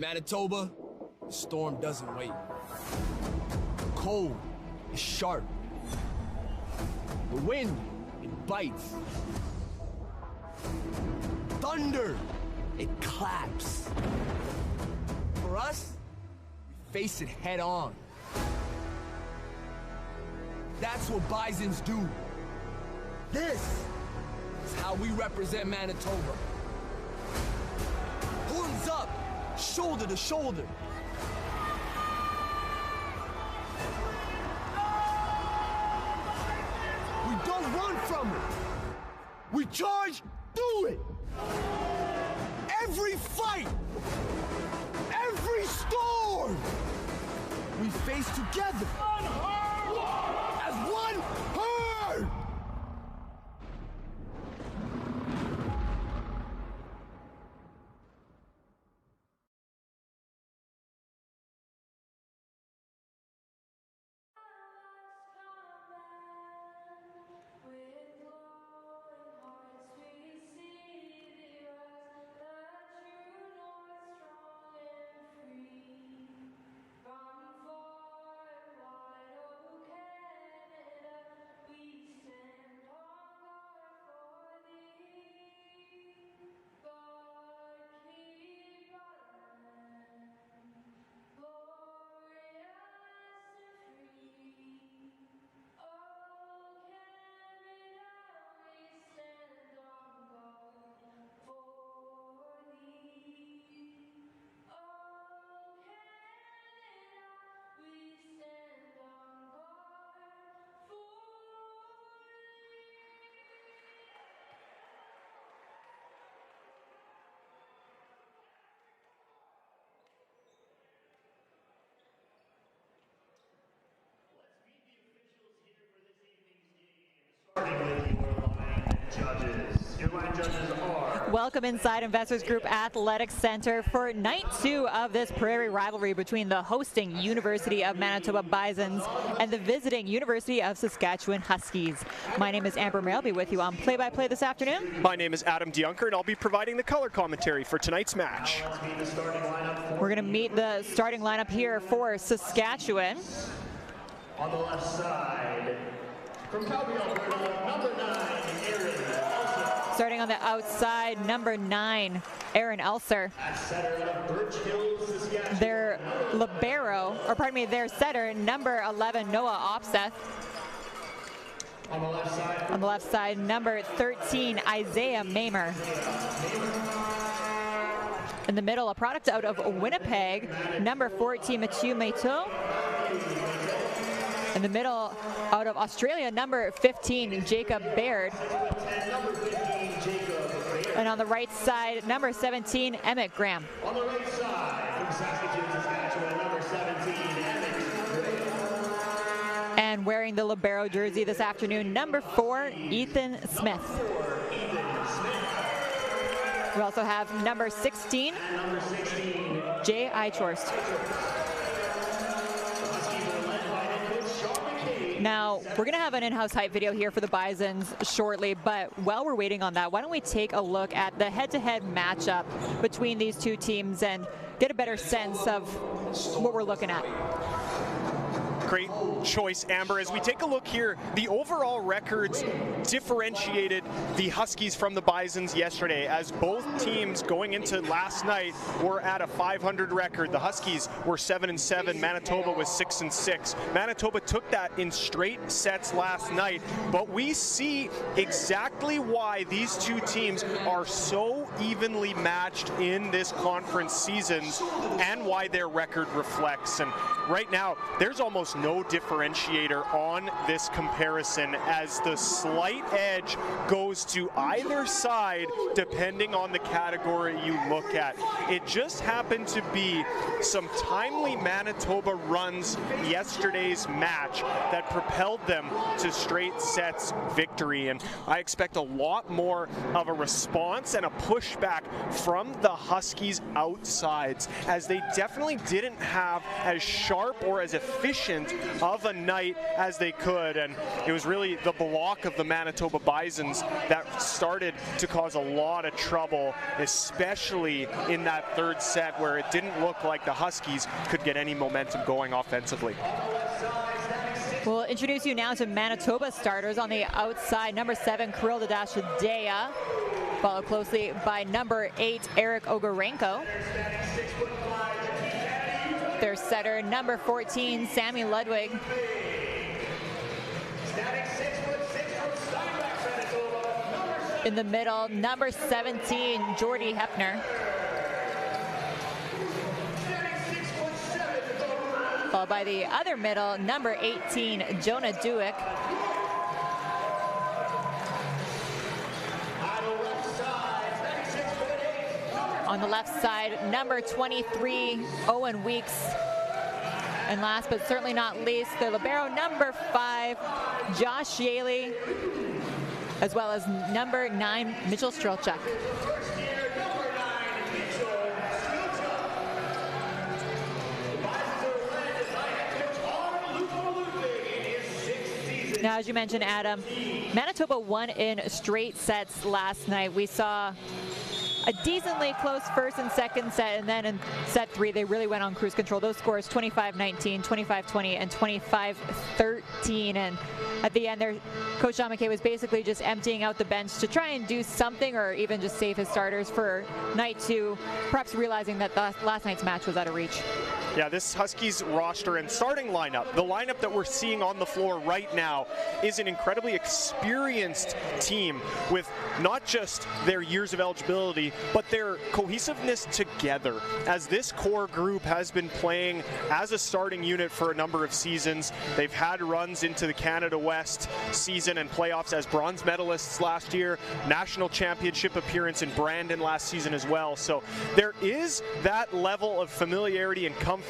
Manitoba, the storm doesn't wait. Cold is sharp. The wind, it bites. Thunder, it claps. For us, we face it head on. That's what Bisons do. This is how we represent Manitoba. Horns up, shoulder to shoulder. We don't run from it. We charge through it. Every fight, every storm, we face together as one herd. Welcome inside Investors Group Athletic Center for night 2 of this Prairie rivalry between the hosting University of Manitoba Bisons and the visiting University of Saskatchewan Huskies. My name is Amber May. I'll be with you on play-by-play this afternoon. My name is Adam DeJunker, and I'll be providing the color commentary for tonight's match. We're going to meet the starting lineup here for Saskatchewan. On the left side, from Calgary, Alberta, number 9, Aaron. Starting on the outside, number 9, Aaron Elser. Their libero, or pardon me, their setter, number 11, Noah Opseth. On the left side, number 13, Isaiah Mamer. In the middle, a product out of Winnipeg, number 14, Mathieu Maito. In the middle, out of Australia, number 15, Jacob Baird. And on the right side, number 17, Emmett Graham. On the right side, from Saskatoon, Saskatchewan, number 17, Emmett Graham. And wearing the libero jersey this afternoon, number 4, Ethan Smith. We also have number 16, Jay Eichhorst. Now, we're going to have an in-house hype video here for the Bisons shortly, but while we're waiting on that, why don't we take a look at the head-to-head matchup between these two teams and get a better sense of what we're looking at. Great choice, Amber. As we take a look here, the overall records differentiated the Huskies from the Bisons yesterday, as both teams going into last night were at a 500 record. The Huskies were 7-7, Manitoba was 6-6. Manitoba took that in straight sets last night, but we see exactly why these two teams are so evenly matched in this conference seasons and why their record reflects. And right now, there's almost no differentiator on this comparison, as the slight edge goes to either side depending on the category you look at. It just happened to be some timely Manitoba runs yesterday's match that propelled them to straight sets victory, and I expect a lot more of a response and a push pushback from the Huskies outsides, as they definitely didn't have as sharp or as efficient of a night as they could, and it was really the block of the Manitoba Bisons that started to cause a lot of trouble, especially in that third set where it didn't look like the Huskies could get any momentum going offensively. We'll introduce you now to Manitoba starters. On the outside, number 7, Kirill Dadashadea, followed closely by number 8, Eric Ogarenko. Their setter, number 14, Sammy Ludwig. In the middle, number 17, Jordy Hepner. Followed by the other middle, number 18, Jonah Dewick. On the left side, number 23, Owen Weeks. And last but certainly not least, the libero, number 5, Josh Yaley, as well as number 9, Mitchell Strelchuk. Now, as you mentioned, Adam, Manitoba won in straight sets last night. We saw a decently close first and second set, and then in set 3, they really went on cruise control. Those scores 25-19, 25-20, and 25-13. And at the end there, Coach John McKay was basically just emptying out the bench to try and do something, or even just save his starters for night 2, perhaps realizing that last night's match was out of reach. Yeah, this Huskies roster and starting lineup, the lineup that we're seeing on the floor right now, is an incredibly experienced team with not just their years of eligibility, but their cohesiveness together. As this core group has been playing as a starting unit for a number of seasons, they've had runs into the Canada West season and playoffs as bronze medalists last year, national championship appearance in Brandon last season as well. So there is that level of familiarity and comfort.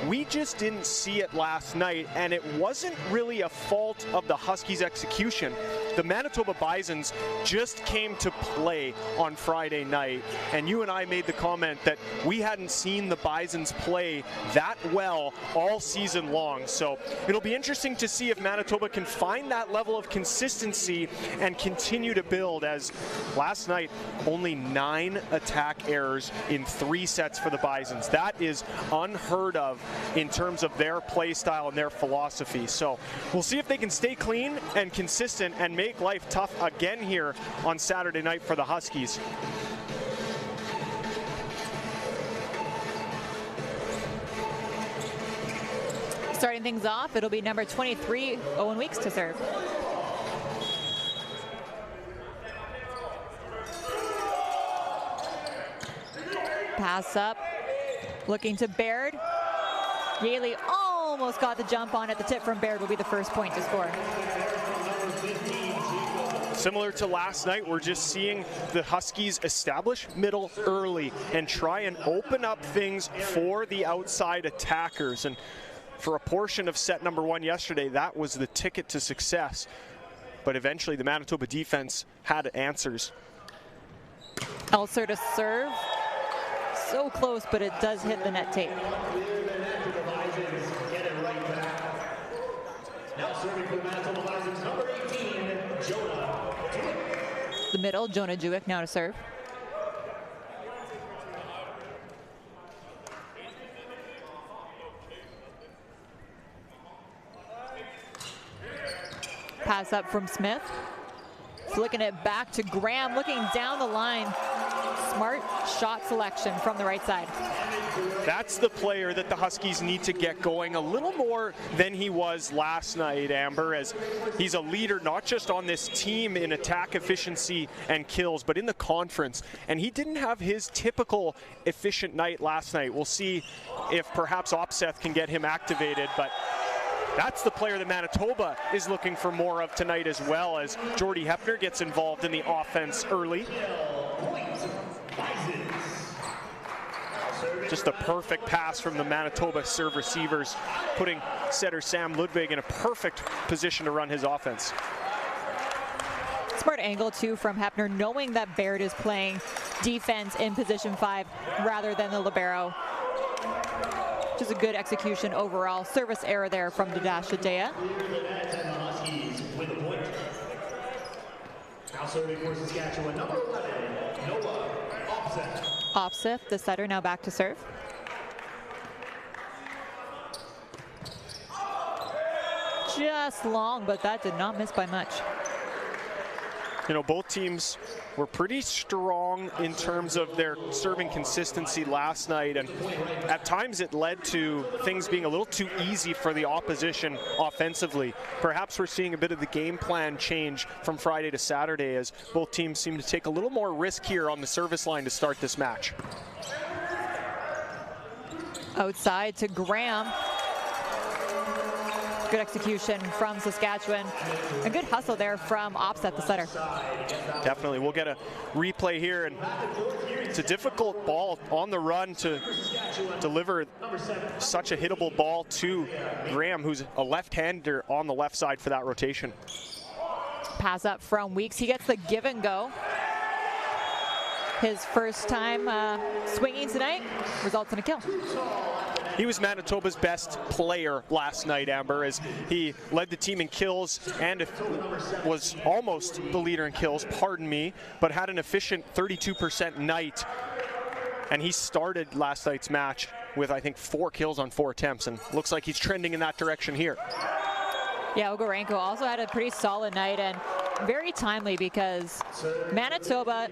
We just didn't see it last night, and it wasn't really a fault of the Huskies' execution. The Manitoba Bisons just came to play on Friday night, and you and I made the comment that we hadn't seen the Bisons play that well all season long. So it'll be interesting to see if Manitoba can find that level of consistency and continue to build, as last night only 9 attack errors in 3 sets for the Bisons. That is unheard of in terms of their play style and their philosophy. So we'll see if they can stay clean and consistent and make life tough again here on Saturday night for the Huskies. Starting things off, it'll be number 23, Owen Weeks, to serve. Pass up, looking to Baird. Yaley almost got the jump on it. The tip from Baird will be the first point to score. Similar to last night, we're just seeing the Huskies establish middle early and try and open up things for the outside attackers. And for a portion of set number 1 yesterday, that was the ticket to success. But eventually the Manitoba defense had answers. Elser to serve. So close, but it does hit the net tape. The middle, Jonah Dewick now to serve. Pass up from Smith. Flicking it back to Graham, looking down the line. Smart shot selection from the right side. That's the player that the Huskies need to get going a little more than he was last night, Amber, as he's a leader not just on this team in attack efficiency and kills, but in the conference. And he didn't have his typical efficient night last night. We'll see if perhaps Opseth can get him activated, but that's the player that Manitoba is looking for more of tonight, as well as Jordy Hepner gets involved in the offense early. Just a perfect pass from the Manitoba serve receivers, putting setter Sam Ludwig in a perfect position to run his offense. Smart angle too from Hepner, knowing that Baird is playing defense in position 5 rather than the libero. Just a good execution overall. Service error there from Dash Shadea. Now serving for Saskatchewan, number 11, Noah Opseth, the setter, now back to serve. Just long, but that did not miss by much. You know, both teams were pretty strong in terms of their serving consistency last night, and at times it led to things being a little too easy for the opposition offensively. Perhaps we're seeing a bit of the game plan change from Friday to Saturday as both teams seem to take a little more risk here on the service line to start this match. Outside to Graham. Good execution from Saskatchewan. A good hustle there from Opseth, the setter. Definitely. We'll get a replay here, and it's a difficult ball on the run to deliver such a hittable ball to Graham, who's a left-hander on the left side for that rotation. Pass up from Weeks. He gets the give and go. His first time swinging tonight results in a kill. He was Manitoba's best player last night, Amber, as he led the team in kills and was almost the leader in kills, pardon me, but had an efficient 32% night. And he started last night's match with, I think, 4 kills on 4 attempts, and looks like he's trending in that direction here. Yeah, Ogarenko also had a pretty solid night and very timely because Manitoba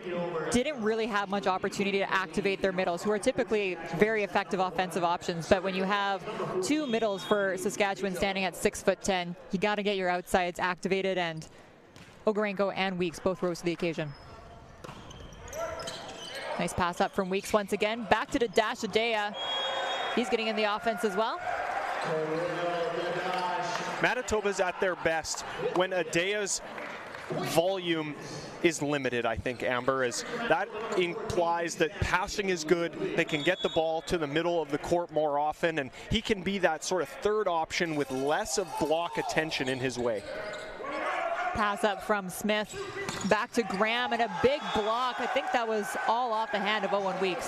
didn't really have much opportunity to activate their middles, who are typically very effective offensive options. But when you have 2 middles for Saskatchewan standing at 6'10", you got to get your outsides activated, and Ogarenko and Weeks both rose to the occasion. Nice pass up from Weeks once again. Back to the Dash Adea. He's getting in the offense as well. Manitoba's at their best when Adea's volume is limited, I think, Amber, as that implies that passing is good. They can get the ball to the middle of the court more often, and he can be that sort of third option with less of block attention in his way. Pass up from Smith. Back to Graham, and a big block. I think that was all off the hand of Owen Weeks.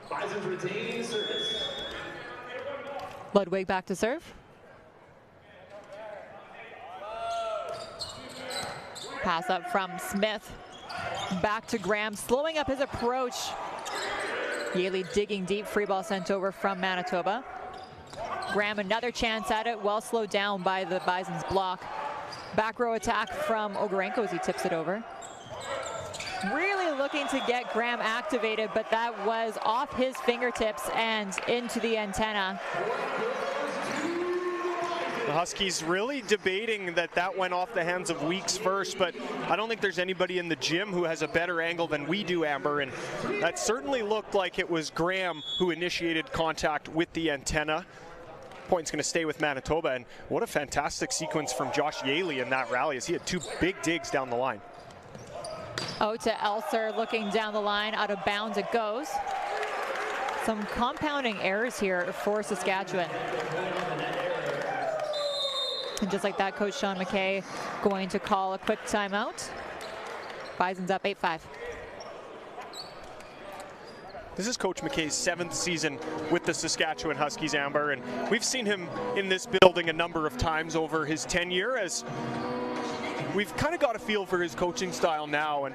Bisons retaining service. Ludwig back to serve. Pass up from Smith. Back to Graham, slowing up his approach. Yaley digging deep, free ball sent over from Manitoba. Graham another chance at it, well slowed down by the Bison's block. Back row attack from Ogarenko as he tips it over. Really looking to get Graham activated, but that was off his fingertips and into the antenna. The Huskies really debating that went off the hands of Weeks first, but I don't think there's anybody in the gym who has a better angle than we do, Amber, and that certainly looked like it was Graham who initiated contact with the antenna. Point's going to stay with Manitoba, and what a fantastic sequence from Josh Yaley in that rally as he had 2 big digs down the line. Oh, to Elser, looking down the line, out of bounds it goes. Some compounding errors here for Saskatchewan. And just like that, Coach Sean McKay going to call a quick timeout. Bison's up 8-5. This is Coach McKay's 7th season with the Saskatchewan Huskies, Amber, and we've seen him in this building a number of times over his tenure, as we've kind of got a feel for his coaching style now, and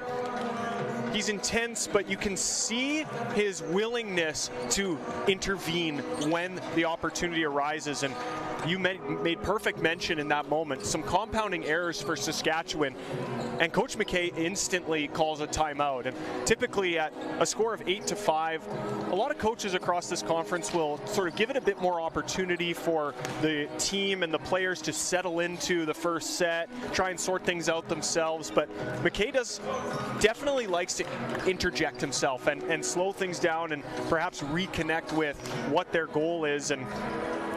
he's intense, but you can see his willingness to intervene when the opportunity arises, and you made perfect mention in that moment. Some compounding errors for Saskatchewan, and Coach McKay instantly calls a timeout. And typically at a score of 8-5, a lot of coaches across this conference will sort of give it a bit more opportunity for the team and the players to settle into the first set, try and sort things out themselves. But McKay definitely likes to interject himself and slow things down and perhaps reconnect with what their goal is. And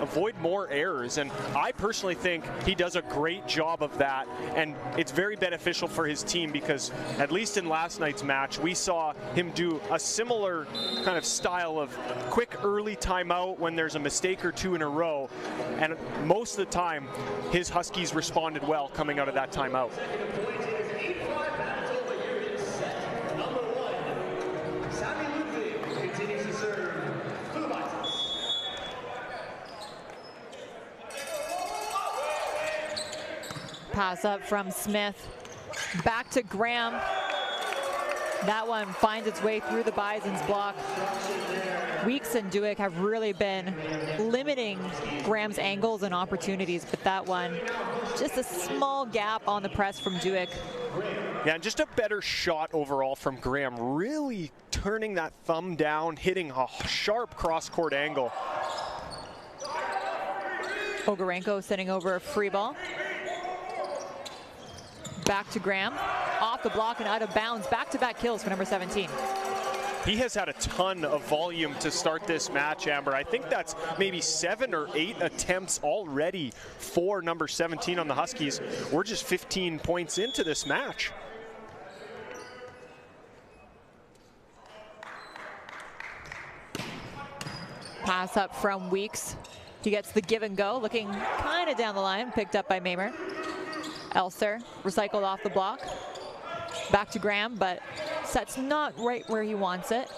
avoid more errors. And I personally think he does a great job of that. And it's very beneficial for his team because at least in last night's match, we saw him do a similar kind of style of quick early timeout when there's a mistake or two in a row. And most of the time, his Huskies responded well coming out of that timeout. Pass up from Smith. Back to Graham. That one finds its way through the Bison's block. Weeks and Duick have really been limiting Graham's angles and opportunities, but that one, just a small gap on the press from Duick. Yeah, and just a better shot overall from Graham, really turning that thumb down, hitting a sharp cross-court angle. Ogarenko sending over a free ball. Back to Graham, off the block and out of bounds. Back-to-back kills for number 17. He has had a ton of volume to start this match, Amber. I think that's maybe 7 or 8 attempts already for number 17 on the Huskies. We're just 15 points into this match. Pass up from Weeks. He gets the give and go, looking kind of down the line, picked up by Mamer. Elser recycled off the block. Back to Graham, but set's not right where he wants it.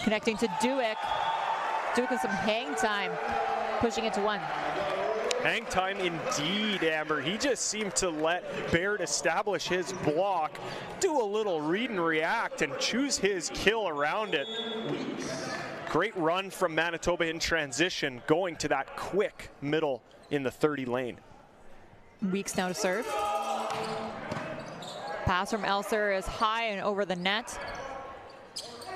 Connecting to Duick. Duick with some hang time, pushing it to 1. Hang time indeed, Amber. He just seemed to let Baird establish his block, do a little read and react, and choose his kill around it. Great run from Manitoba in transition, going to that quick middle in the 30 lane. Weeks now to serve. Pass from Elser is high and over the net.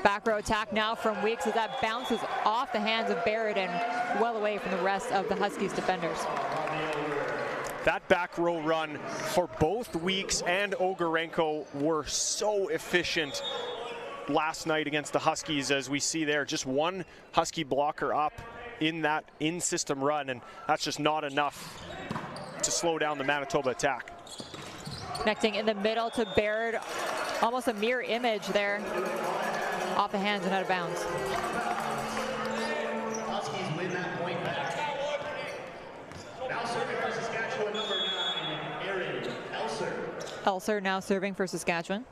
Back row attack now from Weeks as that bounces off the hands of Barrett and well away from the rest of the Huskies defenders. That back row run for both Weeks and Ogarenko were so efficient last night against the Huskies, as we see there. Just one Husky blocker up in that in-system run, and that's just not enough to slow down the Manitoba attack. Connecting in the middle to Baird, almost a mirror image there, off the hands and out of bounds. Huskies win that point back. Now serving for Saskatchewan, number 9, Aaron Elser. Elser now serving for Saskatchewan.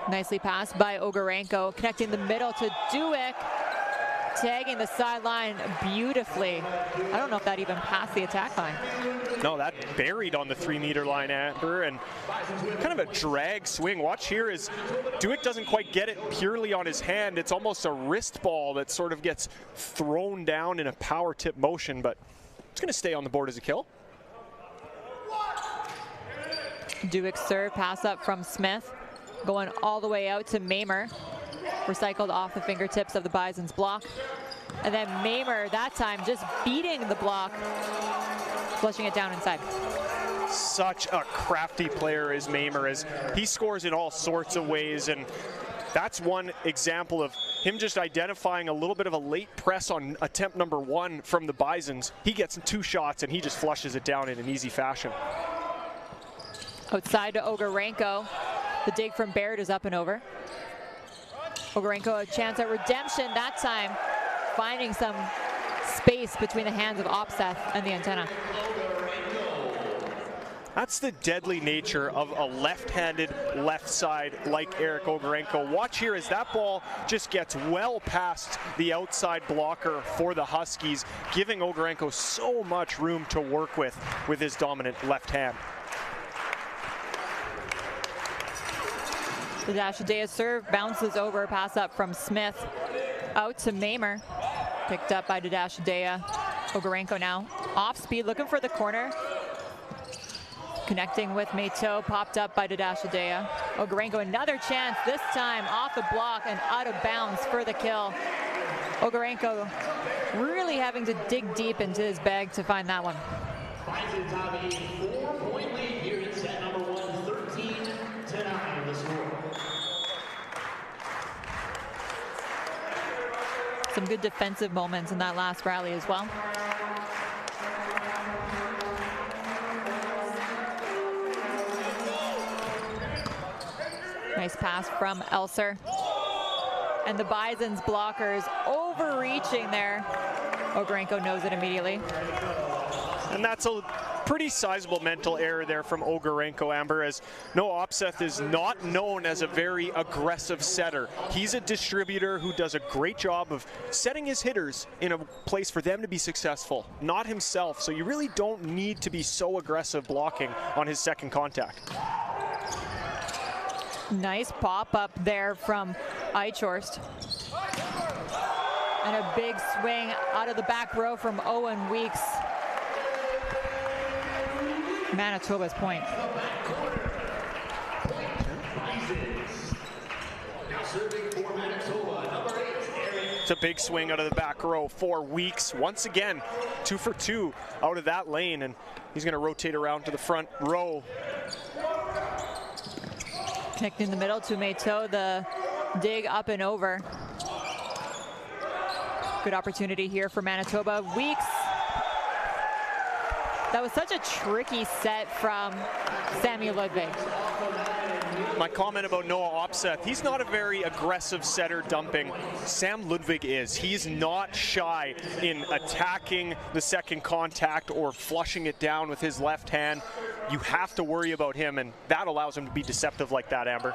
Nicely passed by Ogarenko, connecting the middle to Duick. Tagging the sideline beautifully. I don't know if that even passed the attack line. No, that buried on the 3-meter line, Amber, and kind of a drag swing. Watch here as Duick doesn't quite get it purely on his hand. It's almost a wrist ball that sort of gets thrown down in a power tip motion, but it's going to stay on the board as a kill. Duick serve, pass up from Smith, going all the way out to Mamer. Recycled off the fingertips of the Bison's block. And then Mamer, that time, just beating the block, flushing it down inside. Such a crafty player is Mamer, as he scores in all sorts of ways, and that's one example of him just identifying a little bit of a late press on attempt number 1 from the Bisons. He gets 2 shots and he just flushes it down in an easy fashion. Outside to Ogarenko. The dig from Baird is up and over. Ogarenko a chance at redemption that time, finding some space between the hands of Opseth and the antenna. That's the deadly nature of a left-handed left side like Eric Ogarenko. Watch here as that ball just gets well past the outside blocker for the Huskies, giving Ogarenko so much room to work with his dominant left hand. The Dashadea serve bounces over, pass up from Smith. Out to Mamer. Picked up by Dashadea. Ogarenko now off speed, looking for the corner. Connecting with Mato, popped up by Dashadea. Ogarenko another chance, this time off the block and out of bounds for the kill. Ogarenko really having to dig deep into his bag to find that one. Bisons have a 4-point lead here in set number 1, 13-9 the score. good defensive moments in that last rally as well. Nice pass from Elser. And the Bisons blockers overreaching there. Ogarenko knows it immediately. And that's a pretty sizable mental error there from Ogarenko, Amber, as Noah Opseth is not known as a very aggressive setter. He's a distributor who does a great job of setting his hitters in a place for them to be successful, not himself. So you really don't need to be so aggressive blocking on his second contact. Nice pop-up there from Eichhorst. And a big swing out of the back row from Owen Weeks. Manitoba's point. It's a big swing out of the back row for Weeks. Once again, 2 for 2 out of that lane, and he's going to rotate around to the front row. Connected in the middle to Meto, the dig up and over. Good opportunity here for Manitoba. Weeks. That was such a tricky set from Samuel Ludwig. My comment about Noah Opseth, he's not a very aggressive setter dumping. Sam Ludwig is. He's not shy in attacking the second contact or flushing it down with his left hand. You have to worry about him, and that allows him to be deceptive like that, Amber.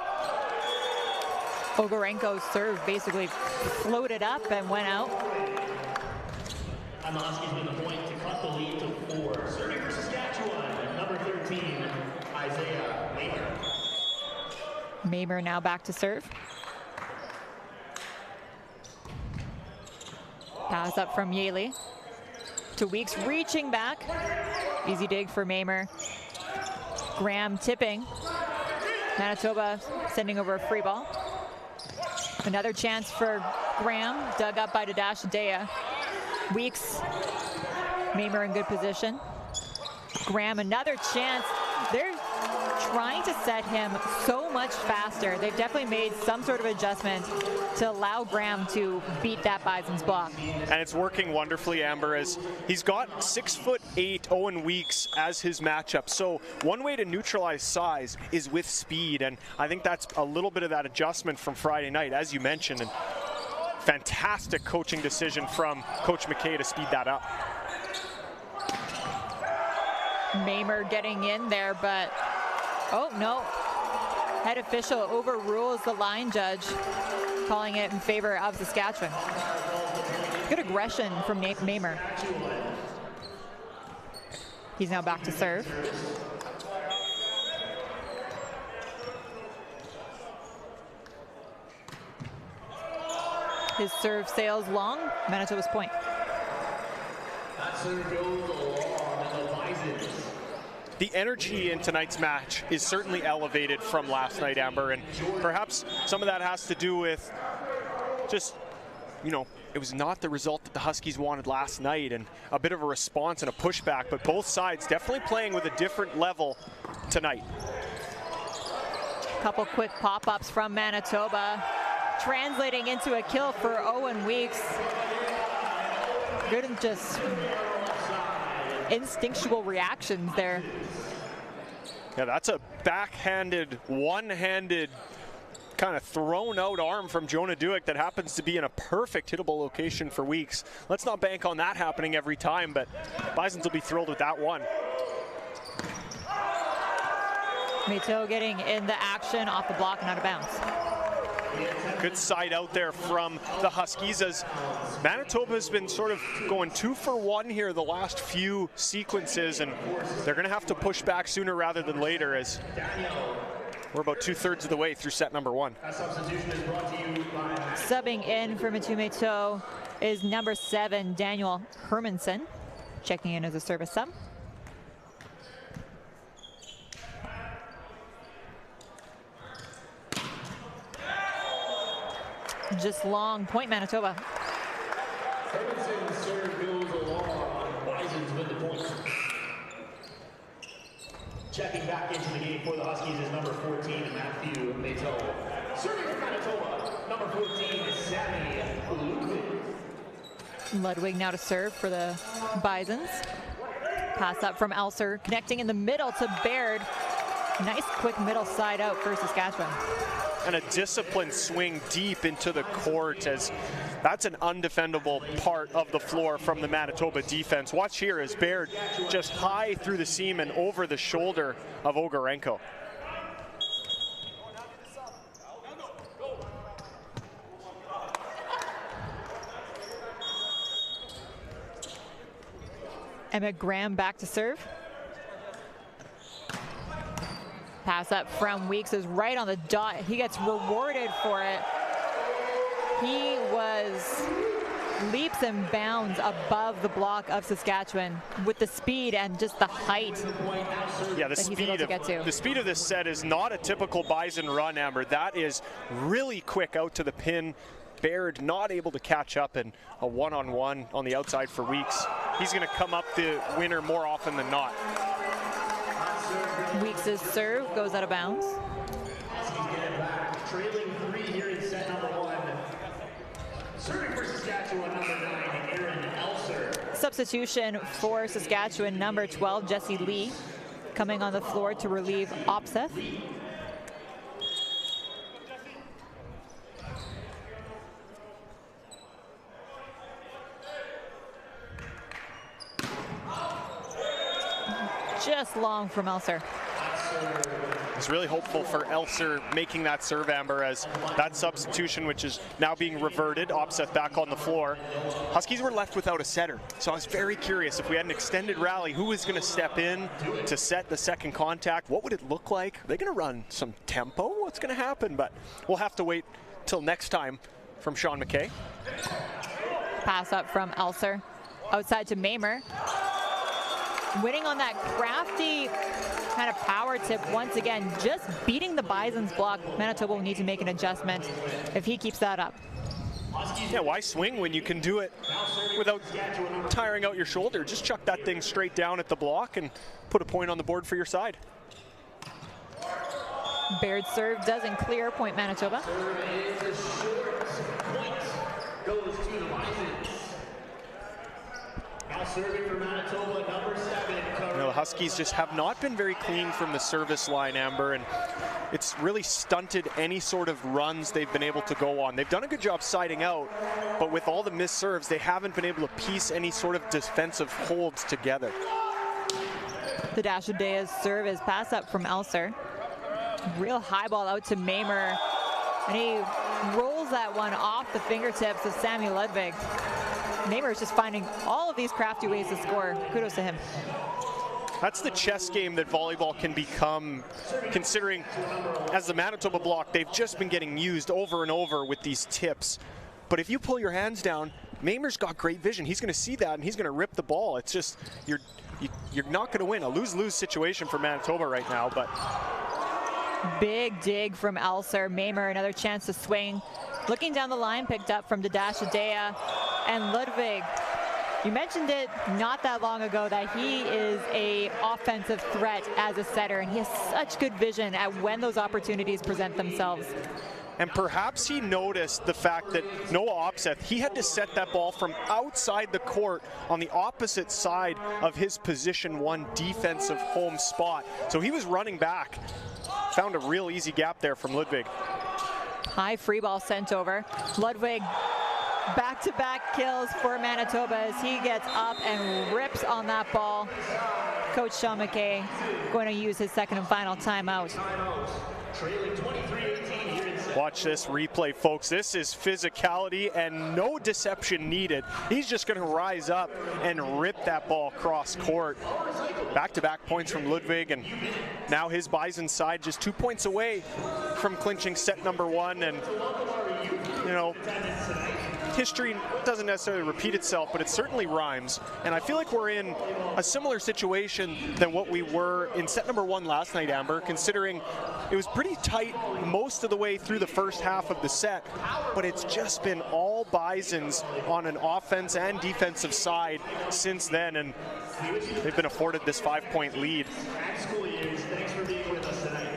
Ogarenko's serve basically floated up and went out. And the Huskies win the point to cut the lead to 4. Serving for Saskatchewan, number 13, Isaiah Mayer. Mamer now back to serve. Pass up from Yaley to Weeks, reaching back. Easy dig for Mamer. Graham tipping. Manitoba sending over a free ball. Another chance for Graham, dug up by Dadash Dea. Weeks, Mamer in good position. Graham, another chance. They're trying to set him so much faster. They've definitely made some sort of adjustment to allow Graham to beat that Bison's block. And it's working wonderfully, Amber, as he's got 6'8" Owen Weeks as his matchup. So one way to neutralize size is with speed, and I think that's a little bit of that adjustment from Friday night, as you mentioned. And fantastic coaching decision from Coach McKay to speed that up. Mamer getting in there, but oh no. Head official overrules the line judge, calling it in favor of Saskatchewan. Good aggression from Mamer. He's now back to serve. His serve sails long, Manitoba's point. That serve goes along, and the Bisons. The energy in tonight's match is certainly elevated from last night, Amber, and perhaps some of that has to do with just, you know, it was not the result that the Huskies wanted last night, and a bit of a response and a pushback, but both sides definitely playing with a different level tonight. Couple quick pop-ups from Manitoba, translating into a kill for Owen Weeks. Good and just instinctual reactions there. Yeah, that's a backhanded, one-handed, kind of thrown out arm from Jonah Duick that happens to be in a perfect hittable location for Weeks. Let's not bank on that happening every time, but Bisons will be thrilled with that one. Meto getting in the action off the block and out of bounds. Good side out there from the Huskies, as Manitoba has been sort of going 2 for 1 here the last few sequences, and they're going to have to push back sooner rather than later, as we're about 2/3 of the way through set number 1. Subbing in for Meto is number 7, Daniel Hermanson, checking in as a service sub. Just long, point Manitoba. Hermanson's serve goes along, Bisons win the point. Checking back into the game for the Huskies is number 14, Matthew Meto. Serving for Manitoba, number 14, Sammy Ludwig. Ludwig now to serve for the Bisons. Pass up from Elser, connecting in the middle to Baird. Nice quick middle side out for Saskatchewan. And a disciplined swing deep into the court, as that's an undefendable part of the floor from the Manitoba defense. Watch here as Baird just high through the seam and over the shoulder of Ogarenko. Emmett Graham back to serve. Pass up from Weeks is right on the dot. He gets rewarded for it. He was leaps and bounds above the block of Saskatchewan with the speed and just the height. Yeah, the speed of this set is not a typical Bison run, Amber. That is really quick out to the pin. Baird not able to catch up, and a one-on-one on the outside for Weeks. He's going to come up the winner more often than not. Weeks' serve goes out of bounds. Trailing 3 here in set number 1. Serving for Saskatchewan, number 9, Aaron Elser. Substitution for Saskatchewan, number 12, Jesse Lee, coming on the floor to relieve Opseth. Just long from Elser. I was really hopeful for Elser making that serve, Amber, as that substitution, which is now being reverted, Opseth back on the floor. Huskies were left without a setter, so I was very curious if we had an extended rally, who was going to step in to set the second contact? What would it look like? Are they going to run some tempo? What's going to happen? But we'll have to wait till next time from Sean McKay. Pass up from Elser, outside to Mamer. Winning on that crafty kind of power tip once again, just beating the Bison's block. Manitoba will need to make an adjustment if he keeps that up. Yeah, why swing when you can do it without tiring out your shoulder? Just chuck that thing straight down at the block and put a point on the board for your side. Baird serve doesn't clear, point Manitoba. Goes to the Bisons. Now serving for Manitoba, number 7. The Huskies just have not been very clean from the service line, Amber, and it's really stunted any sort of runs they've been able to go on. They've done a good job siding out, but with all the missed serves, they haven't been able to piece any sort of defensive holds together. The Dashadea's serve is pass up from Elser. Real high ball out to Mamer, and he rolls that one off the fingertips of Sammy Ludwig. Mamer is just finding all of these crafty ways to score. Kudos to him. That's the chess game that volleyball can become, considering as the Manitoba block, they've just been getting used over and over with these tips. But if you pull your hands down, Mamer's got great vision. He's going to see that, and he's going to rip the ball. It's just, you're not going to win. A lose-lose situation for Manitoba right now, but... Big dig from Elser. Mamer, another chance to swing. Looking down the line, picked up from Dashadeia and Ludwig. You mentioned it not that long ago that he is an offensive threat as a setter, and he has such good vision at when those opportunities present themselves. And perhaps he noticed the fact that Noah Opseth, he had to set that ball from outside the court on the opposite side of his position 1 defensive home spot. So he was running back. Found a real easy gap there from Ludwig. High free ball sent over. Ludwig, back-to-back kills for Manitoba as he gets up and rips on that ball. Coach Sean McKay going to use his second and final timeout. Watch this replay, folks. This is physicality and no deception needed. He's just going to rise up and rip that ball cross court. Back-to-back points from Ludwig, and now his Bison side just 2 points away from clinching set number 1. And, you know, history doesn't necessarily repeat itself, but it certainly rhymes. And I feel like we're in a similar situation than what we were in set number 1 last night, Amber, considering it was pretty tight most of the way through the first half of the set, but it's just been all Bisons on an offense and defensive side since then, and they've been afforded this 5-point lead. Thanks for being with us tonight.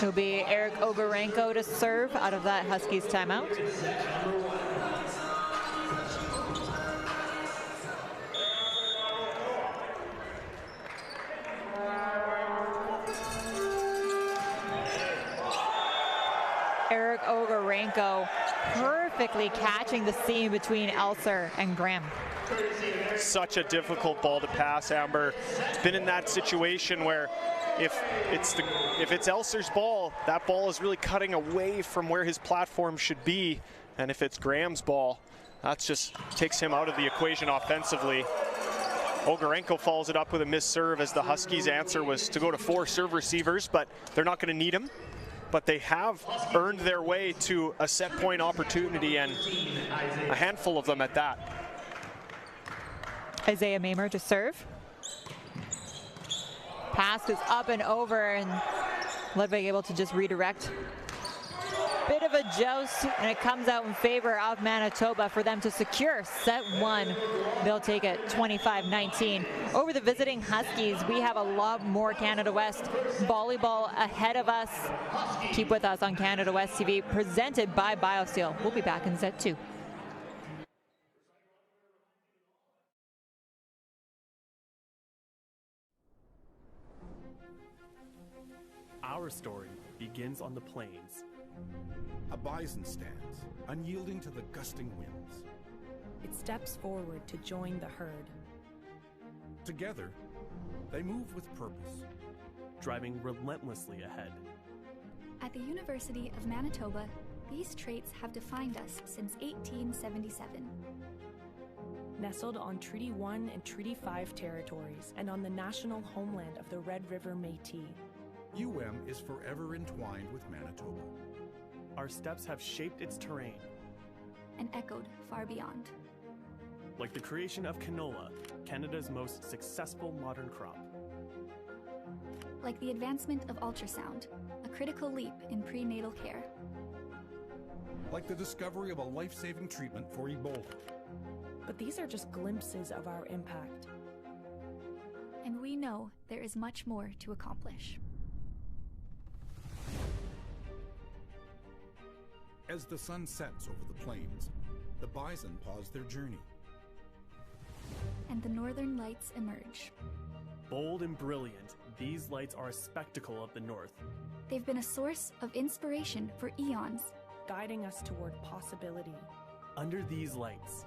It'll be Eric Ogarenko to serve out of that Huskies timeout. Eric Ogarenko perfectly catching the seam between Elser and Graham. Such a difficult ball to pass, Amber. Been in that situation where if it's Elser's ball, that ball is really cutting away from where his platform should be. And if it's Graham's ball, that just takes him out of the equation offensively. Ogarenko follows it up with a missed serve, as the Huskies' answer was to go to 4 serve receivers, but they're not going to need him. But they have earned their way to a set point opportunity, and a handful of them at that. Isaiah Mamer to serve. Pass is up and over, and Ludwig able to just redirect. Bit of a joust, and it comes out in favor of Manitoba for them to secure set 1. They'll take it 25-19. Over the visiting Huskies, we have a lot more Canada West volleyball ahead of us. Keep with us on Canada West TV, presented by BioSteel. We'll be back in set 2. Our story begins on the plains. A bison stands, unyielding to the gusting winds. It steps forward to join the herd. Together, they move with purpose, driving relentlessly ahead. At the University of Manitoba, these traits have defined us since 1877. Nestled on Treaty 1 and Treaty 5 territories and on the national homeland of the Red River Métis, is forever entwined with Manitoba. Our steps have shaped its terrain and echoed far beyond. Like the creation of canola, Canada's most successful modern crop. Like the advancement of ultrasound, a critical leap in prenatal care. Like the discovery of a life-saving treatment for Ebola. But these are just glimpses of our impact. And we know there is much more to accomplish. As the sun sets over the plains, the bison pause their journey. And the northern lights emerge. Bold and brilliant, these lights are a spectacle of the north. They've been a source of inspiration for eons, guiding us toward possibility. Under these lights,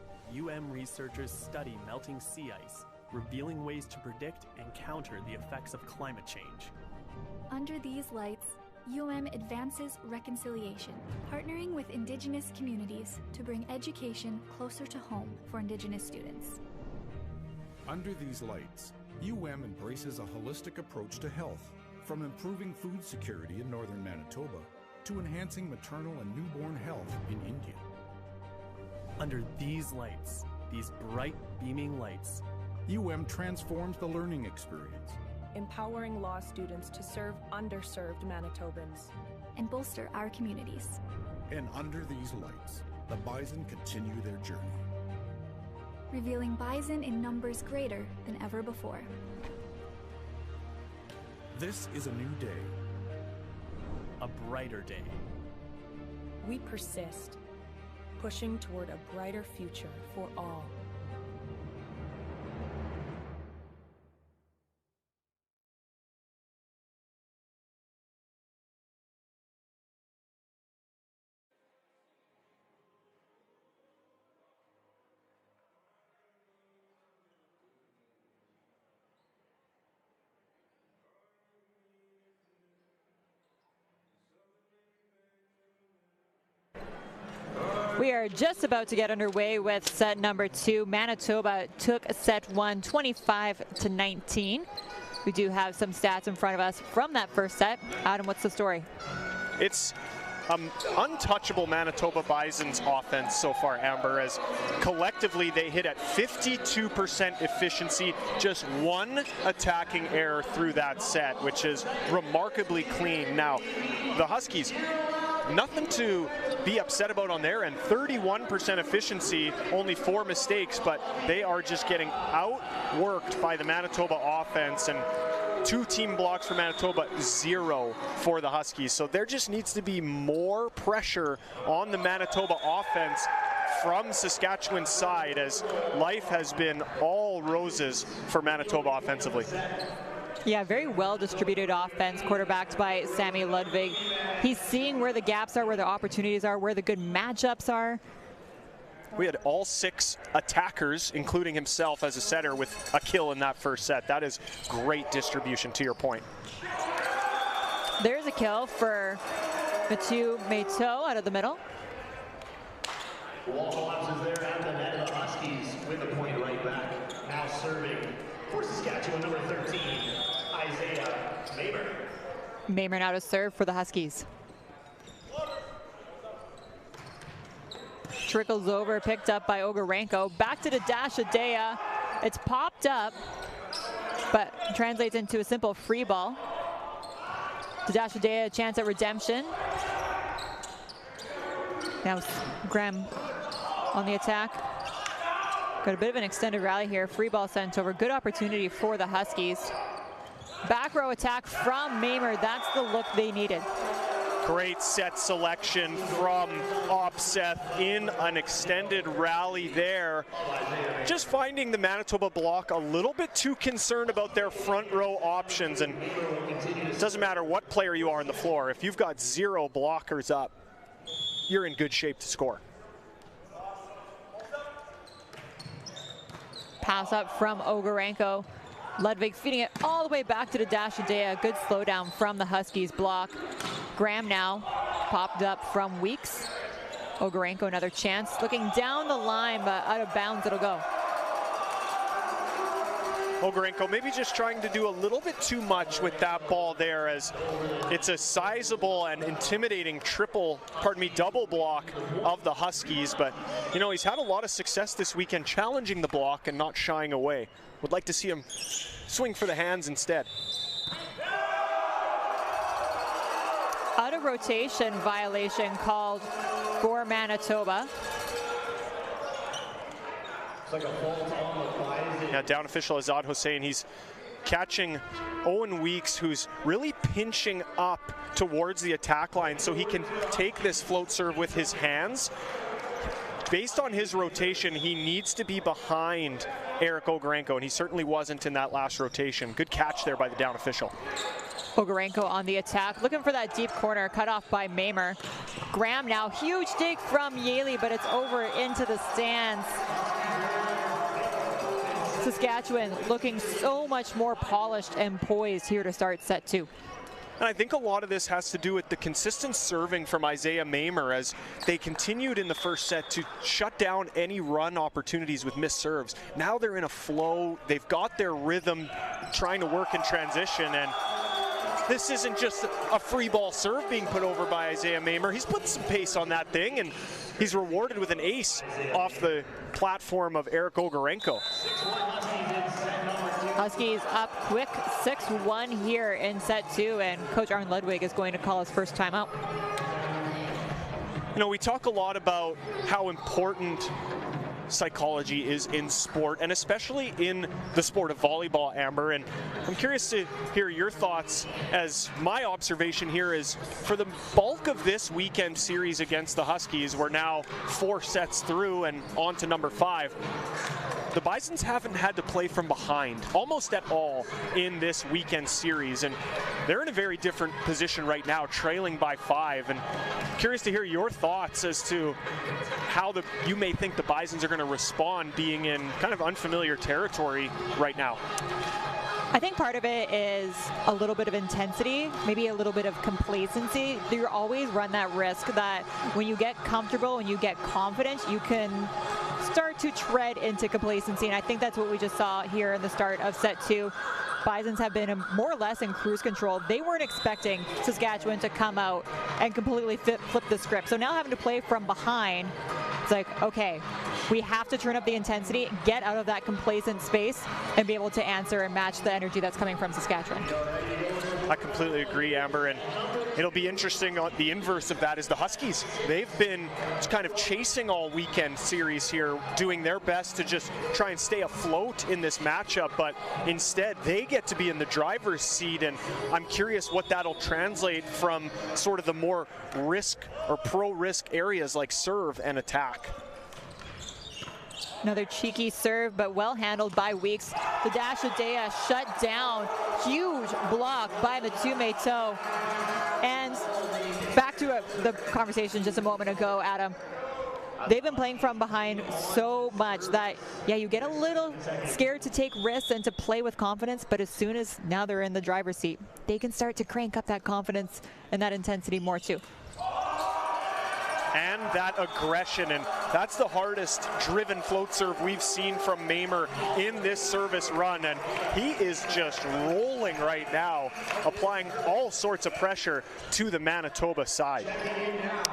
researchers study melting sea ice, revealing ways to predict and counter the effects of climate change. Under these lights, advances reconciliation, partnering with Indigenous communities to bring education closer to home for Indigenous students. Under these lights, embraces a holistic approach to health, from improving food security in northern Manitoba to enhancing maternal and newborn health in India. Under these lights, these bright, beaming lights, transforms the learning experience, empowering law students to serve underserved Manitobans and bolster our communities. And under these lights, the bison continue their journey, revealing bison in numbers greater than ever before. This is a new day, a brighter day. We persist, pushing toward a brighter future for all. We are just about to get underway with set number 2. Manitoba took set 1 25-19. We do have some stats in front of us from that first set. Adam, what's the story? It's untouchable Manitoba Bisons offense so far, Amber, as collectively they hit at 52% efficiency, just one attacking error through that set, which is remarkably clean. Now, the Huskies, nothing to be upset about on their end. 31% efficiency, only 4 mistakes, but they are just getting outworked by the Manitoba offense. And 2 team blocks for Manitoba, 0 for the Huskies. So there just needs to be more pressure on the Manitoba offense from Saskatchewan's side, as life has been all roses for Manitoba offensively. Yeah, very well distributed offense, quarterbacked by Sammy Ludwig. He's seeing where the gaps are, where the opportunities are, where the good matchups are. We had all 6 attackers, including himself as a setter, with a kill in that first set. That is great distribution, to your point. There's a kill for Mathieu Mato out of the middle. Wall collapses there at the net of the Huskies with a point right back. Now serving for Saskatchewan, number 13, Isaiah Maber. Mamer now to serve for the Huskies. Trickles over, picked up by Ogarenko. Back to Dadashadea. It's popped up, but translates into a simple free ball. Dadashadea, a chance at redemption. Now Graham on the attack. Got a bit of an extended rally here. Free ball sent over. Good opportunity for the Huskies. Back row attack from Mamer. That's the look they needed. Great set selection from Opseth in an extended rally there. Just finding the Manitoba block a little bit too concerned about their front row options, and it doesn't matter what player you are on the floor. If you've got 0 blockers up, you're in good shape to score. Pass up from Ogarenko. Ludwig feeding it all the way back to Dadashadea. Good slowdown from the Huskies block. Graham now popped up from Weeks. Ogarenko another chance. Looking down the line, but out of bounds it'll go. Ogarenko maybe just trying to do a little bit too much with that ball there, as it's a sizable and intimidating double block of the Huskies. But, you know, he's had a lot of success this weekend challenging the block and not shying away. Would like to see him swing for the hands instead. Out of rotation violation called for Manitoba. Yeah, down official Azad Hossein. He's catching Owen Weeks, who's really pinching up towards the attack line so he can take this float serve with his hands. Based on his rotation, he needs to be behind Eric Ogarenko, and he certainly wasn't in that last rotation. Good catch there by the down official. Ogarenko on the attack, looking for that deep corner, cut off by Mamer. Graham now, huge dig from Yaley, but it's over into the stands. Saskatchewan looking so much more polished and poised here to start set 2. And I think a lot of this has to do with the consistent serving from Isaiah Mamer, as they continued in the first set to shut down any run opportunities with missed serves. Now they're in a flow. They've got their rhythm trying to work in transition, and this isn't just a free ball serve being put over by Isaiah Mamer. He's put some pace on that thing, and he's rewarded with an ace off the platform of Eric Ogarenko. Huskies up quick, 6-1 here in set 2, and Coach Arn Ludwig is going to call his first timeout. You know, we talk a lot about how important psychology is in sport, and especially in the sport of volleyball, Amber, and I'm curious to hear your thoughts, as my observation here is for the bulk of this weekend series against the Huskies, we're now 4 sets through and on to number 5. The Bisons haven't had to play from behind almost at all in this weekend series, and they're in a very different position right now, trailing by 5. And curious to hear your thoughts as to how you may think the Bisons are going to respond, being in kind of unfamiliar territory right now. I think part of it is a little bit of intensity, maybe a little bit of complacency. You always run that risk that when you get comfortable and you get confident, you can start to tread into complacency, and I think that's what we just saw here in the start of set 2. Bisons have been more or less in cruise control. They weren't expecting Saskatchewan to come out and completely flip the script. So now having to play from behind, it's like, okay, we have to turn up the intensity, get out of that complacent space, and be able to answer and match the energy that's coming from Saskatchewan. I completely agree, Amber, and it'll be interesting. The inverse of that is the Huskies. They've been kind of chasing all weekend series here, doing their best to just try and stay afloat in this matchup, but instead they get to be in the driver's seat, and I'm curious what that'll translate from sort of the more risk or pro-risk areas like serve and attack. Another cheeky serve, but well handled by Weeks. The dash Adea shut down. Huge block by Matume Toe. And back to the conversation just a moment ago, Adam. They've been playing from behind so much that, yeah, you get a little scared to take risks and to play with confidence, but as soon as now they're in the driver's seat, they can start to crank up that confidence and that intensity more too. And that aggression, and that's the hardest driven float serve we've seen from Mamer in this service run, and he is just rolling right now, applying all sorts of pressure to the Manitoba side.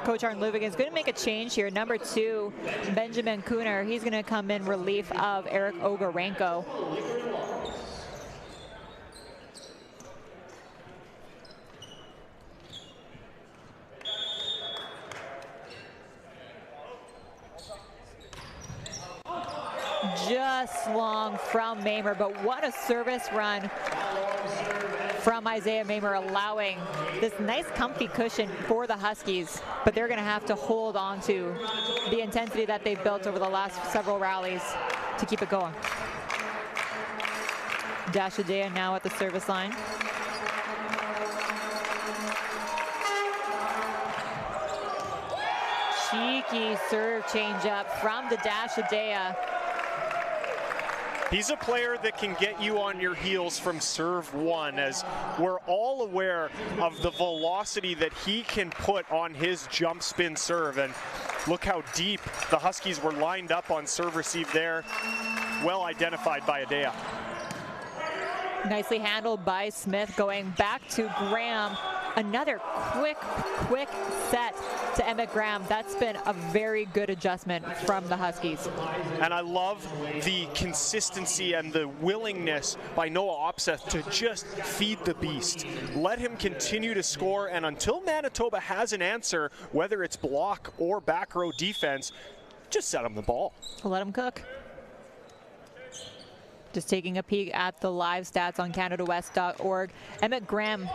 Coach Arn Ludwig is going to make a change here. Number 2, Benjamin Kuhner, he's going to come in relief of Eric Ogarenko. Just long from Mamer, but what a service run from Isaiah Mamer, allowing this nice comfy cushion for the Huskies, but they're going to have to hold on to the intensity that they've built over the last several rallies to keep it going. Dash Adea now at the service line. Cheeky serve change up from the Dash Adea. He's a player that can get you on your heels from serve one, as we're all aware of the velocity that he can put on his jump spin serve. And look how deep the Huskies were lined up on serve receive there. Well identified by Adea. Nicely handled by Smith, going back to Graham. Another quick set to Emmett Graham. That's been a very good adjustment from the Huskies. And I love the consistency and the willingness by Noah Opseth to just feed the beast. Let him continue to score, and until Manitoba has an answer, whether it's block or back row defense, just set him the ball. Let him cook. Just taking a peek at the live stats on CanadaWest.org. Emmett Graham,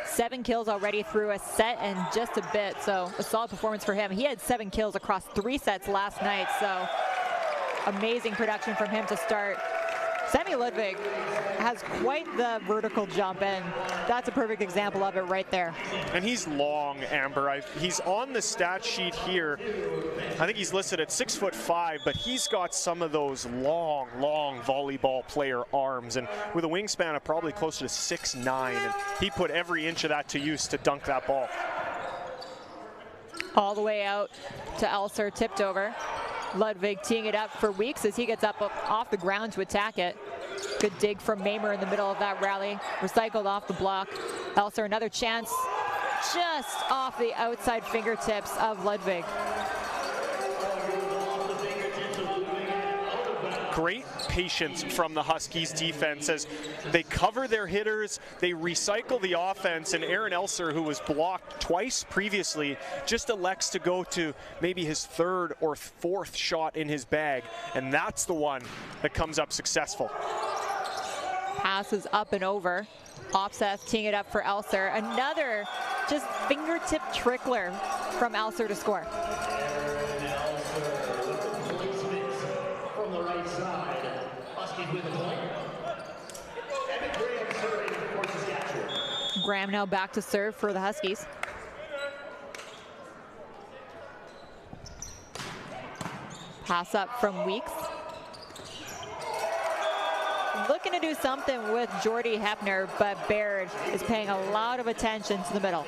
7 kills already through a set and just a bit, so a solid performance for him. He had 7 kills across 3 sets last night, so amazing production from him to start. Sammy Ludwig has quite the vertical jump, and that's a perfect example of it right there. And he's long, Amber. He's on the stat sheet here. I think he's listed at 6'5", but he's got some of those long volleyball player arms, and with a wingspan of probably closer to 6'9", and he put every inch of that to use to dunk that ball. All the way out to Elser, tipped over. Ludwig teeing it up for Weeks as he gets up off the ground to attack it. Good dig from Mamer in the middle of that rally. Recycled off the block. Elser, another chance just off the outside fingertips of Ludwig. Great patience from the Huskies defense as they cover their hitters, they recycle the offense, and Aaron Elser, who was blocked twice previously, just elects to go to maybe his 3rd or 4th shot in his bag, and that's the one that comes up successful. Passes up and over. Opseth teeing it up for Elser. Another just fingertip trickler from Elser to score. Graham now back to serve for the Huskies. Pass up from Weeks. Looking to do something with Jordy Hepner, but Baird is paying a lot of attention to the middle.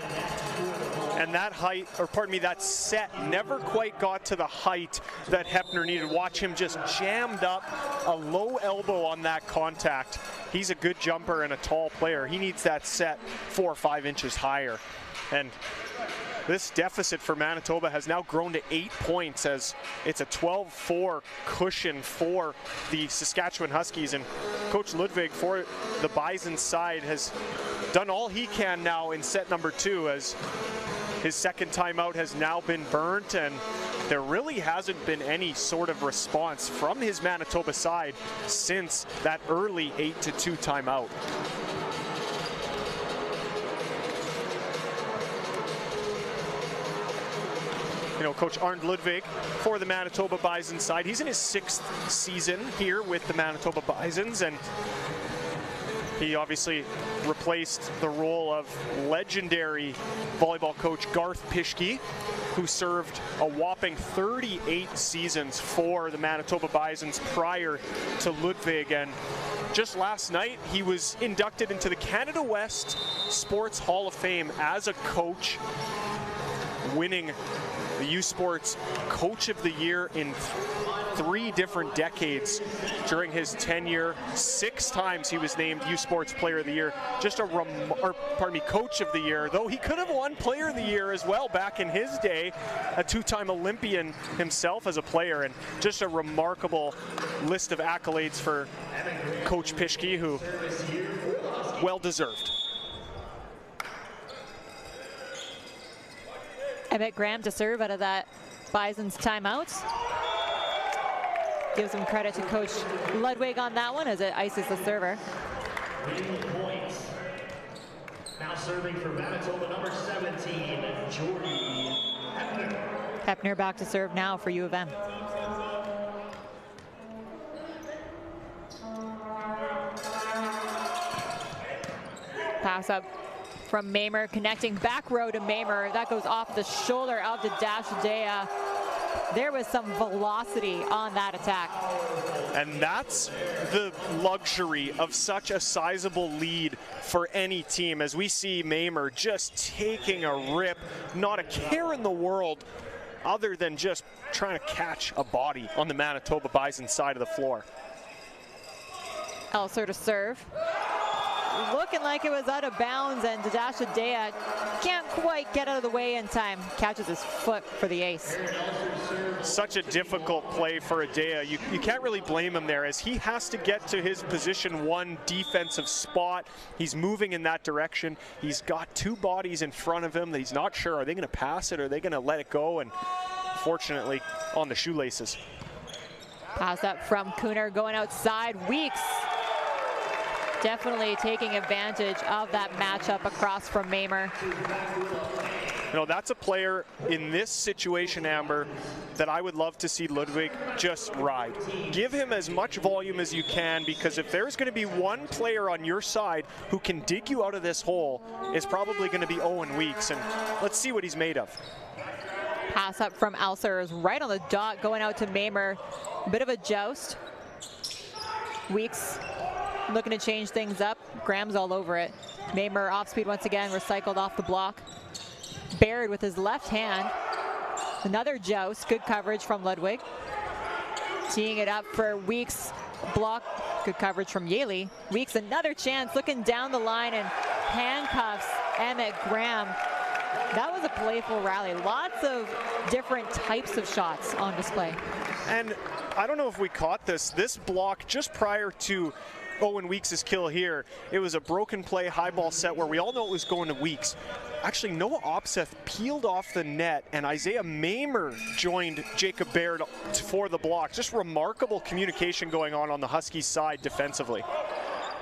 And that height, or pardon me, that set never quite got to the height that Hepner needed. Watch him just jammed up, a low elbow on that contact. He's a good jumper and a tall player. He needs that set 4 or 5 inches higher. And this deficit for Manitoba has now grown to 8 points as it's a 12-4 cushion for the Saskatchewan Huskies. And Coach Ludwig for the Bison side has done all he can now in set number 2, as his second timeout has now been burnt, and there really hasn't been any sort of response from his Manitoba side since that early 8-2 timeout. You know, Coach Arnd Ludwig for the Manitoba Bisons side, he's in his 6th season here with the Manitoba Bisons, and he obviously replaced the role of legendary volleyball coach Garth Pischke, who served a whopping 38 seasons for the Manitoba Bisons prior to Ludwig. And just last night, he was inducted into the Canada West Sports Hall of Fame as a coach, winning the U Sports Coach of the Year in 3 different decades during his tenure. 6 times he was named U Sports Player of the Year. Just a Coach of the Year, though he could have won Player of the Year as well back in his day. A 2-time Olympian himself as a player, and just a remarkable list of accolades for Coach Pischke, who well deserved. Emmett Graham to serve out of that Bison's timeout. Gives some credit to Coach Ludwig on that one as it ices the server. Points. Now serving for Manitoba, number 17, Jordy Hepner. Hepner back to serve now for U of M. Pass up from Mamer, connecting back row to Mamer. That goes off the shoulder of Dashadea. There was some velocity on that attack. And that's the luxury of such a sizable lead for any team, as we see Mamer just taking a rip, not a care in the world other than just trying to catch a body on the Manitoba Bison side of the floor. Elser to serve. Looking like it was out of bounds, and Dashadea can't quite get out of the way in time. Catches his foot for the ace. Such a difficult play for Adea. You can't really blame him there, as he has to get to his position 1 defensive spot. He's moving in that direction. He's got 2 bodies in front of him that he's not sure. Are they going to pass it? Or are they going to let it go? And fortunately, on the shoelaces. Pass up from Cooner going outside. Weeks definitely taking advantage of that matchup across from Mamer. You know, that's a player in this situation, Amber, that I would love to see Ludwig just ride. Give him as much volume as you can, because if there's going to be one player on your side who can dig you out of this hole, it's probably going to be Owen Weeks, and let's see what he's made of. Pass up from Elser is right on the dot, going out to Mamer. A bit of a joust. Weeks looking to change things up. Graham's all over it. Mamer off speed once again, recycled off the block. Baird with his left hand. Another joust, good coverage from Ludwig. Teeing it up for Weeks, block, good coverage from Yaley. Weeks another chance, looking down the line and handcuffs Emmett Graham. That was a playful rally. Lots of different types of shots on display. And I don't know if we caught this block just prior to Owen Weeks' kill here. It was a broken play high ball set where we all know it was going to Weeks. Actually, Noah Opseth peeled off the net, and Isaiah Mamer joined Jacob Baird for the block. Just remarkable communication going on the Huskies side defensively.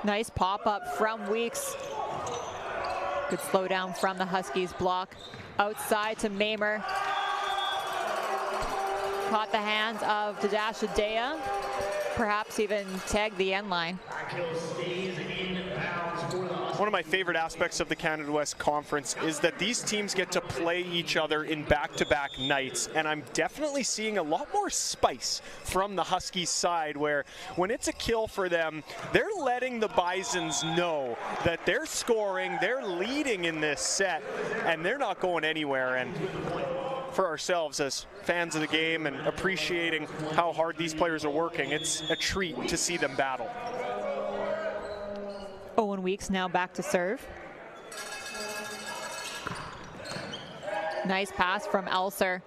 Nice pop-up from Weeks. Good slow down from the Huskies block. Outside to Mamer. Caught the hands of Dashadea. Perhaps even tagged the end line. One of my favorite aspects of the Canada West Conference is that these teams get to play each other in back-to-back nights, and I'm definitely seeing a lot more spice from the Huskies side, where when it's a kill for them, they're letting the Bisons know that they're scoring, they're leading in this set, and they're not going anywhere. And for ourselves as fans of the game and appreciating how hard these players are working, it's a treat to see them battle. Owen Weeks now back to serve. Nice pass from Elser.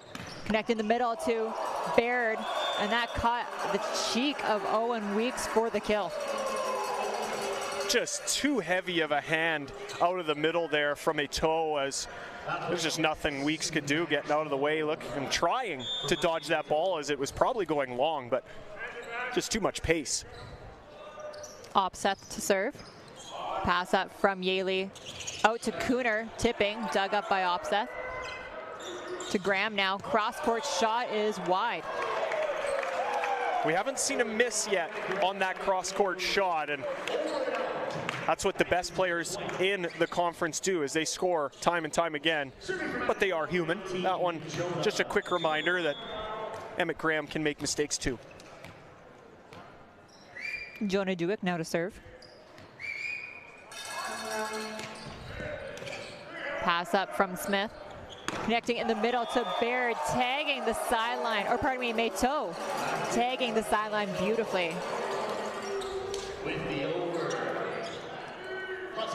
Connecting the middle to Baird, and that caught the cheek of Owen Weeks for the kill. just too heavy of a hand out of the middle there from a toe, as there's just nothing Weeks could do getting out of the way, looking and trying to dodge that ball as it was probably going long, but just too much pace. Opseth to serve. Pass up from Yaley out to Cooner, tipping, dug up by Opseth. To Graham now, cross-court shot is wide. We haven't seen a miss yet on that cross-court shot, and that's what the best players in the conference do, is they score time and time again, but they are human. That one, just a quick reminder that Emmett Graham can make mistakes too. Jonah Dewick now to serve. Pass up from Smith. Connecting in the middle to Baird, tagging the sideline, or pardon me, Mato, tagging the sideline beautifully.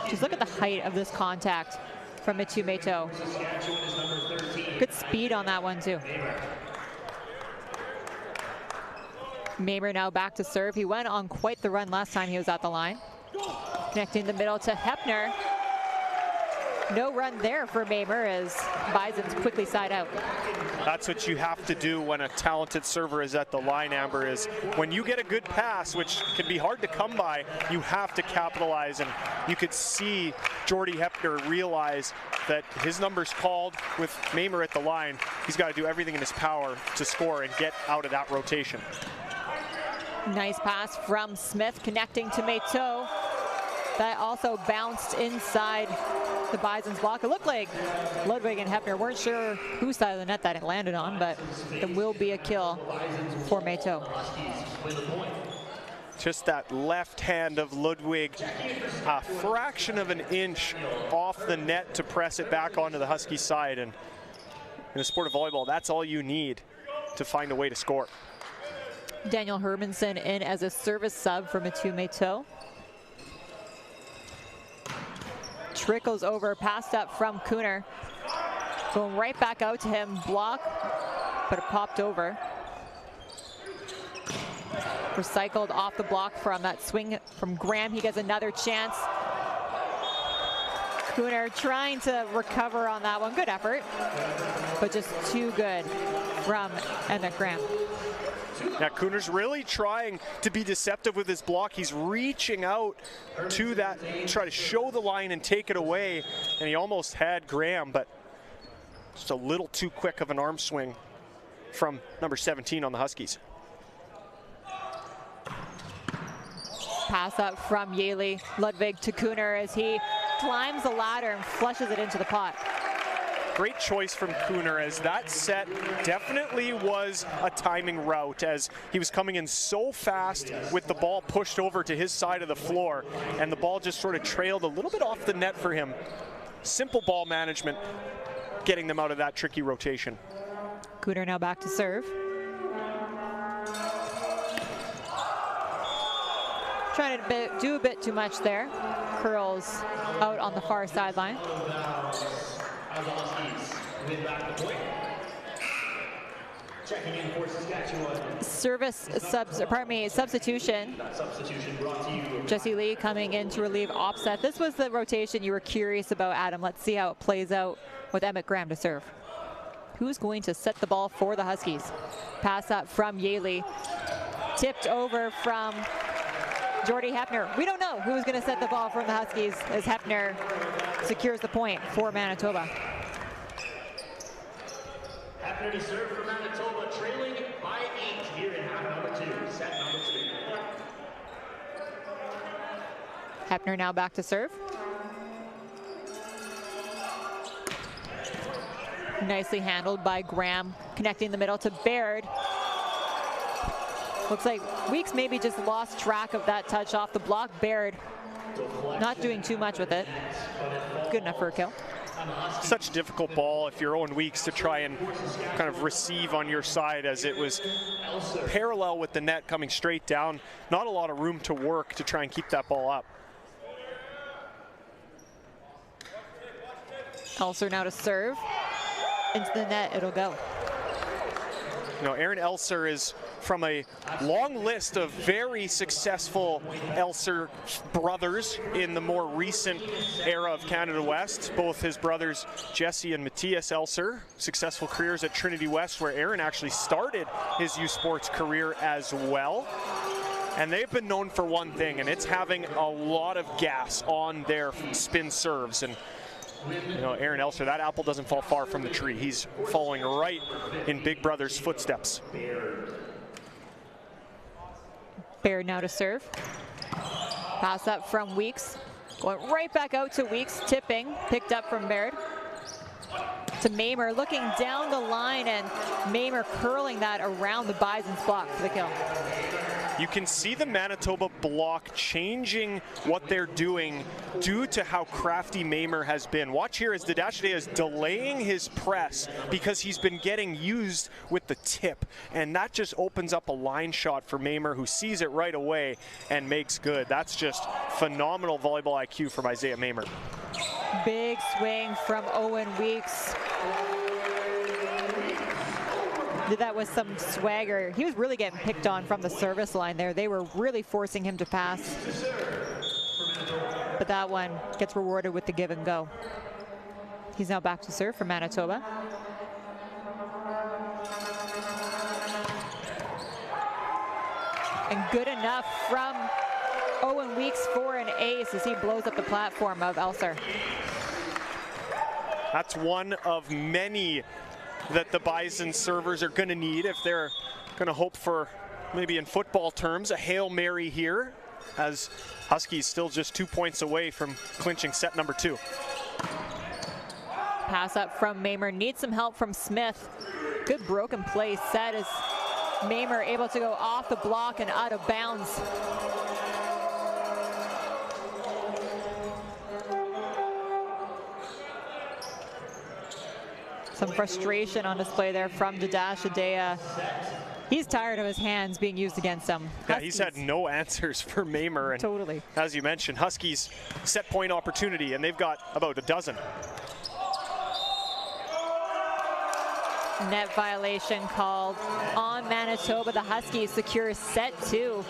Just look at the height of this contact from Mitu Mato. Good speed on that one too. Mamer now back to serve. He went on quite the run last time he was at the line. Connecting the middle to Hepner. No run there for Mamer as Bison's quickly side out. That's what you have to do when a talented server is at the line, Amber, is when you get a good pass, which can be hard to come by, you have to capitalize. And you could see Jordy Hepner realize that his number's called with Mamer at the line. He's got to do everything in his power to score and get out of that rotation. Nice pass from Smith, connecting to Mato. That also bounced inside the Bison's block. It looked like Ludwig and Hepner weren't sure whose side of the net that it landed on, but it will be a kill for Mato. Just that left hand of Ludwig, a fraction of an inch off the net to press it back onto the Husky side. And in the sport of volleyball, that's all you need to find a way to score. Daniel Hermanson in as a service sub for Mitu Mato. Trickles over, passed up from Cooner. Going right back out to him, block, but it popped over. Recycled off the block from that swing from Graham. He gets another chance. Cooner trying to recover on that one. Good effort, but just too good from Emmett Graham. Now Cooner's really trying to be deceptive with his block. He's reaching out to that, try to show the line and take it away, and he almost had Graham, but just a little too quick of an arm swing from number 17 on the Huskies. Pass up from Yaley. Ludwig to Cooner as he climbs the ladder and flushes it into the pot. Great choice from Cooner, as that set definitely was a timing route, as he was coming in so fast with the ball pushed over to his side of the floor, and the ball just sort of trailed a little bit off the net for him. Simple ball management, getting them out of that tricky rotation. Cooner now back to serve. Trying to do a bit too much there. Curls out on the far sideline. Substitution. Jesse Lee coming in to relieve Opseth. This was the rotation you were curious about, Adam. Let's see how it plays out with Emmett Graham to serve. Who's going to set the ball for the Huskies? Pass up from Yaley. Tipped over from Jordy Hepner. We don't know who's going to set the ball from the Huskies as Hepner secures the point for Manitoba. Hepner to serve for Manitoba, trailing by 8 here in half number 2, set number 2. Hepner now back to serve. Nicely handled by Graham, connecting the middle to Baird. Looks like Weeks maybe just lost track of that touch off the block. Baird not doing too much with it. Good enough for a kill. Such a difficult ball if you're Owen Weeks to try and kind of receive on your side, as it was parallel with the net coming straight down. Not a lot of room to work to try and keep that ball up. Elser now to serve. Into the net, it'll go. You know, Aaron Elser is from a long list of very successful Elser brothers in the more recent era of Canada West. Both his brothers, Jesse and Matthias Elser, successful careers at Trinity West, where Aaron actually started his youth sports career as well. And they've been known for one thing, and it's having a lot of gas on their spin serves. And you know, Aaron Elser, that apple doesn't fall far from the tree. He's following right in big brother's footsteps. Baird now to serve. Pass up from Weeks. Going right back out to Weeks, tipping, picked up from Baird. To Mamer, looking down the line, and Mamer curling that around the Bison's block for the kill. You can see the Manitoba block changing what they're doing due to how crafty Mamer has been. Watch here as Dadashide is delaying his press because he's been getting used with the tip, and that just opens up a line shot for Mamer, who sees it right away and makes good. That's just phenomenal volleyball IQ from Isaiah Mamer. Big swing from Owen Weeks. Did that with some swagger. He was really getting picked on from the service line there. They were really forcing him to pass. But that one gets rewarded with the give and go. He's now back to serve for Manitoba. And good enough from Owen Weeks for an ace as he blows up the platform of Elser. That's one of many that the Bison servers are going to need if they're going to hope for, maybe in football terms, a Hail Mary here, as Huskies still just 2 points away from clinching set number 2. Pass up from Mamer, needs some help from Smith. Good broken play set as Mamer able to go off the block and out of bounds. Some frustration on display there from Dadashide. He's tired of his hands being used against him. Yeah, Huskies. He's had no answers for Mamer. And totally. As you mentioned, Huskies set point opportunity, and they've got about a dozen. Net violation called on Manitoba. The Huskies secure set 2.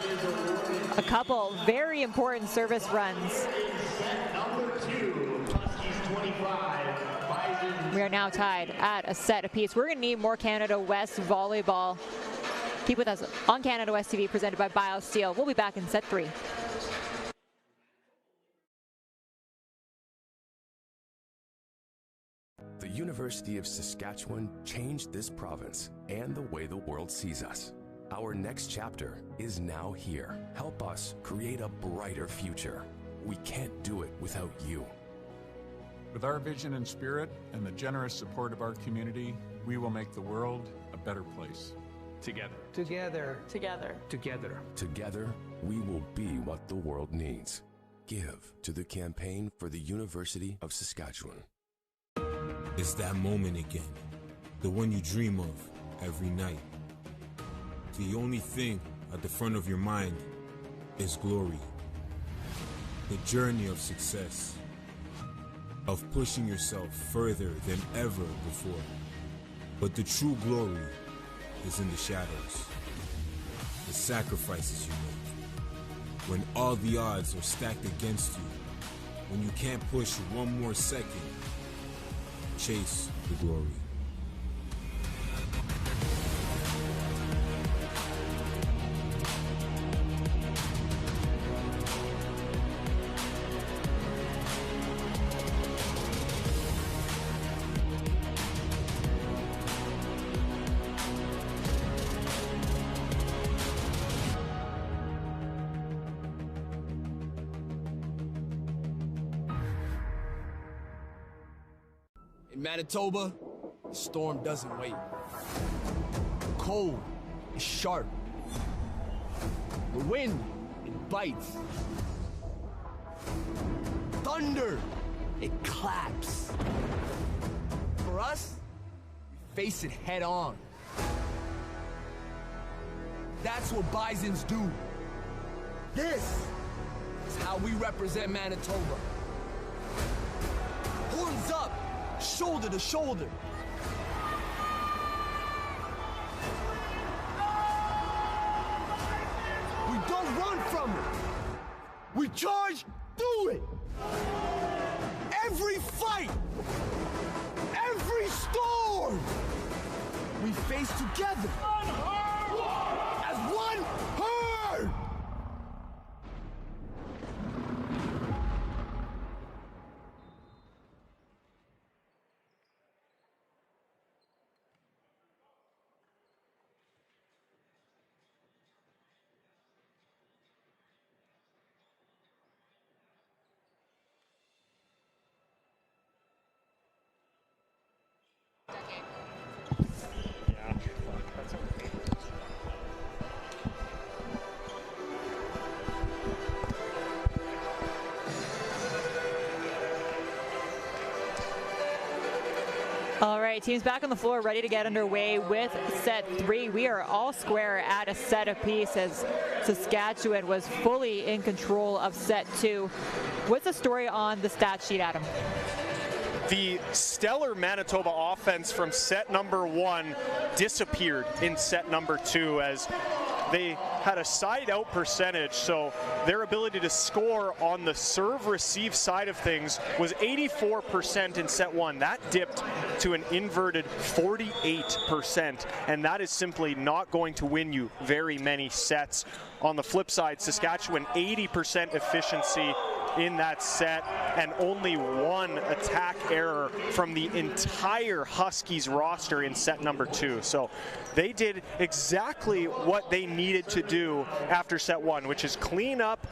A couple very important service runs. Number 2, Huskies 25. We are now tied at a set apiece. We're going to need more Canada West volleyball. Keep with us on Canada West TV, presented by BioSteel. We'll be back in set 3. The University of Saskatchewan changed this province and the way the world sees us. Our next chapter is now here. Help us create a brighter future. We can't do it without you. With our vision and spirit and the generous support of our community, we will make the world a better place. Together. Together. Together. Together. Together, we will be what the world needs. Give to the campaign for the University of Saskatchewan. It's that moment again, the one you dream of every night. The only thing at the front of your mind is glory. The journey of success, of pushing yourself further than ever before. But the true glory is in the shadows, the sacrifices you make, when all the odds are stacked against you, when you can't push one more second. Chase the glory. In Manitoba, the storm doesn't wait. The cold is sharp. The wind, it bites. Thunder, it claps. For us, we face it head on. That's what Bisons do. This is how we represent Manitoba. Horns up, shoulder to shoulder. don't run from it. We charge through it. Every fight, every storm, we face together as one herd. All right, teams back on the floor, ready to get underway with set 3. We are all square at a set apiece as Saskatchewan was fully in control of set 2. What's the story on the stat sheet, Adam? The stellar Manitoba offense from set number 1 disappeared in set number 2 as they had a side-out percentage, so their ability to score on the serve-receive side of things was 84% in set 1. That dipped to an inverted 48%, and that is simply not going to win you very many sets. On the flip side, Saskatchewan 80% efficiency in that set and only 1 attack error from the entire Huskies roster in set number 2. So they did exactly what they needed to do after set 1, which is clean up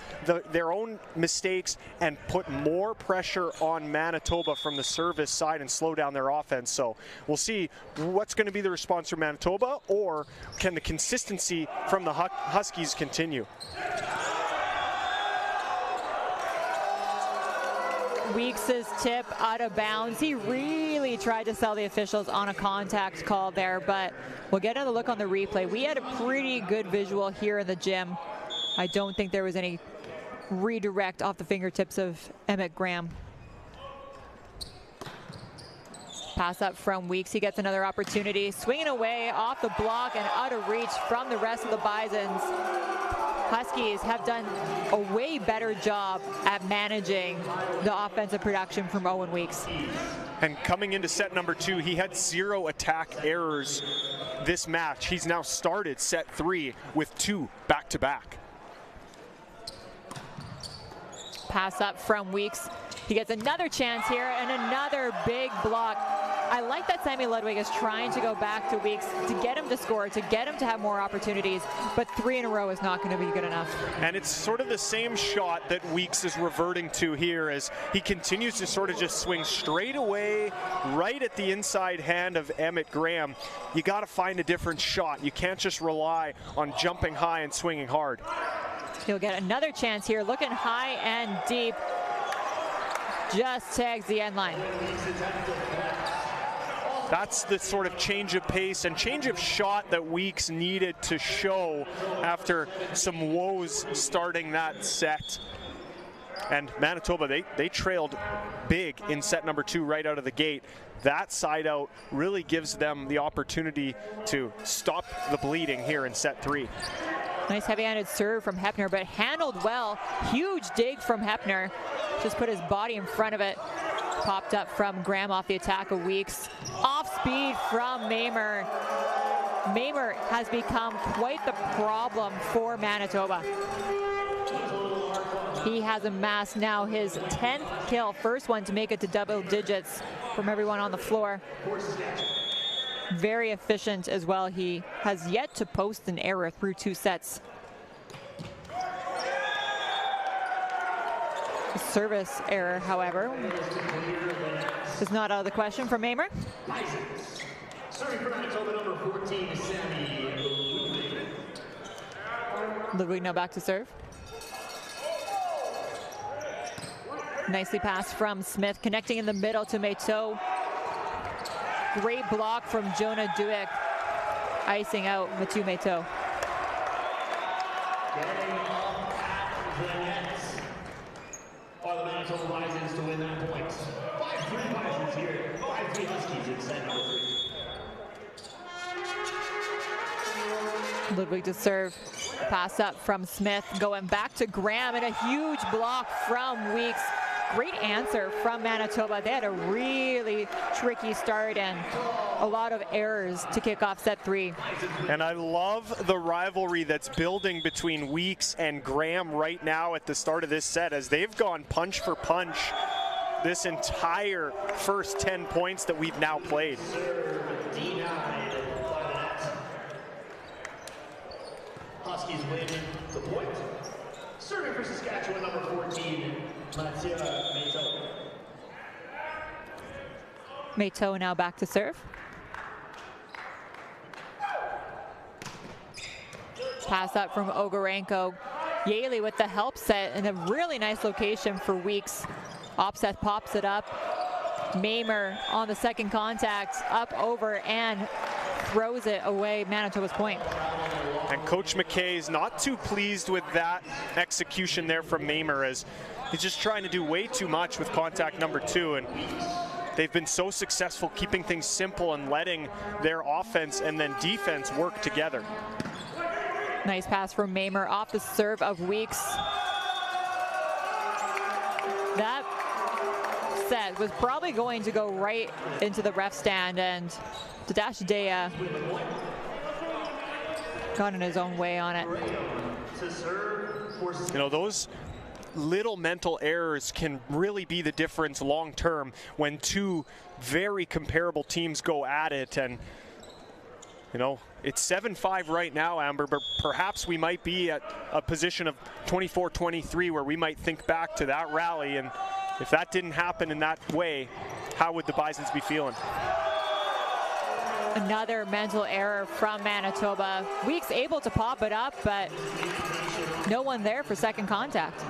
their own mistakes and put more pressure on Manitoba from the service side and slow down their offense. So we'll see what's going to be the response from Manitoba, or can the consistency from the Huskies continue? Weeks' tip out of bounds. He really tried to sell the officials on a contact call there, but we'll get another look on the replay. We had a pretty good visual here in the gym. I don't think there was any redirect off the fingertips of Emmett Graham. Pass up from Weeks. He gets another opportunity. Swinging away off the block and out of reach from the rest of the Bisons. Huskies have done a way better job at managing the offensive production from Owen Weeks. And coming into set number 2, he had 0 attack errors this match. He's now started set 3 with 2 back-to-back. Pass up from Weeks. He gets another chance here and another big block. I like that Sammy Ludwig is trying to go back to Weeks to get him to score, to get him to have more opportunities, but 3 in a row is not going to be good enough. And it's sort of the same shot that Weeks is reverting to here as he continues to sort of just swing straight away right at the inside hand of Emmett Graham. You got to find a different shot. You can't just rely on jumping high and swinging hard. He'll get another chance here, looking high and deep. Just tags the end line. That's the sort of change of pace and change of shot that Weeks needed to show after some woes starting that set. And Manitoba, they trailed big in set number 2 right out of the gate. That side out really gives them the opportunity to stop the bleeding here in set 3. Nice heavy-handed serve from Hepner, but handled well. Huge dig from Hepner. Just put his body in front of it. Popped up from Graham off the attack of Weeks. Off speed from Mamer. Mamer has become quite the problem for Manitoba. He has amassed now his 10th kill, first one to make it to double digits from everyone on the floor. Very efficient as well. He has yet to post an error through 2 sets. A service error, however, is not out of the question for Mamer. Serving for Manitoba, number 14, Sammy Ludwig. Ludwig now back to serve. Nicely passed from Smith, connecting in the middle to Meteau. Great block from Jonah Duick, icing out Mathieu Meteau. Getting up at the net are the Manitoba Bisons to win that point. 5-3 Bisons here, 5-3 Huskies in set number 3. Ludwig to serve. Pass up from Smith, going back to Graham, and a huge block from Weeks. Great answer from Manitoba. They had a really tricky start and a lot of errors to kick off set 3. And I love the rivalry that's building between Weeks and Graham right now at the start of this set, as they've gone punch for punch this entire first 10 points that we've now played. Huskies win the point. Serving for Saskatchewan, number 14, Maito. Maito now back to serve. Pass up from Ogarenko. Yaley with the help set in a really nice location for Weeks. Opset pops it up. Mamer on the second contact, up over and throws it away. Manitoba's point. And Coach McKay is not too pleased with that execution there from Mamer, as he's just trying to do way too much with contact number 2, and they've been so successful keeping things simple and letting their offense and then defense work together. Nice pass from Mamer off the serve of Weeks. That set was probably going to go right into the ref stand, and Tadashi Dea got in his own way on it. You know, those little mental errors can really be the difference long term when two very comparable teams go at it. And you know, it's 7-5 right now, Amber, but perhaps we might be at a position of 24-23 where we might think back to that rally, and if that didn't happen in that way, how would the Bisons be feeling? Another mental error from Manitoba. Weeks able to pop it up, but no one there for second contact.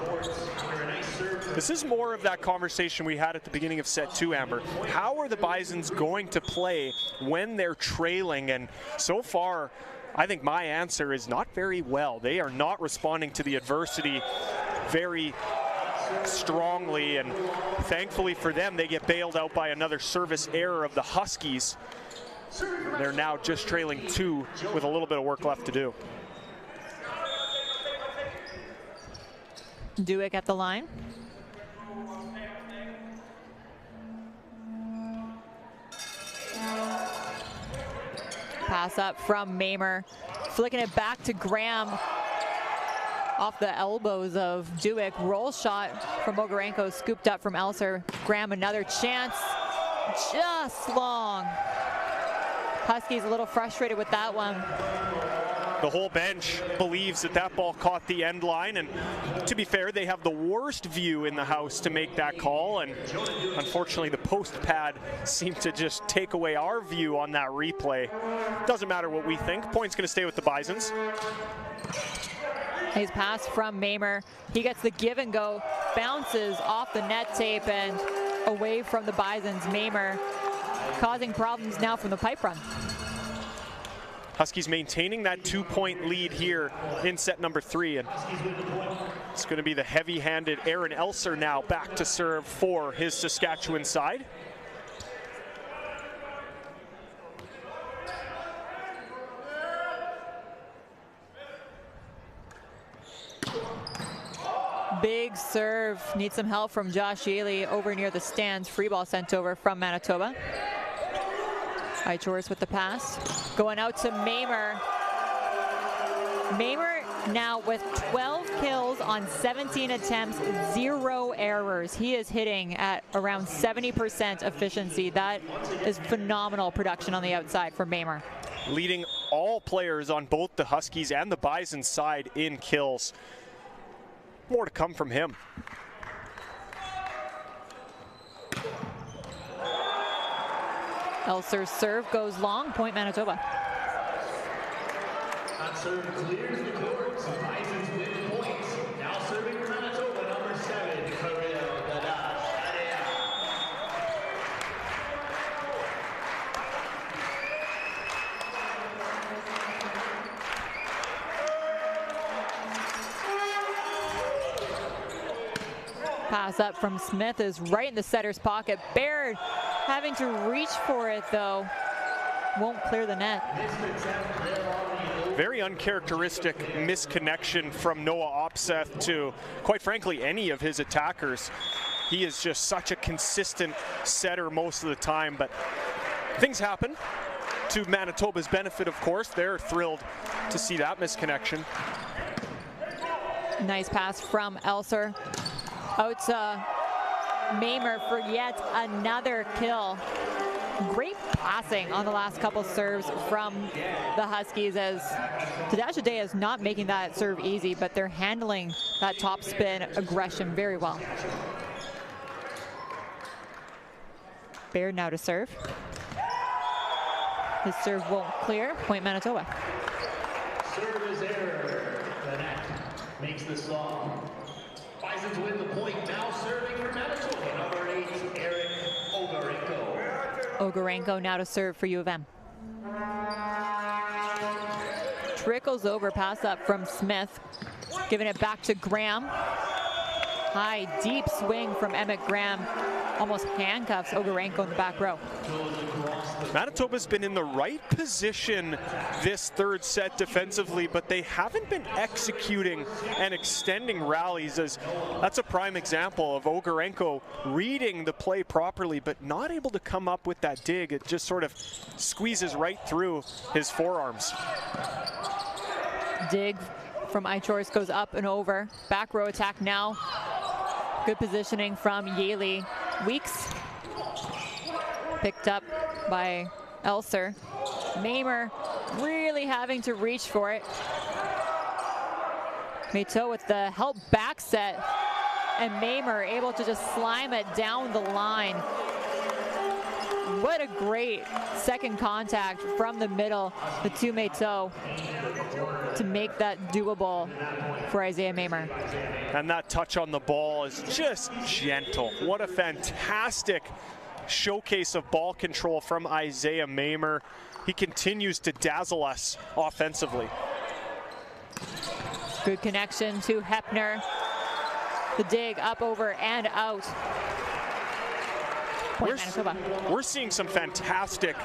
This is more of that conversation we had at the beginning of set 2, Amber. How are the Bisons going to play when they're trailing? And so far, I think my answer is not very well. They are not responding to the adversity very strongly, and thankfully for them, they get bailed out by another service error of the Huskies. They're now just trailing 2 with a little bit of work left to do. Duick at the line. Pass up from Mamer, flicking it back to Graham. Off the elbows of Duick. Roll shot from Ogarenko, scooped up from Elser. Graham another chance, just long. Huskies a little frustrated with that one. The whole bench believes that that ball caught the end line, and to be fair, they have the worst view in the house to make that call, and unfortunately the post pad seemed to just take away our view on that replay. Doesn't matter what we think, point's going to stay with the Bisons. His pass from Mamer, he gets the give and go, bounces off the net tape and away from the Bisons. Mamer causing problems now from the pipe run. Huskies maintaining that 2-point lead here in set number 3, and it's going to be the heavy-handed Aaron Elser now back to serve for his Saskatchewan side. Big serve, needs some help from Josh Yaley over near the stands. Free ball sent over from Manitoba. Eichhorst with the pass, going out to Mamer. Mamer now with 12 kills on 17 attempts, 0 errors. He is hitting at around 70% efficiency. That is phenomenal production on the outside for Mamer. Leading all players on both the Huskies and the Bison side in kills. More to come from him. Elser's serve goes long, point Manitoba. That serve clears the court. Bisons win the points. Now serving for Manitoba, number 7, Karina Dadash. Pass up from Smith is right in the setter's pocket. Baird having to reach for it though. Won't clear the net. very uncharacteristic misconnection from Noah Opseth to, quite frankly, any of his attackers. He is just such a consistent setter most of the time, but things happen to Manitoba's benefit, of course. They're thrilled to see that misconnection. Nice pass from Elser out to Mamer for yet another kill. Great passing on the last couple serves from the Huskies, as Tadash Day is not making that serve easy, but they're handling that top spin aggression very well. Baird now to serve. His serve won't clear. Point Manitoba. Serve is error. The net makes the song. Bisons win the point. Now serving for Manitoba, number 8, Eric Ogarenko. Ogarenko now to serve for U of M. Trickles over, pass up from Smith. Giving it back to Graham. High, deep swing from Emmett Graham. Almost handcuffs Ogarenko in the back row. Manitoba's been in the right position this third set defensively, but they haven't been executing and extending rallies. As that's a prime example of Ogarenko reading the play properly, but not able to come up with that dig. It just sort of squeezes right through his forearms. Dig from Eichhorst goes up and over. Back row attack now. Good positioning from Yaley. Weeks picked up by Elser. Mamer really having to reach for it. Mato with the help back set, and Mamer able to just slime it down the line. What a great second contact from the middle to Mato to make that doable for Isaiah Mamer. And that touch on the ball is just gentle. What a fantastic showcase of ball control from Isaiah Mamer. He continues to dazzle us offensively. Good connection to Hepner. The dig up, over, and out. We're seeing some fantastic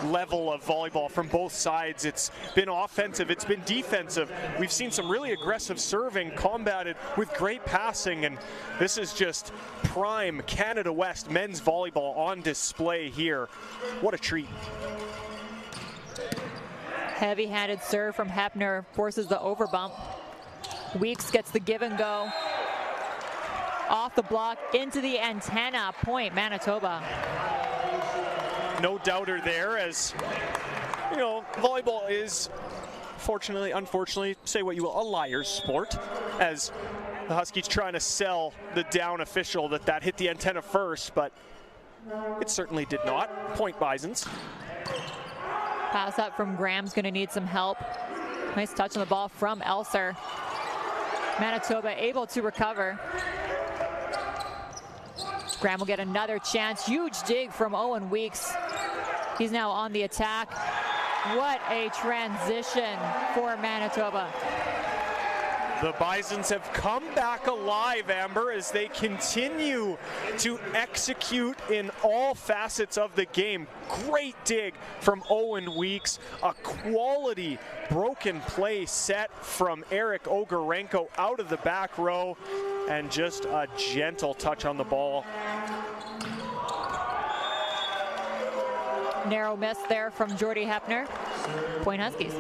level of volleyball from both sides. It's been offensive, it's been defensive. We've seen some really aggressive serving combated with great passing, and this is just prime Canada West men's volleyball on display here. What a treat. Heavy-handed serve from Hepner forces the overbump. Weeks gets the give and go. Off the block, into the antenna. Point Manitoba. No doubter there, as you know, volleyball is, unfortunately, say what you will, a liar's sport, as the Huskies trying to sell the down official that hit the antenna first, but it certainly did not. Point Bisons. Pass up from Graham's going to need some help. Nice touch on the ball from Elser. Manitoba able to recover. Graham will get another chance. Huge dig from Owen Weeks. He's now on the attack. What a transition for Manitoba. The Bisons have come back alive, Amber, as they continue to execute in all facets of the game. Great dig from Owen Weeks. A quality broken play set from Eric Ogarenko out of the back row. And just a gentle touch on the ball. Narrow miss there from Jordy Hepner. Point Huskies.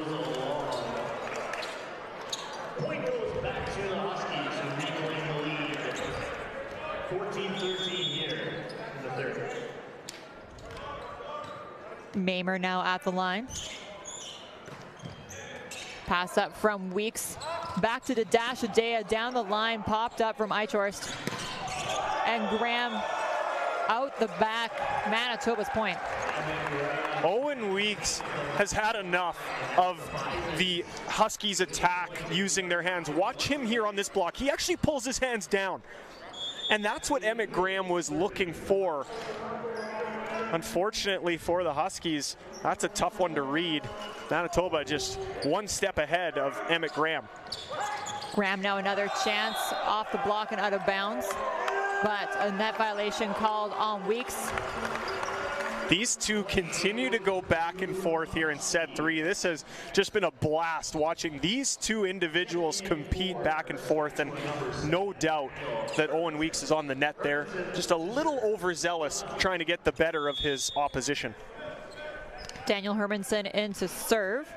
Point goes back to the Huskies, who reclaim the lead. 14-13 here in the third. Mamer now at the line. Pass up from Weeks. Back to the dash. Adea down the line. Popped up from Eichhorst. And Graham out the back. Manitoba's point. Owen Weeks has had enough of the Huskies attack using their hands. Watch him here on this block. He actually pulls his hands down. And that's what Emmett Graham was looking for. Unfortunately for the Huskies, that's a tough one to read. Manitoba just one step ahead of Emmett Graham. Graham now another chance off the block and out of bounds. But a net violation called on Weeks. These two continue to go back and forth here in set 3. This has just been a blast watching these two individuals compete back and forth, and no doubt that Owen Weeks is on the net there, just a little overzealous trying to get the better of his opposition. Daniel Hermanson in to serve.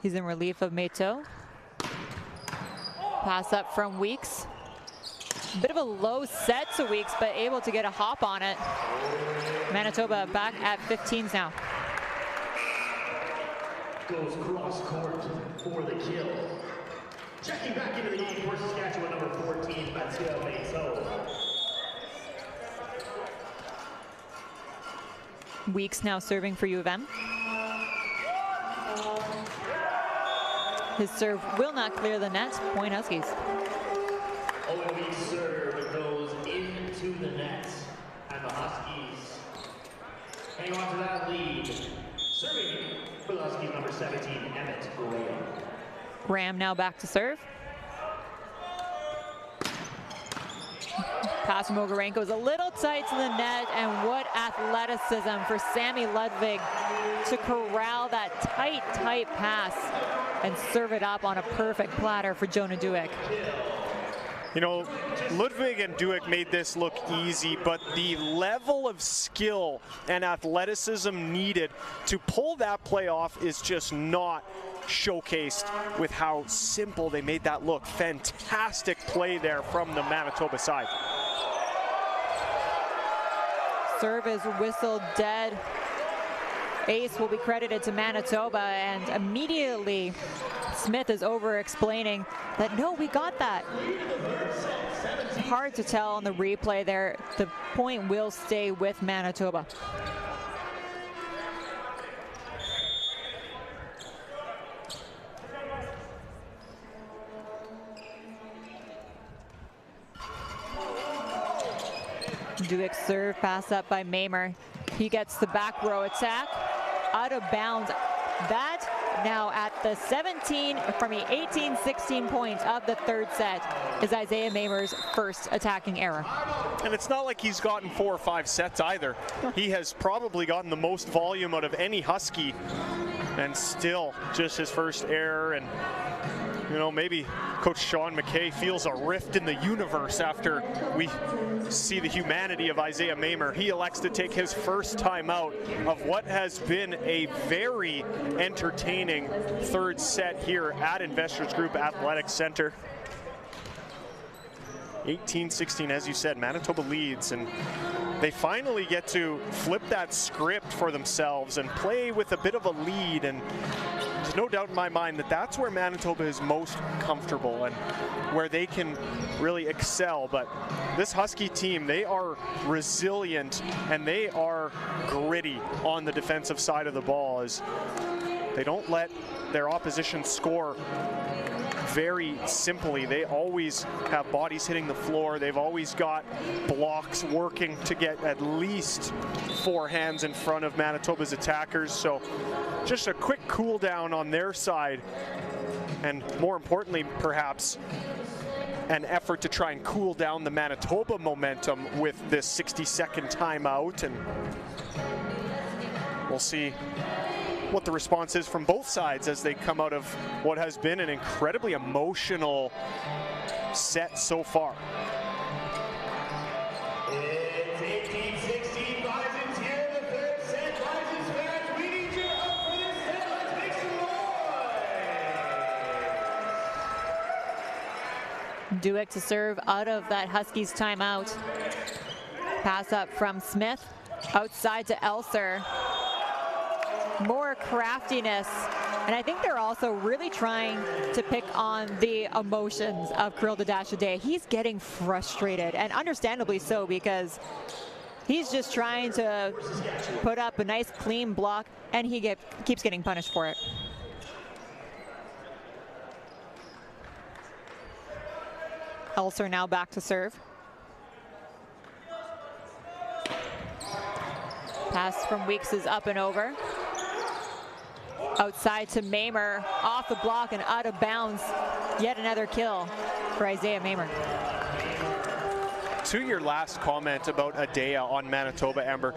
He's in relief of Meto. Pass up from Weeks. Bit of a low set to Weeks, but able to get a hop on it. Manitoba back at 15s now. Goes cross court for the kill. Checking back into the game for Saskatchewan, number 14, Mathieu Meto. Weeks now serving for U of M. His serve will not clear the net. Point Huskies. Owen Weeks' serve goes into the net, and the Huskies hang on to that lead. Serving for the Huskies, number 17, Emmett Graham. Graham now back to serve. Pass from Ogarenko is a little tight to the net, and what athleticism for Sammy Ludwig to corral that tight pass and serve it up on a perfect platter for Jonah Dueck. You know, Ludwig and Dueck made this look easy, but the level of skill and athleticism needed to pull that play off is just not showcased with how simple they made that look. Fantastic play there from the Manitoba side. Serve is whistled dead. Ace will be credited to Manitoba, and immediately Smith is over-explaining that, no, we got that. Hard to tell on the replay there. The point will stay with Manitoba. Dueck serve, pass up by Mamer. He gets the back row attack, out of bounds. That now at the 18-16 points of the third set is Isaiah Mamer's first attacking error. And it's not like he's gotten 4 or 5 sets either. He has probably gotten the most volume out of any Husky, and still just his first error. And you know, maybe Coach Sean McKay feels a rift in the universe after we see the humanity of Isaiah Mamer. He elects to take his first time out of what has been a very entertaining third set here at Investors Group Athletic Center. 18-16, as you said, Manitoba leads, and they finally get to flip that script for themselves and play with a bit of a lead. And there's no doubt in my mind that that's where Manitoba is most comfortable and where they can really excel. But this Husky team, they are resilient and they are gritty on the defensive side of the ball, as they don't let their opposition score very simply. They always have bodies hitting the floor. They've always got blocks working to get at least 4 hands in front of Manitoba's attackers. So just a quick cool down on their side, and more importantly perhaps an effort to try and cool down the Manitoba momentum with this 60-second timeout. And we'll see what the response is from both sides as they come out of what has been an incredibly emotional set so far. It's 18-16, Bisons here, the third set. Bisons fans, we need you up for this set. Let's make some noise. Dueck to serve out of that Huskies timeout. Pass up from Smith, outside to Elser. More craftiness, and I think they're also really trying to pick on the emotions of Kirill Dadashadeh. He's getting frustrated, and understandably so, because he's just trying to put up a nice clean block, and he keeps getting punished for it. Elser now back to serve. Pass from Weeks is up and over. Outside to Mamer, off the block and out of bounds. Yet another kill for Isaiah Mamer. to your last comment about Adea on Manitoba, Amber,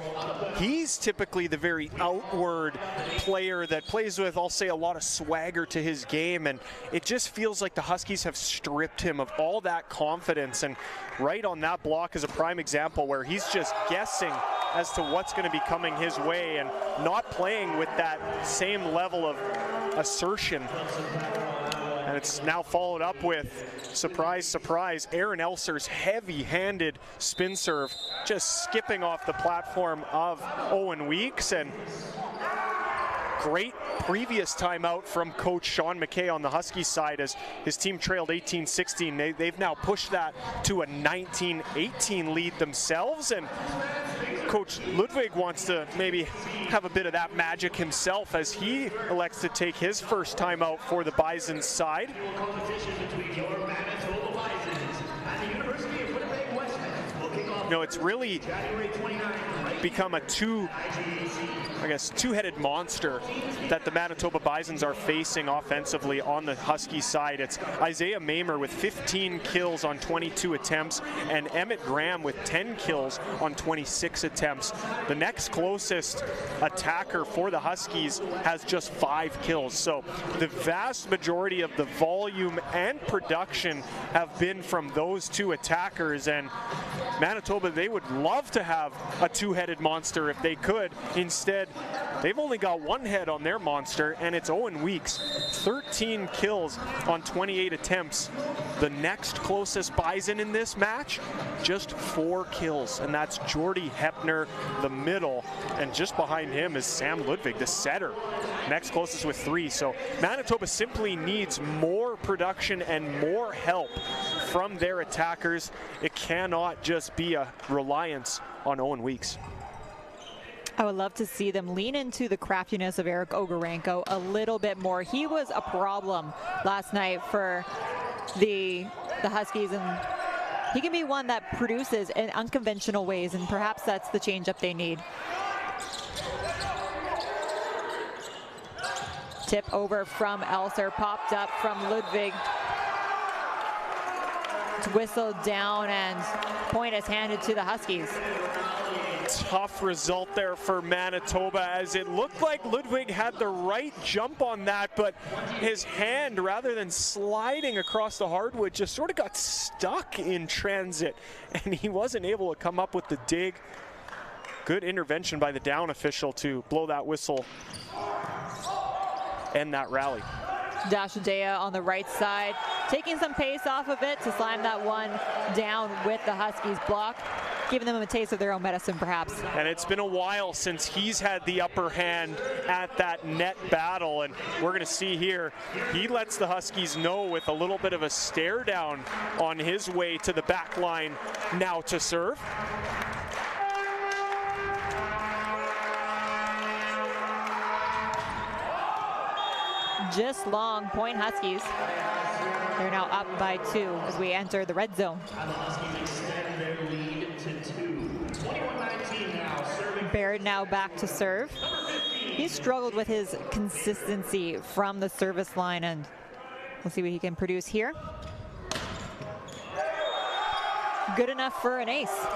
he's typically the very outward player that plays with, I'll say, a lot of swagger to his game, and it just feels like the Huskies have stripped him of all that confidence. And right on that block is a prime example where he's just guessing as to what's going to be coming his way and not playing with that same level of assertion. And it's now followed up with, surprise, surprise, Aaron Elser's heavy-handed spin serve, just skipping off the platform of Owen Weeks. And great previous timeout from coach Sean McKay on the Huskies side as his team trailed 18-16. They've now pushed that to a 19-18 lead themselves, and Coach Ludwig wants to maybe have a bit of that magic himself as he elects to take his first timeout for the Bisons side. You know, it's really become a two-headed monster that the Manitoba Bisons are facing offensively on the Husky side. It's Isaiah Mamer with 15 kills on 22 attempts and Emmett Graham with 10 kills on 26 attempts. The next closest attacker for the Huskies has just 5 kills. So the vast majority of the volume and production have been from those two attackers, and Manitoba, they would love to have a two-headed monster if they could. Instead, they've only got one head on their monster, and it's Owen Weeks. 13 kills on 28 attempts. The next closest Bison in this match, just 4 kills, and that's Jordy Hepner, the middle, and just behind him is Sam Ludwig, the setter. Next closest with 3. So Manitoba simply needs more production and more help from their attackers. It cannot just be a reliance on Owen Weeks. I would love to see them lean into the craftiness of Eric Ogarenko a little bit more. He was a problem last night for the Huskies, and he can be one that produces in unconventional ways, and perhaps that's the change-up they need. Tip over from Elser, popped up from Ludwig. It's whistled down, and point is handed to the Huskies. Tough result there for Manitoba, as it looked like Ludwig had the right jump on that, but his hand, rather than sliding across the hardwood, just sort of got stuck in transit, and he wasn't able to come up with the dig. Good intervention by the down official to blow that whistle, end that rally. Dash Adea on the right side, taking some pace off of it to slam that one down with the Huskies block, giving them a taste of their own medicine perhaps. And it's been a while since he's had the upper hand at that net battle, and we're going to see here, he lets the Huskies know with a little bit of a stare down on his way to the back line now to serve. Just long, point Huskies. They're now up by 2 as we enter the red zone. Baird now back to serve. He's struggled with his consistency from the service line, and we'll see what he can produce here. Good enough for an ace.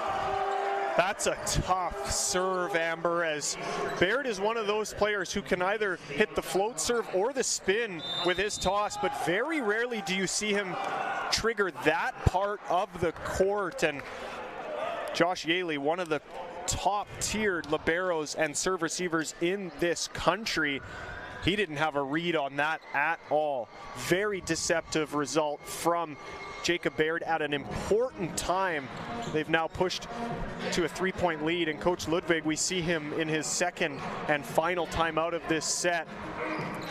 That's a tough serve, Amber, as Baird is one of those players who can either hit the float serve or the spin with his toss, but very rarely do you see him trigger that part of the court. And Josh Yaley, one of the top-tiered liberos and serve receivers in this country, he didn't have a read on that at all. Very deceptive result from Jacob Baird at an important time. They've now pushed to a 3-point lead, and Coach Ludwig, we see him in his second and final timeout of this set,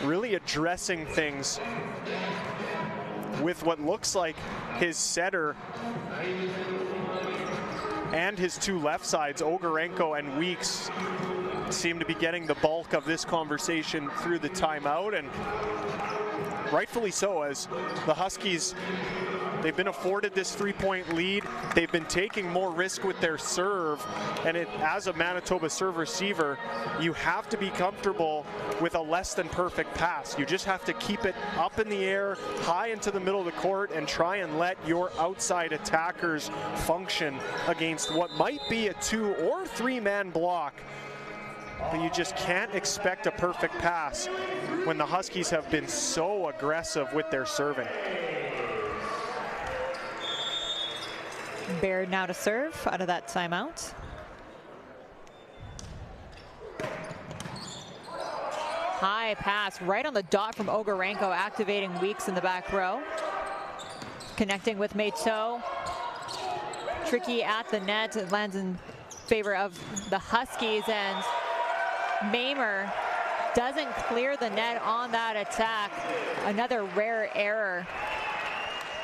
really addressing things with what looks like his setter and his 2 left sides. Ogarenko and Weeks seem to be getting the bulk of this conversation through the timeout, and rightfully so, as the Huskies, they've been afforded this 3-point lead. They've been taking more risk with their serve, and as a Manitoba serve receiver, you have to be comfortable with a less than perfect pass. You just have to keep it up in the air, high into the middle of the court, and try and let your outside attackers function against what might be a 2 or 3-man block. But you just can't expect a perfect pass when the Huskies have been so aggressive with their serving. Baird now to serve out of that timeout. High pass right on the dot from Ogarenko, activating Weeks in the back row. Connecting with Mato. Tricky at the net. It lands in favor of the Huskies, and Mamer doesn't clear the net on that attack. Another rare error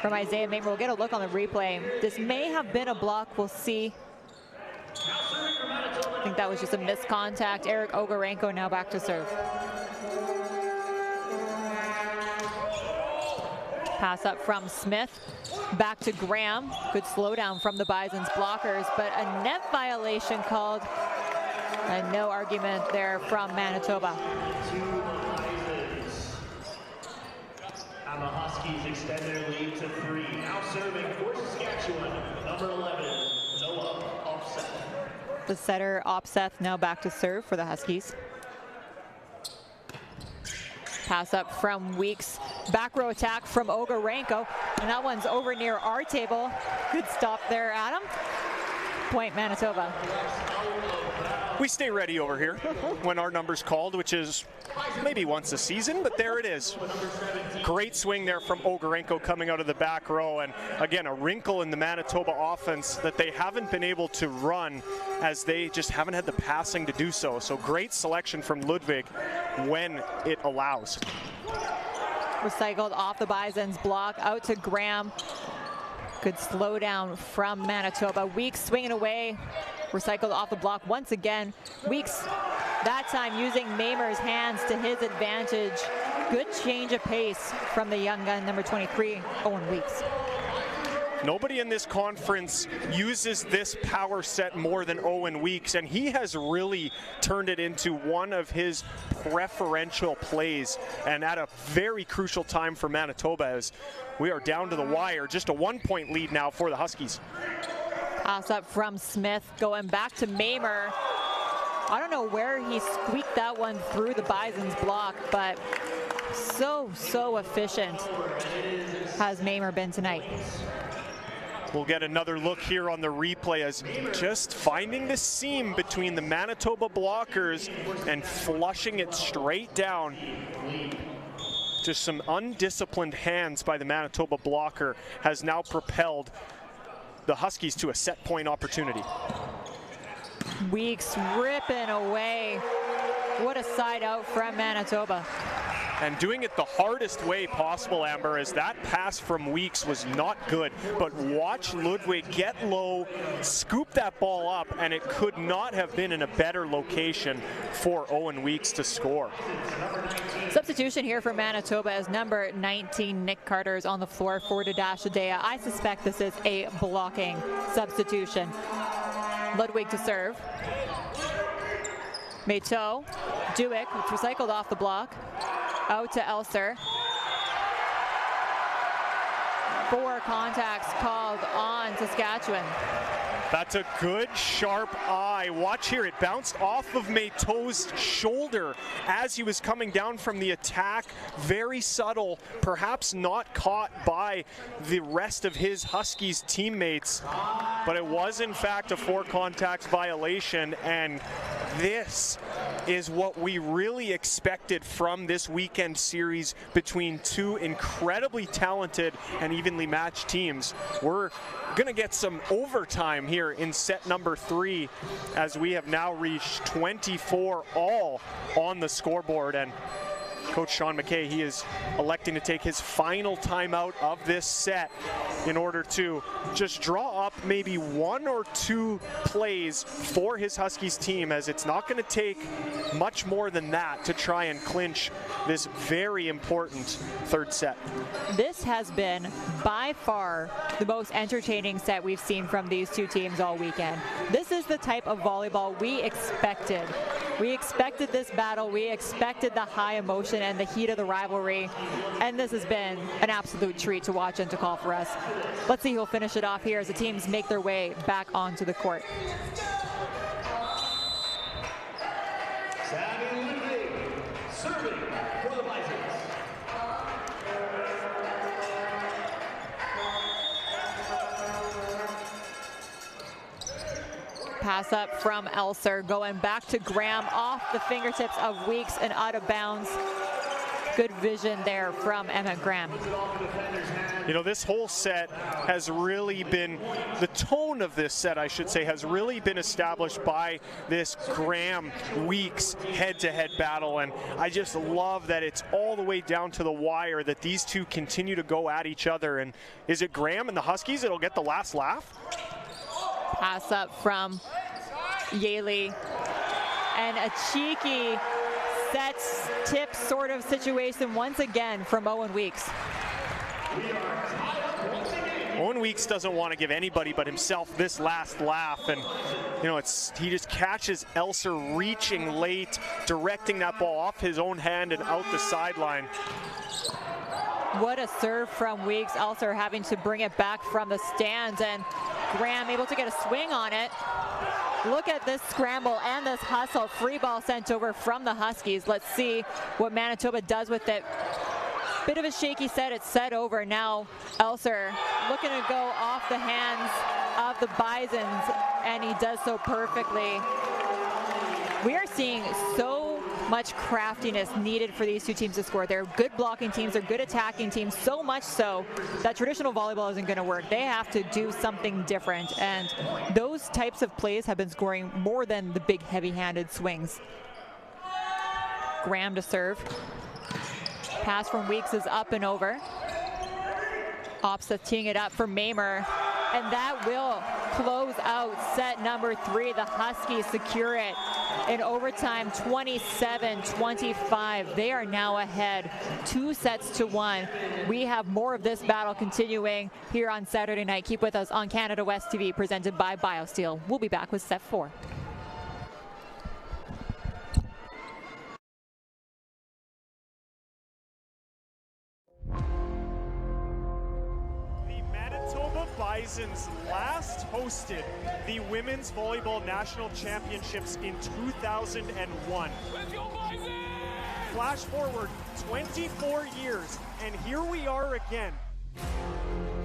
from Isaiah Mamer. We'll get a look on the replay. This may have been a block. We'll see. I think that was just a missed contact. Eric Ogarenko now back to serve. Pass up from Smith. Back to Graham. Good slowdown from the Bisons blockers, but a net violation called. And no argument there from Manitoba. And the Huskies extend their lead to 3. Now serving for Saskatchewan, number 11, Noah Opseth. The setter Opseth now back to serve for the Huskies. Pass up from Weeks. Back row attack from Ogarenko. And that one's over near our table. Good stop there, Adam. Point Manitoba. We stay ready over here when our number's called, which is maybe once a season, but there it is. Great swing there from Ogarenko coming out of the back row, and again, a wrinkle in the Manitoba offense that they haven't been able to run, as they just haven't had the passing to do so. So great selection from Ludwig when it allows. Recycled off the Bison's block, out to Graham. Good slowdown from Manitoba. Weeks swinging away. Recycled off the block once again. Weeks, that time using Mamer's hands to his advantage. Good change of pace from the young gun, number 23, Owen Weeks. Nobody in this conference uses this power set more than Owen Weeks, and he has really turned it into one of his preferential plays, and at a very crucial time for Manitoba, as we are down to the wire. Just a 1-point lead now for the Huskies. Pass up from Smith, going back to Mamer. I don't know where he squeaked that one through the Bison's block, but so efficient has Mamer been tonight. We'll get another look here on the replay, as just finding the seam between the Manitoba blockers and flushing it straight down. Just some undisciplined hands by the Manitoba blocker has now propelled the Huskies to a set point opportunity. Weeks ripping away. What a side out from Manitoba. And doing it the hardest way possible, Amber, as that pass from Weeks was not good. But watch Ludwig get low, scoop that ball up, and it could not have been in a better location for Owen Weeks to score. Substitution here for Manitoba as number 19, Nick Carter, is on the floor for Dadash Adea. I suspect this is a blocking substitution. Ludwig to serve. Mato, Duick, it's recycled off the block. Out to Elser. 4 contacts called on Saskatchewan. That's a good, sharp eye. Watch here, it bounced off of Mato's shoulder as he was coming down from the attack. Very subtle, perhaps not caught by the rest of his Huskies teammates, but it was in fact a 4 contacts violation, and this is what we really expected from this weekend series between two incredibly talented and evenly matched teams. We're gonna get some overtime here in set number 3, as we have now reached 24 all on the scoreboard, and Coach Sean McKay, he is electing to take his final timeout of this set in order to just draw up maybe 1 or 2 plays for his Huskies team, as it's not going to take much more than that to try and clinch this very important third set. This has been by far the most entertaining set we've seen from these two teams all weekend. This is the type of volleyball we expected. We expected this battle, we expected the high emotion and the heat of the rivalry, and this has been an absolute treat to watch and to call for us. Let's see who'll finish it off here as the teams make their way back onto the court. Serving for the Bisons. Pass up from Elser, going back to Graham, off the fingertips of Weeks and out of bounds. Good vision there from Emmett Graham. You know, this whole set has really been, the tone of this set, I should say, has really been established by this Graham-Weeks head-to-head battle, and I just love that it's all the way down to the wire, that these two continue to go at each other. And is it Graham and the Huskies that'll get the last laugh? Pass up from Yaley, and a cheeky sets tip sort of situation once again from Owen Weeks. Owen Weeks doesn't want to give anybody but himself this last laugh, and you know, he just catches Elser reaching late, directing that ball off his own hand and out the sideline. What a serve from Weeks. Elser having to bring it back from the stands, and Graham able to get a swing on it. Look at this scramble and this hustle. Free ball sent over from the Huskies. Let's see what Manitoba does with it. Bit of a shaky set. It's set over. Now Elser looking to go off the hands of the Bisons, and he does so perfectly. We are seeing so much craftiness needed for these two teams to score. They're good blocking teams, they're good attacking teams, so much so that traditional volleyball isn't going to work. They have to do something different, and those types of plays have been scoring more than the big heavy-handed swings. Graham to serve. Pass from Weeks is up and over. Opsa teeing it up for Mamer, and that will close out set number 3. The Huskies secure it in overtime, 27-25. They are now ahead 2-1. We have more of this battle continuing here on Saturday night. Keep with us on Canada West TV, presented by BioSteel. We'll be back with set 4. Bisons last hosted the Women's Volleyball National Championships in 2001. Flash forward 24 years, and here we are again.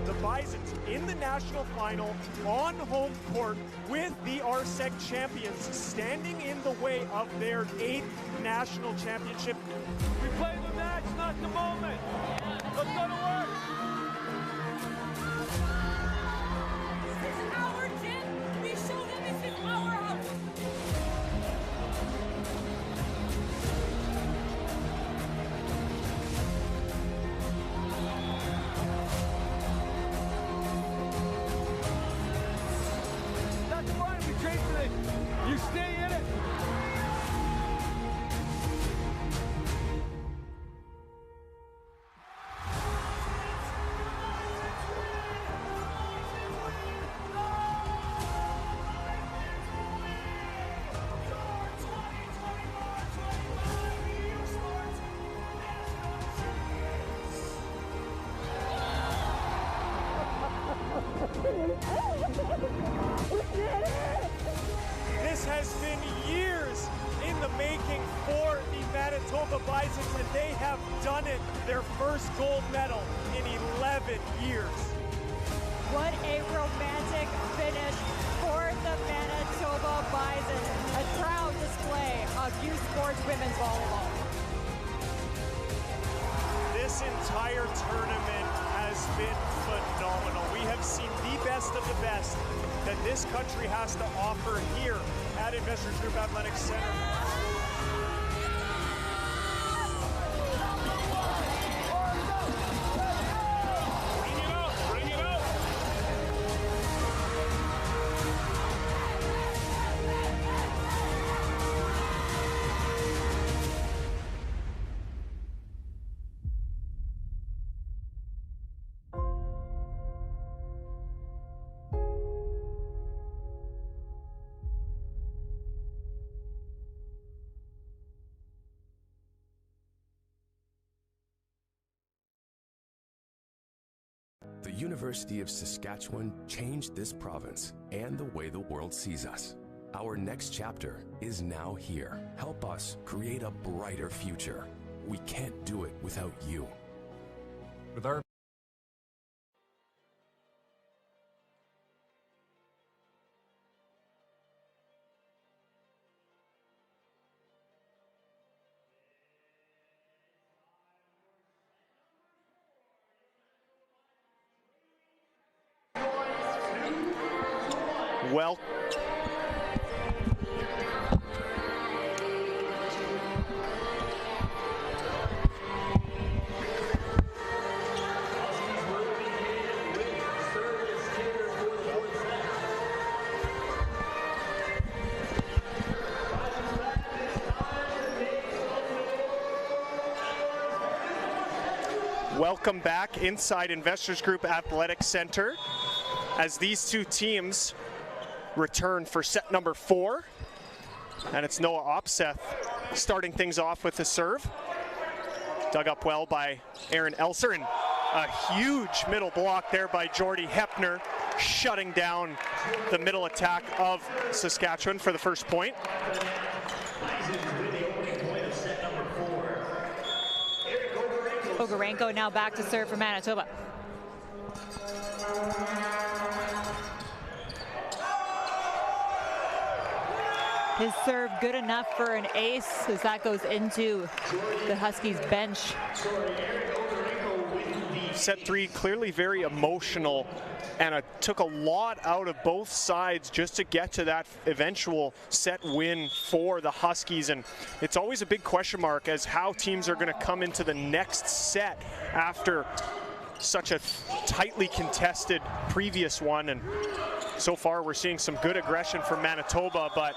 The Bisons in the national final on home court with the RSEC champions standing in the way of their 8th national championship. We play the match, not the moment. Let's go to work. You stay in it. This has been years in the making for the Manitoba Bisons, and they have done it. Their first gold medal in 11 years. What a romantic finish for the Manitoba Bisons. A proud display of youth sports women's volleyball. This entire tournament has been phenomenal. We have seen the best of the best that this country has to offer here at Investors Group Athletic Center. University of Saskatchewan changed this province and the way the world sees us. Our next chapter is now here. Help us create a brighter future. We can't do it without you. With our Well, welcome back inside Investors Group Athletic Center as these two teams return for set number 4. And it's Noah Opseth starting things off with the serve. Dug up well by Aaron Elser, and a huge middle block there by Jordy Hepner, shutting down the middle attack of Saskatchewan for the first point. Ogarenko now back to serve for Manitoba. His serve good enough for an ace as that goes into the Huskies bench. Set 3 clearly very emotional, and it took a lot out of both sides just to get to that eventual set win for the Huskies. And it's always a big question mark as how teams are going to come into the next set after such a tightly contested previous one. And so far we're seeing some good aggression from Manitoba, but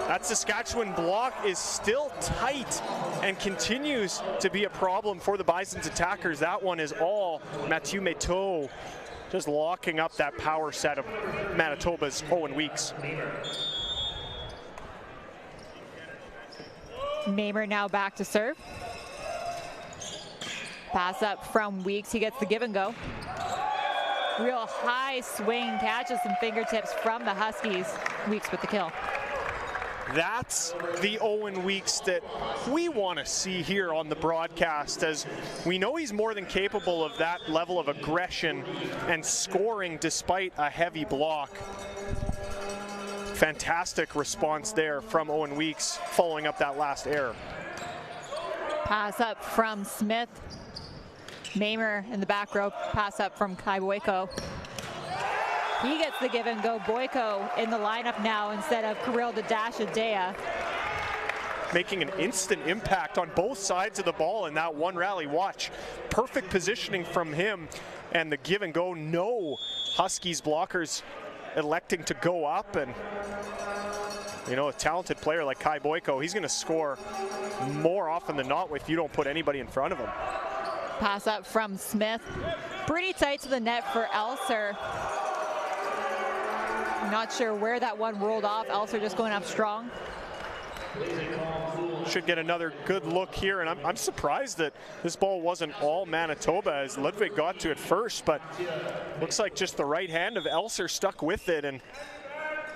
that Saskatchewan block is still tight and continues to be a problem for the Bison's attackers. That one is all Mathieu Méteau, just locking up that power set of Manitoba's Owen Weeks. Mamer now back to serve. Pass up from Weeks, he gets the give and go. Real high swing, catches some fingertips from the Huskies. Weeks with the kill. That's the Owen Weeks that we want to see here on the broadcast, as we know he's more than capable of that level of aggression and scoring despite a heavy block. Fantastic response there from Owen Weeks following up that last error. Pass up from Smith. Mamer in the back row, pass up from Kai Boyko. He gets the give and go. Boyko in the lineup now instead of Kirill Dadashadea. Making an instant impact on both sides of the ball in that one rally. Watch, perfect positioning from him, and the give and go. No Huskies blockers electing to go up, and you know, a talented player like Kai Boyko, he's going to score more often than not if you don't put anybody in front of him. Pass up from Smith. Pretty tight to the net for Elser. Not sure where that one rolled off. Elser just going up strong. Should get another good look here, and I'm surprised that this ball wasn't all Manitoba as Ludwig got to it first, but looks like just the right hand of Elser stuck with it, and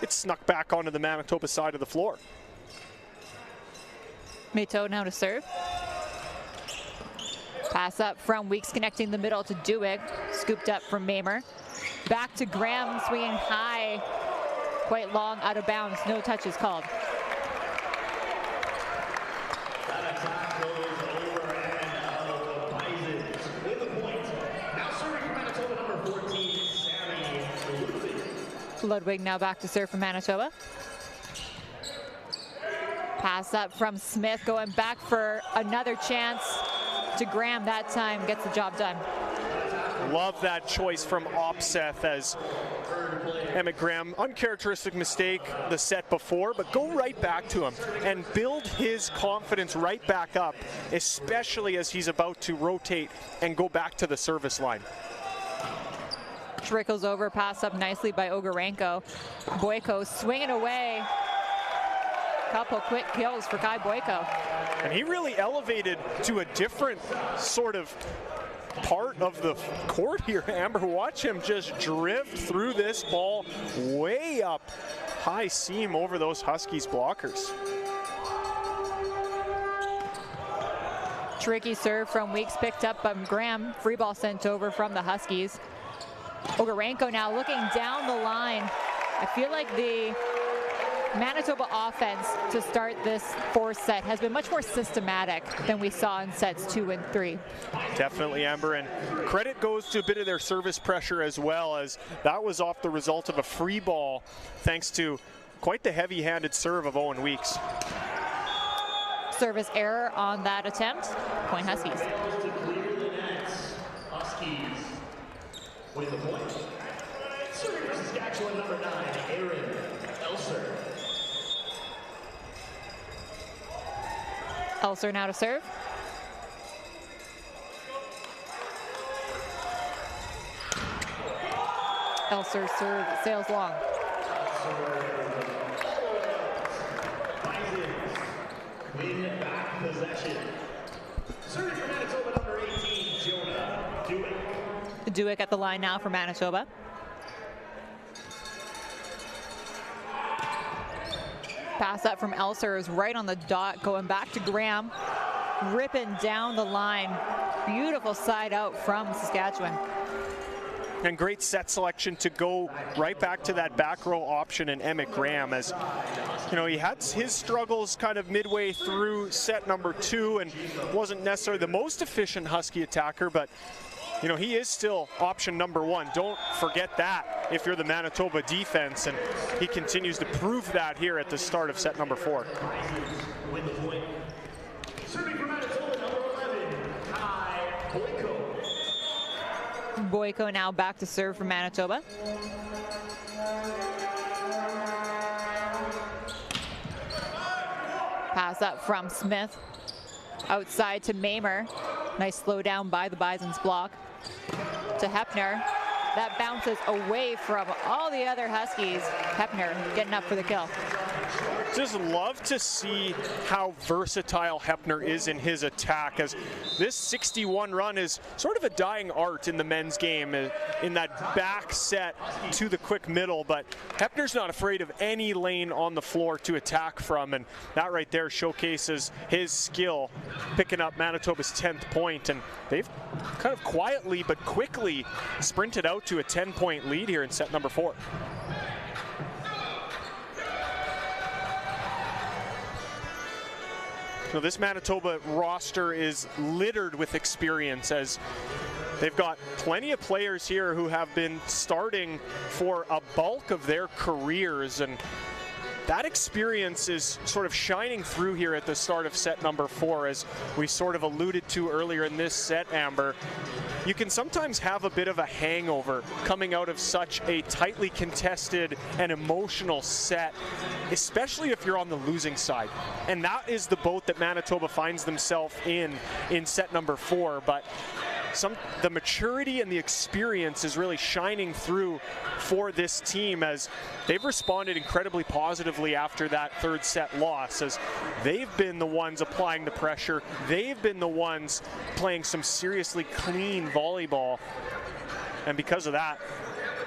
it snuck back onto the Manitoba side of the floor. Méteau now to serve. Pass up from Weeks, connecting the middle to Duig. Scooped up from Mamer. Back to Graham, swinging high, quite long, out of bounds. No touches called. That attack goes over and out of the Bisons with a point. Now serving for Manitoba, number 14, Sammy Ludwig. Ludwig now back to serve for Manitoba. Pass up from Smith, going back for another chance to Graham. That time gets the job done. Love that choice from Opseth as Emmett Graham, uncharacteristic mistake the set before, but go right back to him and build his confidence right back up, especially as he's about to rotate and go back to the service line. Trickles over, pass up nicely by Ogarenko. Boyko swinging away. Couple quick kills for Kai Boyko. And he really elevated to a different sort of part of the court here, Amber. Watch him just drift through this ball way up high seam over those Huskies blockers. Tricky serve from Weeks picked up by Graham. Free ball sent over from the Huskies. Ogarenko now looking down the line. I feel like the Manitoba offense to start this fourth set has been much more systematic than we saw in sets 2 and 3. Definitely, Amber, and credit goes to a bit of their service pressure as well, as that was off the result of a free ball thanks to quite the heavy-handed serve of Owen Weeks. Service error on that attempt. Point Huskies. Huskies with the point. Serving for Saskatchewan, number 9, Aaron Elser. Elser now to serve. Elser serve sails long. Win back possession. Serving for Manitoba, number 18, Jonah Dewick. Dewick at the line now for Manitoba. Pass up from Elser is right on the dot, going back to Graham. Ripping down the line. Beautiful side out from Saskatchewan. And great set selection to go right back to that back row option in Emmett Graham, as you know, he had his struggles kind of midway through set number 2 and wasn't necessarily the most efficient Husky attacker, but you know, he is still option number 1. Don't forget that if you're the Manitoba defense, and he continues to prove that here at the start of set number 4. With the point. Serving for Manitoba, number 11, Kai Boyko. Boyko now back to serve for Manitoba. Pass up from Smith. Outside to Mamer. Nice slow down by the Bison's block. To Hepner. That bounces away from all the other Huskies. Hepner getting up for the kill. Just love to see how versatile Hepner is in his attack, as this 61 run is sort of a dying art in the men's game, in that back set to the quick middle, but Hepner's not afraid of any lane on the floor to attack from, and that right there showcases his skill, picking up Manitoba's 10th point, and they've kind of quietly but quickly sprinted out to a 10-point lead here in set number 4. So this Manitoba roster is littered with experience, as they've got plenty of players here who have been starting for a bulk of their careers, and that experience is sort of shining through here at the start of set number 4, as we sort of alluded to earlier in this set, Amber. You can sometimes have a bit of a hangover coming out of such a tightly contested and emotional set, especially if you're on the losing side. And that is the boat that Manitoba finds themselves in set number 4. But the maturity and the experience is really shining through for this team, as they've responded incredibly positively after that third set loss, as they've been the ones applying the pressure. They've been the ones playing some seriously clean volleyball, and because of that,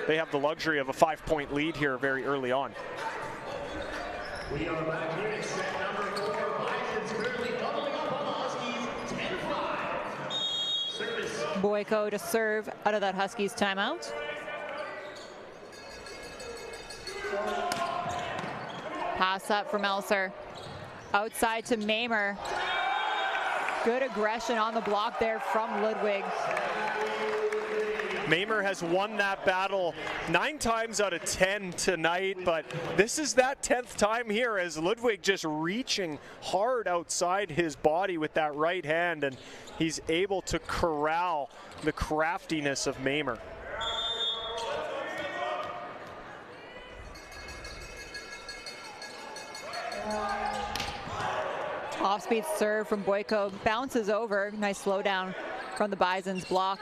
they have the luxury of a 5-point lead here very early on. We are back here in set number 4. Bison's currently doubling up on the Huskies, 10-5. Service. Boyko to serve out of that Huskies timeout. Pass up from Elser. Outside to Mamer. Good aggression on the block there from Ludwig. Mamer has won that battle 9 times out of 10 tonight, but this is that 10th time here, as Ludwig just reaching hard outside his body with that right hand, and he's able to corral the craftiness of Mamer. Off-speed serve from Boyko, bounces over. Nice slow down from the Bison's block.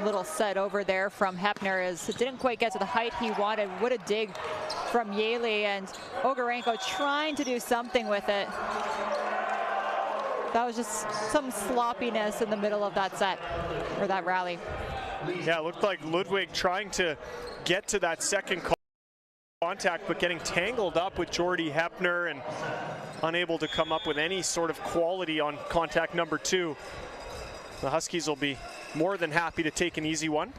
Little set over there from Hepner, as it didn't quite get to the height he wanted. What a dig from Yaley, and Ogarenko trying to do something with it. That was just some sloppiness in the middle of that set, or that rally. Yeah, it looked like Ludwig trying to get to that second contact, but getting tangled up with Jordy Hepner and unable to come up with any sort of quality on contact number 2. The Huskies will be more than happy to take an easy one.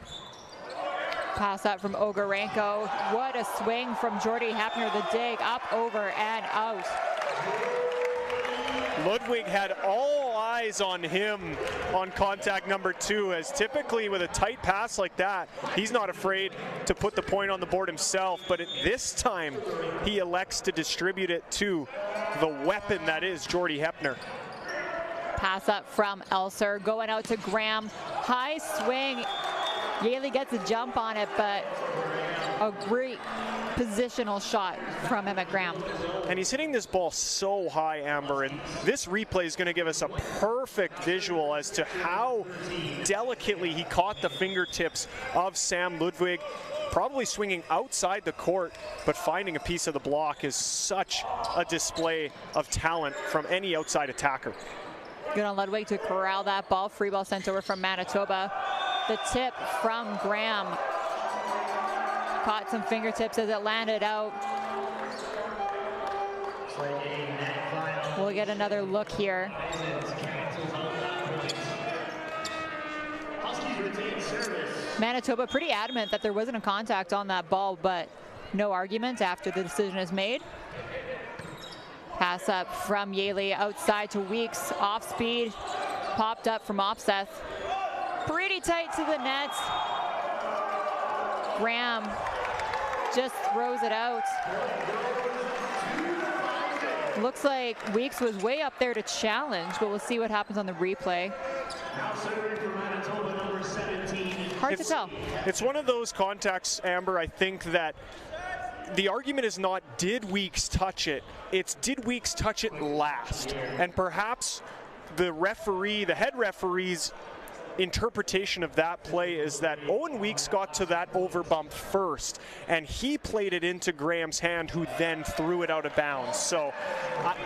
Pass out from Ogarenko. What a swing from Jordy Hepner. The dig up, over, and out. Ludwig had all eyes on him on contact number 2, as typically with a tight pass like that, he's not afraid to put the point on the board himself, but at this time, he elects to distribute it to the weapon that is Jordy Hepner. Pass up from Elser, going out to Graham. High swing. Yaley gets a jump on it, but a great positional shot from Emmett Graham. And he's hitting this ball so high, Amber, and this replay is going to give us a perfect visual as to how delicately he caught the fingertips of Sam Ludwig, probably swinging outside the court, but finding a piece of the block is such a display of talent from any outside attacker. Good on Ludwig to corral that ball. Free ball sent over from Manitoba. The tip from Graham. Caught some fingertips as it landed out. We'll get another look here. Manitoba pretty adamant that there wasn't a contact on that ball, but no argument after the decision is made. Pass up from Yaley outside to Weeks, off speed, popped up from Opseth. Pretty tight to the net. Graham just throws it out. Looks like Weeks was way up there to challenge, but we'll see what happens on the replay. Hard to tell. It's one of those contacts, Amber, I think that the argument is not did Weeks touch it, it's did Weeks touch it last. And perhaps the referee, the head referee's interpretation of that play is that Owen Weeks got to that overbump first, and he played it into Graham's hand, who then threw it out of bounds. So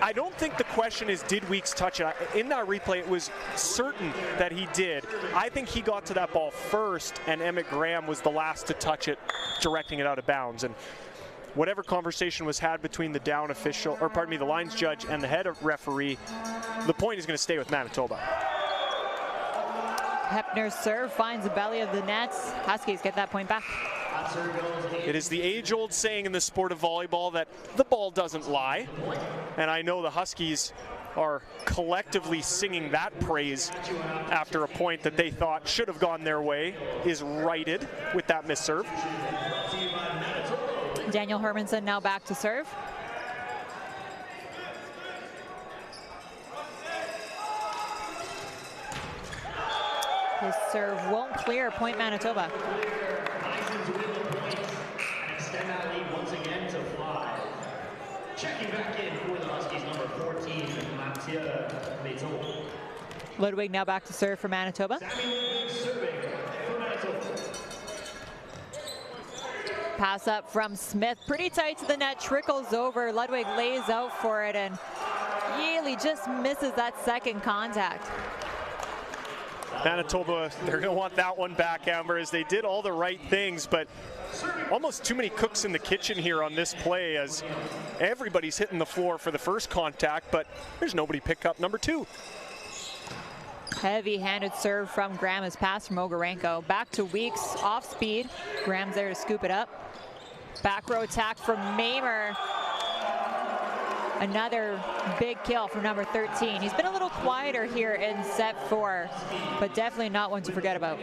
I don't think the question is did Weeks touch it. In that replay, it was certain that he did. I think he got to that ball first, and Emmett Graham was the last to touch it, directing it out of bounds. And whatever conversation was had between the down official, or pardon me, the lines judge and the head referee, the point is going to stay with Manitoba. Hepner's serve finds the belly of the nets. Huskies get that point back. It is the age-old saying in the sport of volleyball that the ball doesn't lie. And I know the Huskies are collectively singing that praise after a point that they thought should have gone their way is righted with that missed serve. Daniel Hermanson now back to serve. His serve won't clear, point Manitoba. Extend that lead once again to 5. Checking back in for the Huskies, number 14, Mathieu Beton. Ludwig now back to serve for Manitoba. Serving for Manitoba. Pass up from Smith, pretty tight to the net, trickles over. Ludwig lays out for it, and Yaley just misses that second contact. Manitoba, they're going to want that one back, Amber, as they did all the right things, but almost too many cooks in the kitchen here on this play, as everybody's hitting the floor for the first contact, but there's nobody pick up number 2. Heavy-handed serve from Graham, is pass from Ogarenko. Back to Weeks, off speed. Graham's there to scoop it up. Back row attack from Mamer. Another big kill from number 13. He's been a little quieter here in set 4, but definitely not one to forget about.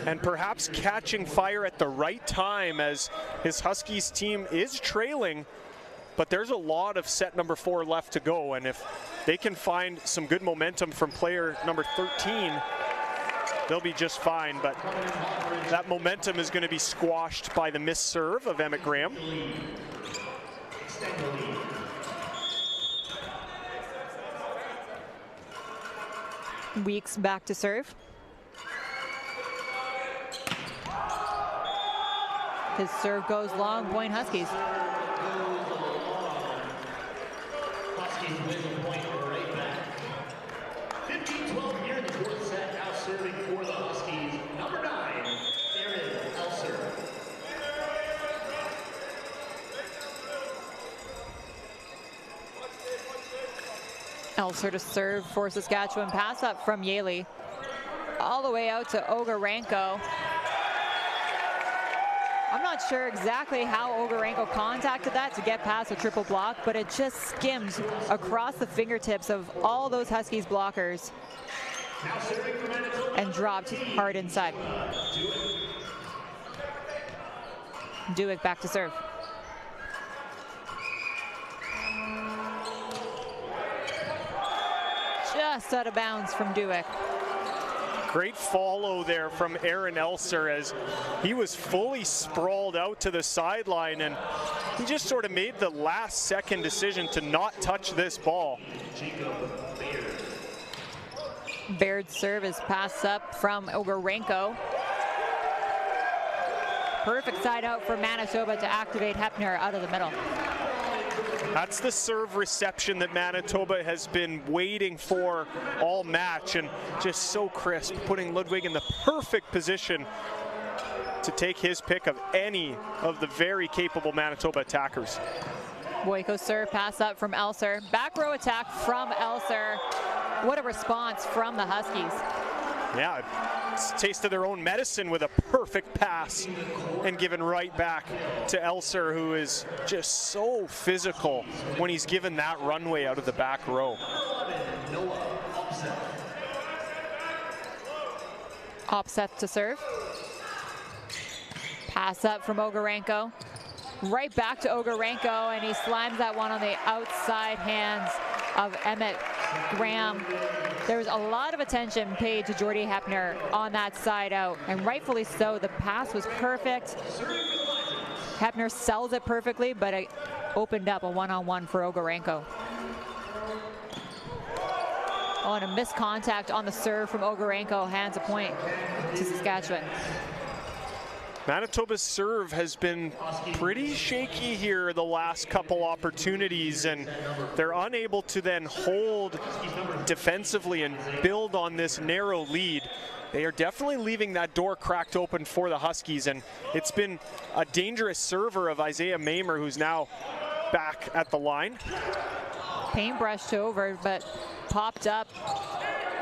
And perhaps catching fire at the right time, as his Huskies team is trailing, but there's a lot of set number 4 left to go, and if they can find some good momentum from player number 13, they'll be just fine, but that momentum is going to be squashed by the missed serve of Emmett Graham. Weeks back to serve. His serve goes long, point Huskies. Huskies win the point right back. Elser to serve for Saskatchewan. Pass up from Yaley all the way out to Ogarenko. I'm not sure exactly how Ogarenko contacted that to get past a triple block, but it just skimmed across the fingertips of all those Huskies blockers and dropped hard inside. Duick back to serve. Just out of bounds from Duick. Great follow there from Aaron Elser as he was fully sprawled out to the sideline, and he just sort of made the last second decision to not touch this ball. Baird's serve is passed up from Ogarenko. Perfect side out for Manitoba to activate Hepner out of the middle. That's the serve reception that Manitoba has been waiting for all match, and just so crisp, putting Ludwig in the perfect position to take his pick of any of the very capable Manitoba attackers. Boyko serve, pass up from Elser. Back row attack from Elser. What a response from the Huskies. Yeah, it's tasted their own medicine with a perfect pass and given right back to Elser, who is just so physical when he's given that runway out of the back row. Opseth to serve. Pass up from Ogarenko. Right back to Ogarenko, and he slimes that one on the outside hands of Emmett Graham. There was a lot of attention paid to Jordy Hepner on that side out, and rightfully so. The pass was perfect. Hepner sells it perfectly, but it opened up a one-on-one for Ogarenko. Oh, and a missed contact on the serve from Ogarenko, hands a point to Saskatchewan. Manitoba's serve has been pretty shaky here the last couple opportunities, and they're unable to then hold defensively and build on this narrow lead. They are definitely leaving that door cracked open for the Huskies, and it's been a dangerous server of Isaiah Mamer, who's now back at the line. Paintbrushed over, but popped up.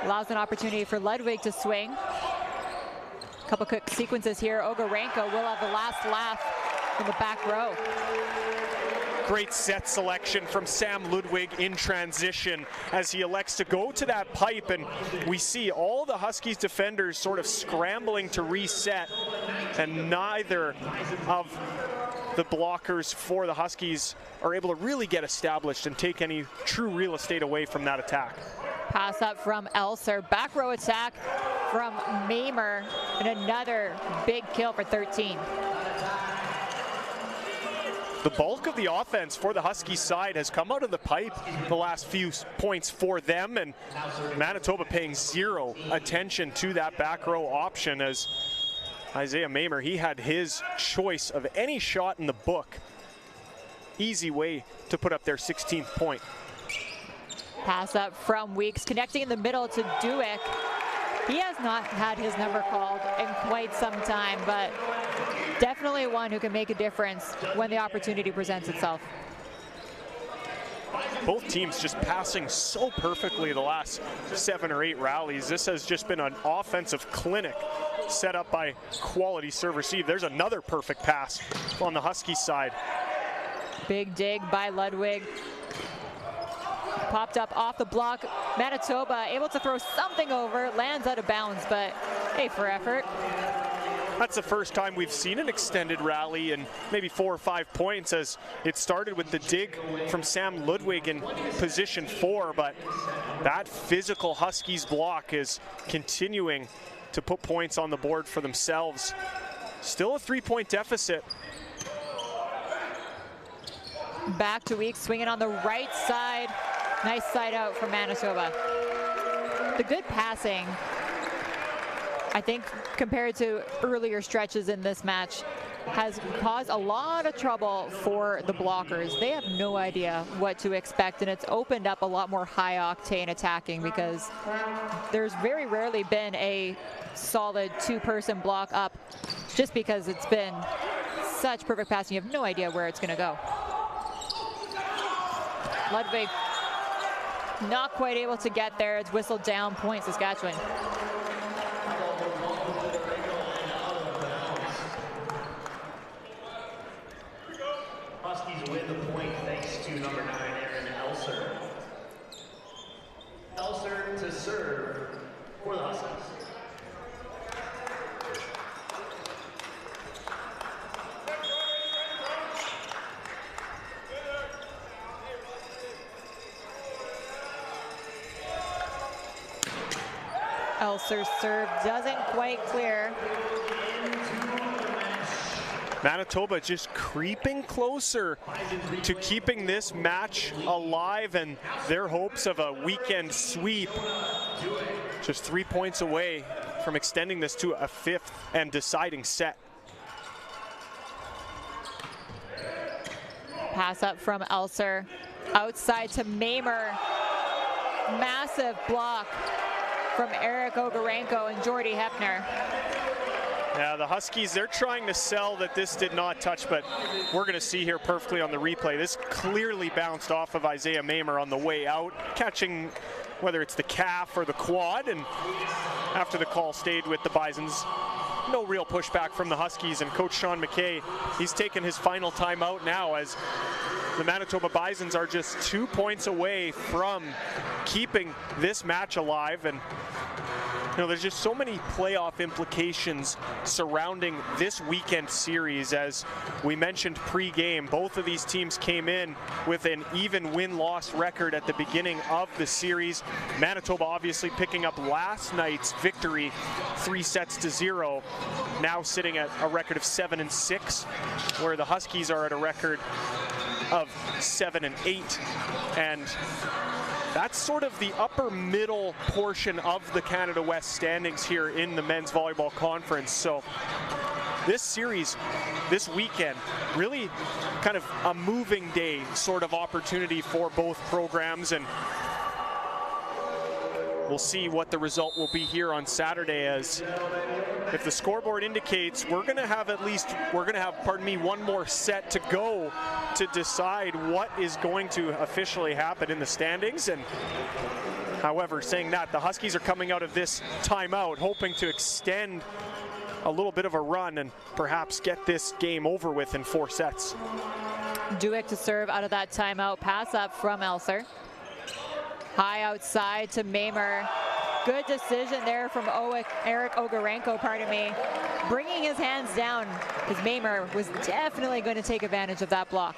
Allows an opportunity for Ludwig to swing. Couple quick sequences here. Ogarenko will have the last laugh in the back row. Great set selection from Sam Ludwig in transition as he elects to go to that pipe, and we see all the Huskies defenders sort of scrambling to reset, and neither of the blockers for the Huskies are able to really get established and take any true real estate away from that attack. Pass up from Elser. Back row attack from Mamer, and another big kill for 13. The bulk of the offense for the Huskies side has come out of the pipe the last few points for them, and Manitoba paying zero attention to that back row option as Isaiah Mamer, he had his choice of any shot in the book. Easy way to put up their 16th point. Pass up from Weeks, connecting in the middle to Duick. He has not had his number called in quite some time, but definitely one who can make a difference when the opportunity presents itself. Both teams just passing so perfectly the last 7 or 8 rallies. This has just been an offensive clinic set up by quality serve receive. There's another perfect pass on the Huskies side. Big dig by Ludwig. Popped up off the block. Manitoba able to throw something over, lands out of bounds, but hey, for effort. That's the first time we've seen an extended rally in maybe 4 or 5 points, as it started with the dig from Sam Ludwig in position 4, but that physical Huskies block is continuing to put points on the board for themselves. Still a 3-point deficit. Back to Weeks, swinging on the right side. Nice side out from Manitoba. The good passing, I think, compared to earlier stretches in this match, has caused a lot of trouble for the blockers. They have no idea what to expect, and it's opened up a lot more high-octane attacking because there's very rarely been a solid 2-person block up just because it's been such perfect passing. You have no idea where it's going to go. Ludwig Not quite able to get there. It's whistled down, point Saskatchewan. Huskies win the point thanks to number 9, Aaron Elser. Elser to serve for the Huskies. Elser's serve doesn't quite clear. Manitoba just creeping closer to keeping this match alive and their hopes of a weekend sweep. Just 3 points away from extending this to a 5th and deciding set. Pass up from Elser. Outside to Mamer. Massive block from Eric Ogarenko and Jordy Hepner. Yeah, the Huskies, they're trying to sell that this did not touch, but we're going to see here perfectly on the replay. This clearly bounced off of Isaiah Mamer on the way out, catching whether it's the calf or the quad, and after the call stayed with the Bisons. No real pushback from the Huskies, and Coach Sean McKay, he's taken his final timeout now as the Manitoba Bisons are just 2 points away from keeping this match alive. And you know, there's just so many playoff implications surrounding this weekend series. As we mentioned pre-game, both of these teams came in with an even win-loss record at the beginning of the series. Manitoba obviously picking up last night's victory, 3-0, now sitting at a record of 7-6, where the Huskies are at a record of 7-8, and that's sort of the upper middle portion of the Canada West standings here in the men's volleyball conference. So this series, this weekend, really kind of a moving day sort of opportunity for both programs, and we'll see what the result will be here on Saturday, as if the scoreboard indicates we're going to have one more set to go to decide what is going to officially happen in the standings. And however, saying that, the Huskies are coming out of this timeout hoping to extend a little bit of a run and perhaps get this game over with in 4 sets. Duick to serve out of that timeout. Pass up from Elser. High outside to Mamer. Good decision there from Eric Ogarenko, bringing his hands down, because Mamer was definitely going to take advantage of that block.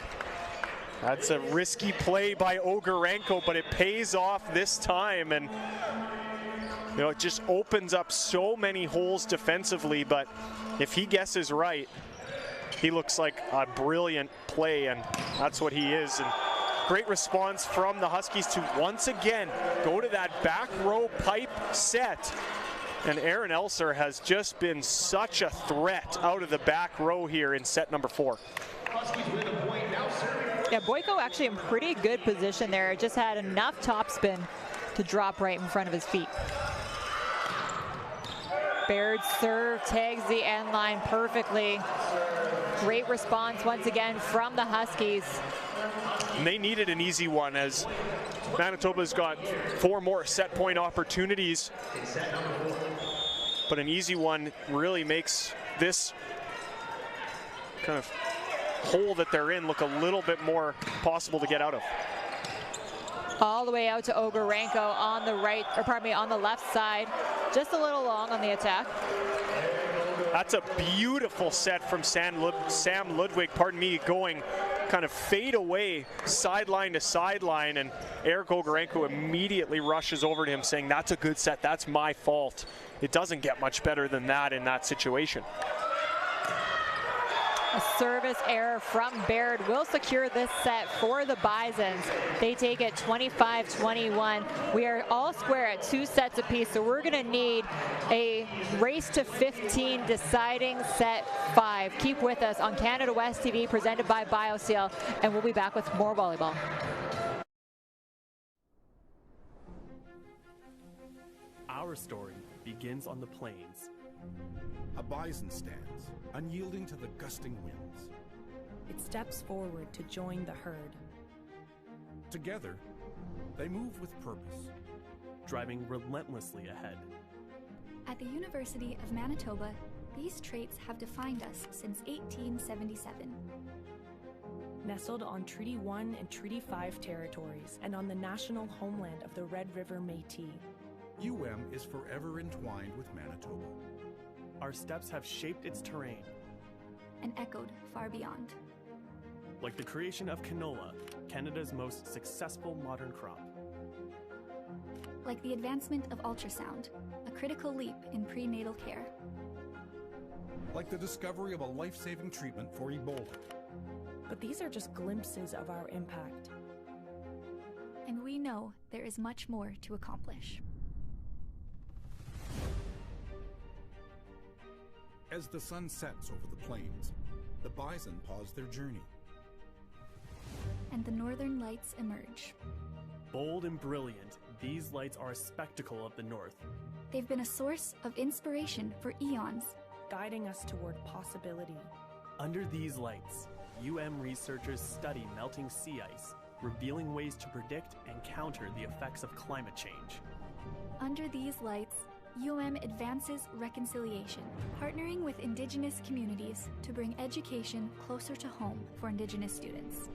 That's a risky play by Ogarenko, but it pays off this time, and you know, it just opens up so many holes defensively. But if he guesses right, he looks like a brilliant play, and that's what he is. And great response from the Huskies to once again go to that back row pipe set. And Aaron Elser has just been such a threat out of the back row here in set number 4. Yeah, Boyko actually in pretty good position there. Just had enough topspin to drop right in front of his feet. Baird's serve tags the end line perfectly. Great response once again from the Huskies. And they needed an easy one, as Manitoba's got 4 more set point opportunities. But an easy one really makes this kind of hole that they're in look a little bit more possible to get out of. All the way out to Ogarenko on the right, or pardon me, on the left side. Just a little long on the attack. That's a beautiful set from Sam Ludwig, going kind of fade away, sideline to sideline, and Eric Ogarenko immediately rushes over to him saying, that's a good set, that's my fault. It doesn't get much better than that in that situation. A service error from Baird will secure this set for the Bisons. They take it 25-21. We are all square at 2 sets apiece, so we're going to need a race to 15 deciding set 5. Keep with us on Canada West TV, presented by BioSteel, and we'll be back with more volleyball. Our story begins on the plains. A bison stands, unyielding to the gusting winds. It steps forward to join the herd. Together, They move with purpose, driving relentlessly ahead. At the University of Manitoba, these traits have defined us since 1877. Nestled on Treaty 1 and Treaty 5 territories and on the national homeland of the Red River Métis, UM is forever entwined with Manitoba. Our steps have shaped its terrain, and echoed far beyond. like the creation of canola, Canada's most successful modern crop. Like the advancement of ultrasound, a critical leap in prenatal care. Like the discovery of a life-saving treatment for Ebola. But these are just glimpses of our impact. And we know there is much more to accomplish. As the sun sets over the plains, the bison pause their journey. And the northern lights emerge. Bold and brilliant, these lights are a spectacle of the north. They've been a source of inspiration for eons, guiding us toward possibility. Under these lights, UM researchers study melting sea ice, revealing ways to predict and counter the effects of climate change. Under these lights, UM advances reconciliation, partnering with Indigenous communities to bring education closer to home for Indigenous students.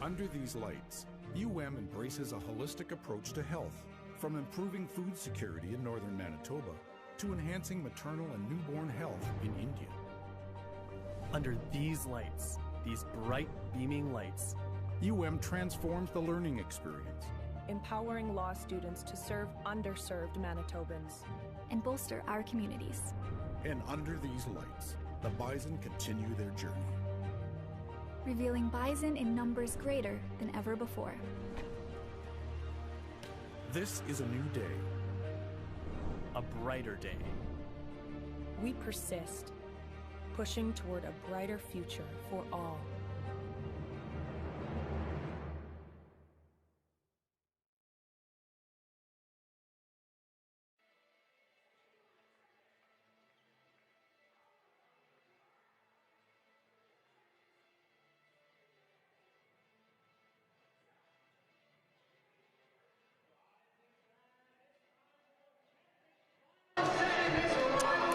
Under these lights, UM embraces a holistic approach to health, from improving food security in northern Manitoba to enhancing maternal and newborn health in India. Under these lights, these bright, beaming lights, UM transforms the learning experience, empowering law students to serve underserved Manitobans and bolster our communities. And under these lights, the bison continue their journey, revealing bison in numbers greater than ever before. This is a new day, a brighter day. We persist, pushing toward a brighter future for all.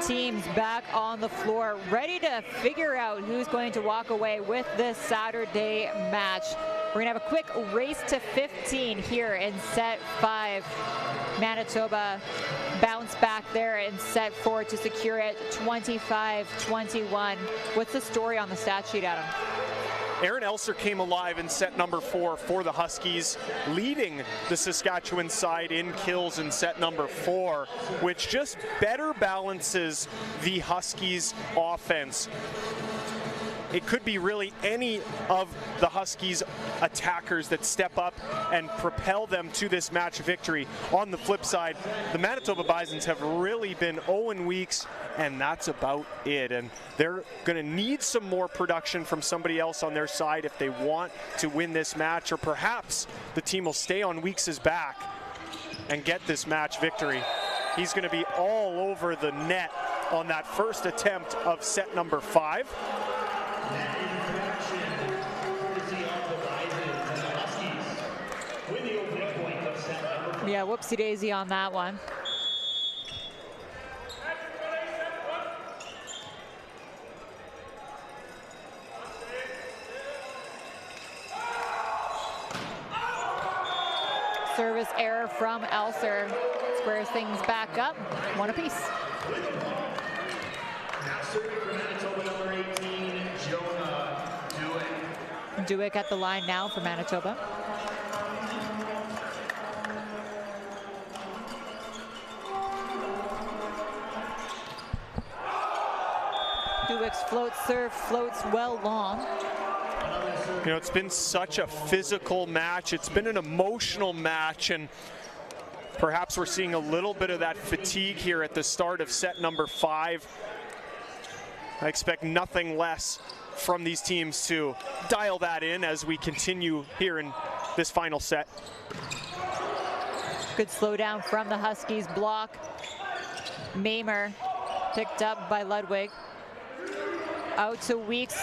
Teams back on the floor, ready to figure out who's going to walk away with this Saturday match. We're gonna have a quick race to 15 here in set 5. Manitoba bounce back there in set 4 to secure it 25-21. What's the story on the stat sheet, Adam? Aaron Elser came alive in set number 4 for the Huskies, leading the Saskatchewan side in kills in set number 4, which just better balances the Huskies' offense. It could be really any of the Huskies' attackers that step up and propel them to this match victory. On the flip side, the Manitoba Bisons have really been 0 weeks, and that's about it. And they're going to need some more production from somebody else on their side if they want to win this match, or perhaps the team will stay on Weeks' back and get this match victory. He's going to be all over the net on that first attempt of set number 5. Yeah, whoopsie daisy on that one. Service error from Elser. Squares things back up, 1 apiece. Duick at the line now for Manitoba. Duick's float serve floats well long. You know, it's been such a physical match. It's been an emotional match, and perhaps we're seeing a little bit of that fatigue here at the start of set number 5. I expect nothing less from these teams to dial that in as we continue here in this final set. Good slowdown from the Huskies block. Mamer picked up by Ludwig. Out to Weeks,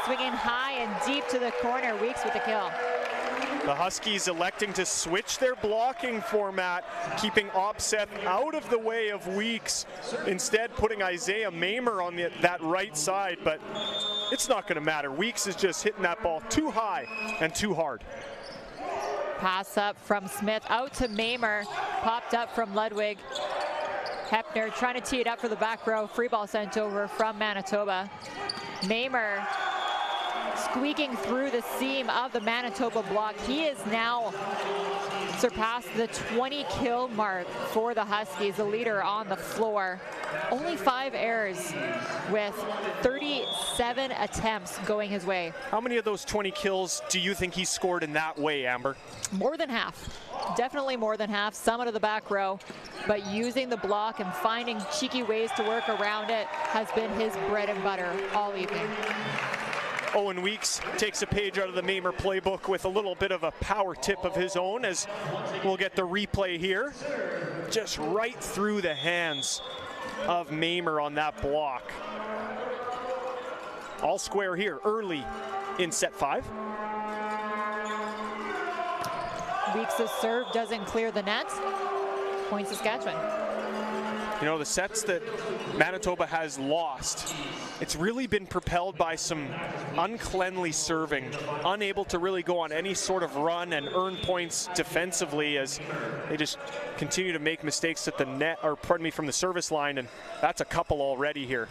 swinging high and deep to the corner. Weeks with the kill. The Huskies electing to switch their blocking format, keeping Opseth out of the way of Weeks, instead putting Isaiah Mamer on that right side, but it's not going to matter. Weeks is just hitting that ball too high and too hard. Pass up from Smith out to Mamer, popped up from Ludwig. Hepner trying to tee it up for the back row. Free ball sent over from Manitoba. Mamer squeaking through the seam of the Manitoba block. He is now surpassed the 20 kill mark for the Huskies, the leader on the floor. Only 5 errors with 37 attempts going his way. How many of those 20 kills do you think he scored in that way, Amber? More than half. Definitely more than half. Some out of the back row, but using the block and finding cheeky ways to work around it has been his bread and butter all evening. Owen Weeks takes a page out of the Mamer playbook with a little bit of a power tip of his own, as we'll get the replay here. Just right through the hands of Mamer on that block. All square here early in set 5. Weeks' serve doesn't clear the net. Point Saskatchewan. You know, the sets that Manitoba has lost, it's really been propelled by some uncleanly serving, unable to really go on any sort of run and earn points defensively, as they just continue to make mistakes at the net, or pardon me, from the service line, and that's a couple already here.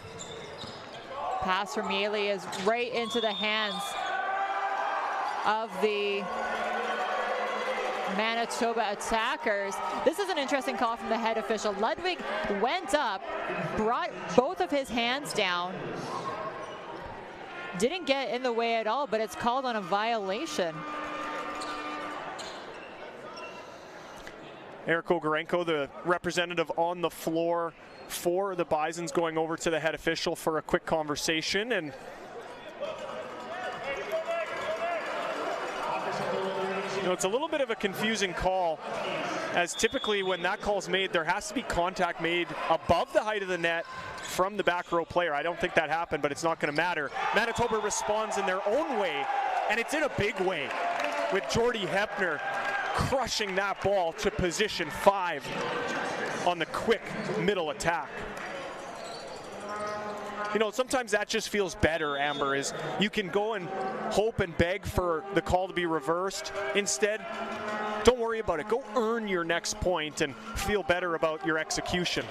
Pass from Yaley is right into the hands of the Manitoba attackers. This is an interesting call from the head official. Ludwig went up, brought both of his hands down, didn't get in the way at all, but it's called on a violation. Eric Ogarenko, the representative on the floor for the Bisons, going over to the head official for a quick conversation. And you know, it's a little bit of a confusing call, as typically when that call's made, there has to be contact made above the height of the net from the back row player. I don't think that happened, but it's not going to matter. Manitoba responds in their own way, and it's in a big way, with Jordy Hepner crushing that ball to position 5 on the quick middle attack. You know, sometimes that just feels better, Amber, is you can go and hope and beg for the call to be reversed. Instead, don't worry about it. Go earn your next point and feel better about your execution.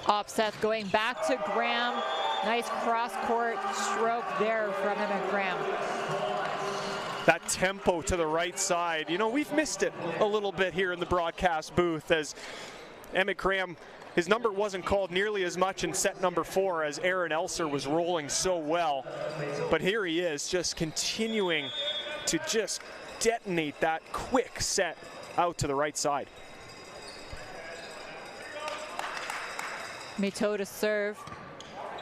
Opseth going back to Graham. Nice cross-court stroke there from Emmett Graham. That tempo to the right side. You know, we've missed it a little bit here in the broadcast booth, as Emmett Graham, his number wasn't called nearly as much in set number 4 as Aaron Elser was rolling so well. But here he is, just continuing to just detonate that quick set out to the right side. Mito to serve.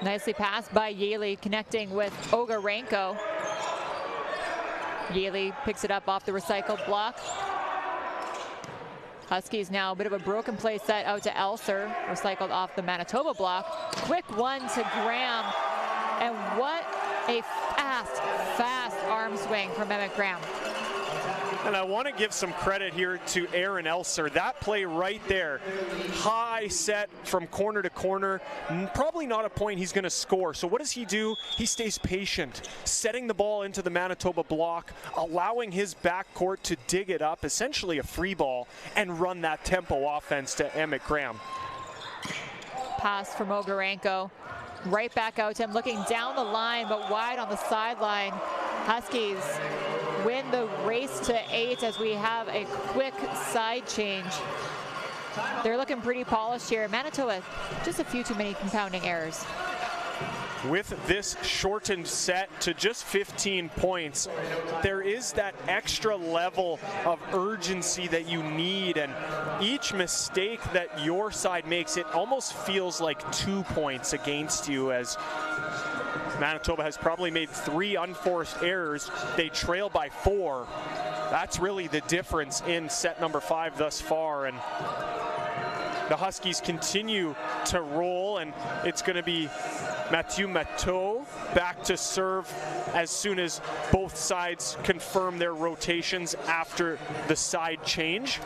Nicely passed by Yaley, connecting with Ogarenko. Yaley picks it up off the recycled block. Huskies now a bit of a broken play set out to Elser, recycled off the Manitoba block. Quick one to Graham, and what a fast arm swing from Emmett Graham. And I want to give some credit here to Aaron Elser. That play right there, high set from corner to corner, probably not a point he's going to score. So what does he do? He stays patient, setting the ball into the Manitoba block, allowing his backcourt to dig it up, essentially a free ball, and run that tempo offense to Emmett Graham. Pass from Ogarenko. Right back out to him, looking down the line, but wide on the sideline. Huskies win the race to 8 as we have a quick side change. They're looking pretty polished here. Manitoba, just a few too many compounding errors. With this shortened set to just 15 points, there is that extra level of urgency that you need, and each mistake that your side makes, it almost feels like 2 points against you, as Manitoba has probably made 3 unforced errors. They trail by 4. That's really the difference in set number 5 thus far, and the Huskies continue to roll, and it's going to be Mathieu Matteau back to serve as soon as both sides confirm their rotations after the side change.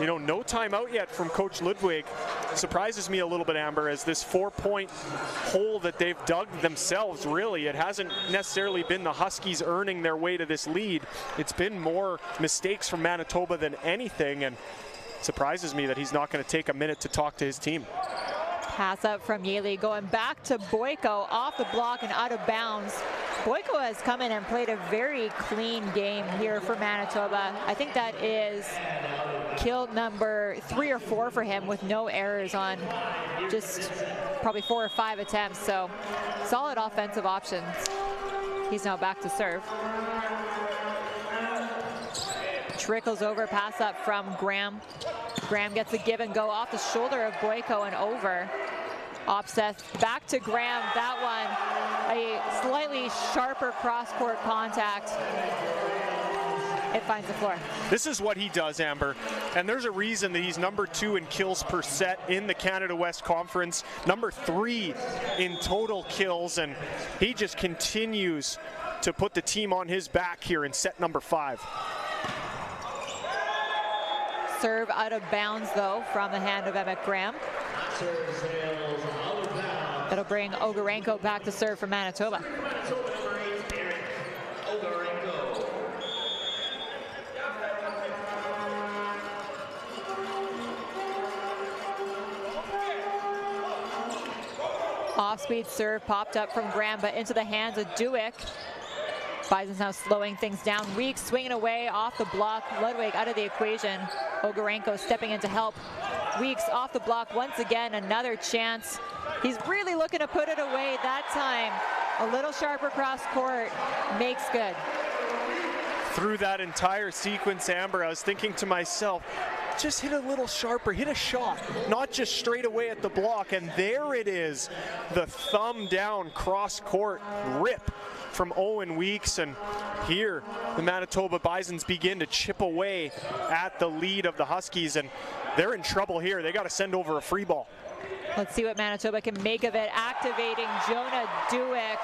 You know, no timeout yet from Coach Ludwig. Surprises me a little bit, Amber, as this 4-point hole that they've dug themselves, really. It hasn't necessarily been the Huskies earning their way to this lead. It's been more mistakes from Manitoba than anything, and it surprises me that he's not going to take a minute to talk to his team. Pass up from Yaley, going back to Boyko, off the block and out of bounds. Boyko has come in and played a very clean game here for Manitoba. I think that is kill number 3 or 4 for him, with no errors on just probably 4 or 5 attempts. So solid offensive options. He's now back to serve. Trickles over, pass up from Graham. Graham gets a give and go off the shoulder of Boyko and over. Opseth back to Graham. That one, a slightly sharper cross-court contact. It finds the floor. This is what he does, Amber, and there's a reason that he's number 2 in kills per set in the Canada West Conference, number 3 in total kills, and he just continues to put the team on his back here in set number 5. Serve out of bounds, though, from the hand of Emmett Graham. That'll bring Ogarenko back to serve for Manitoba. Off-speed serve popped up from Graham, but into the hands of Duick. Bison's now slowing things down. Weeks swinging away off the block. Ludwig out of the equation. Ogarenko stepping in to help. Weeks off the block once again. Another chance. He's really looking to put it away that time. A little sharper cross court makes good. Through that entire sequence, Amber, I was thinking to myself, just hit a little sharper, hit a shot, not just straight away at the block. And there it is, the thumb down cross court rip from Owen Weeks. And here the Manitoba Bisons begin to chip away at the lead of the Huskies, and they're in trouble here. They got to send over a free ball. Let's see what Manitoba can make of it. Activating Jonah Duick.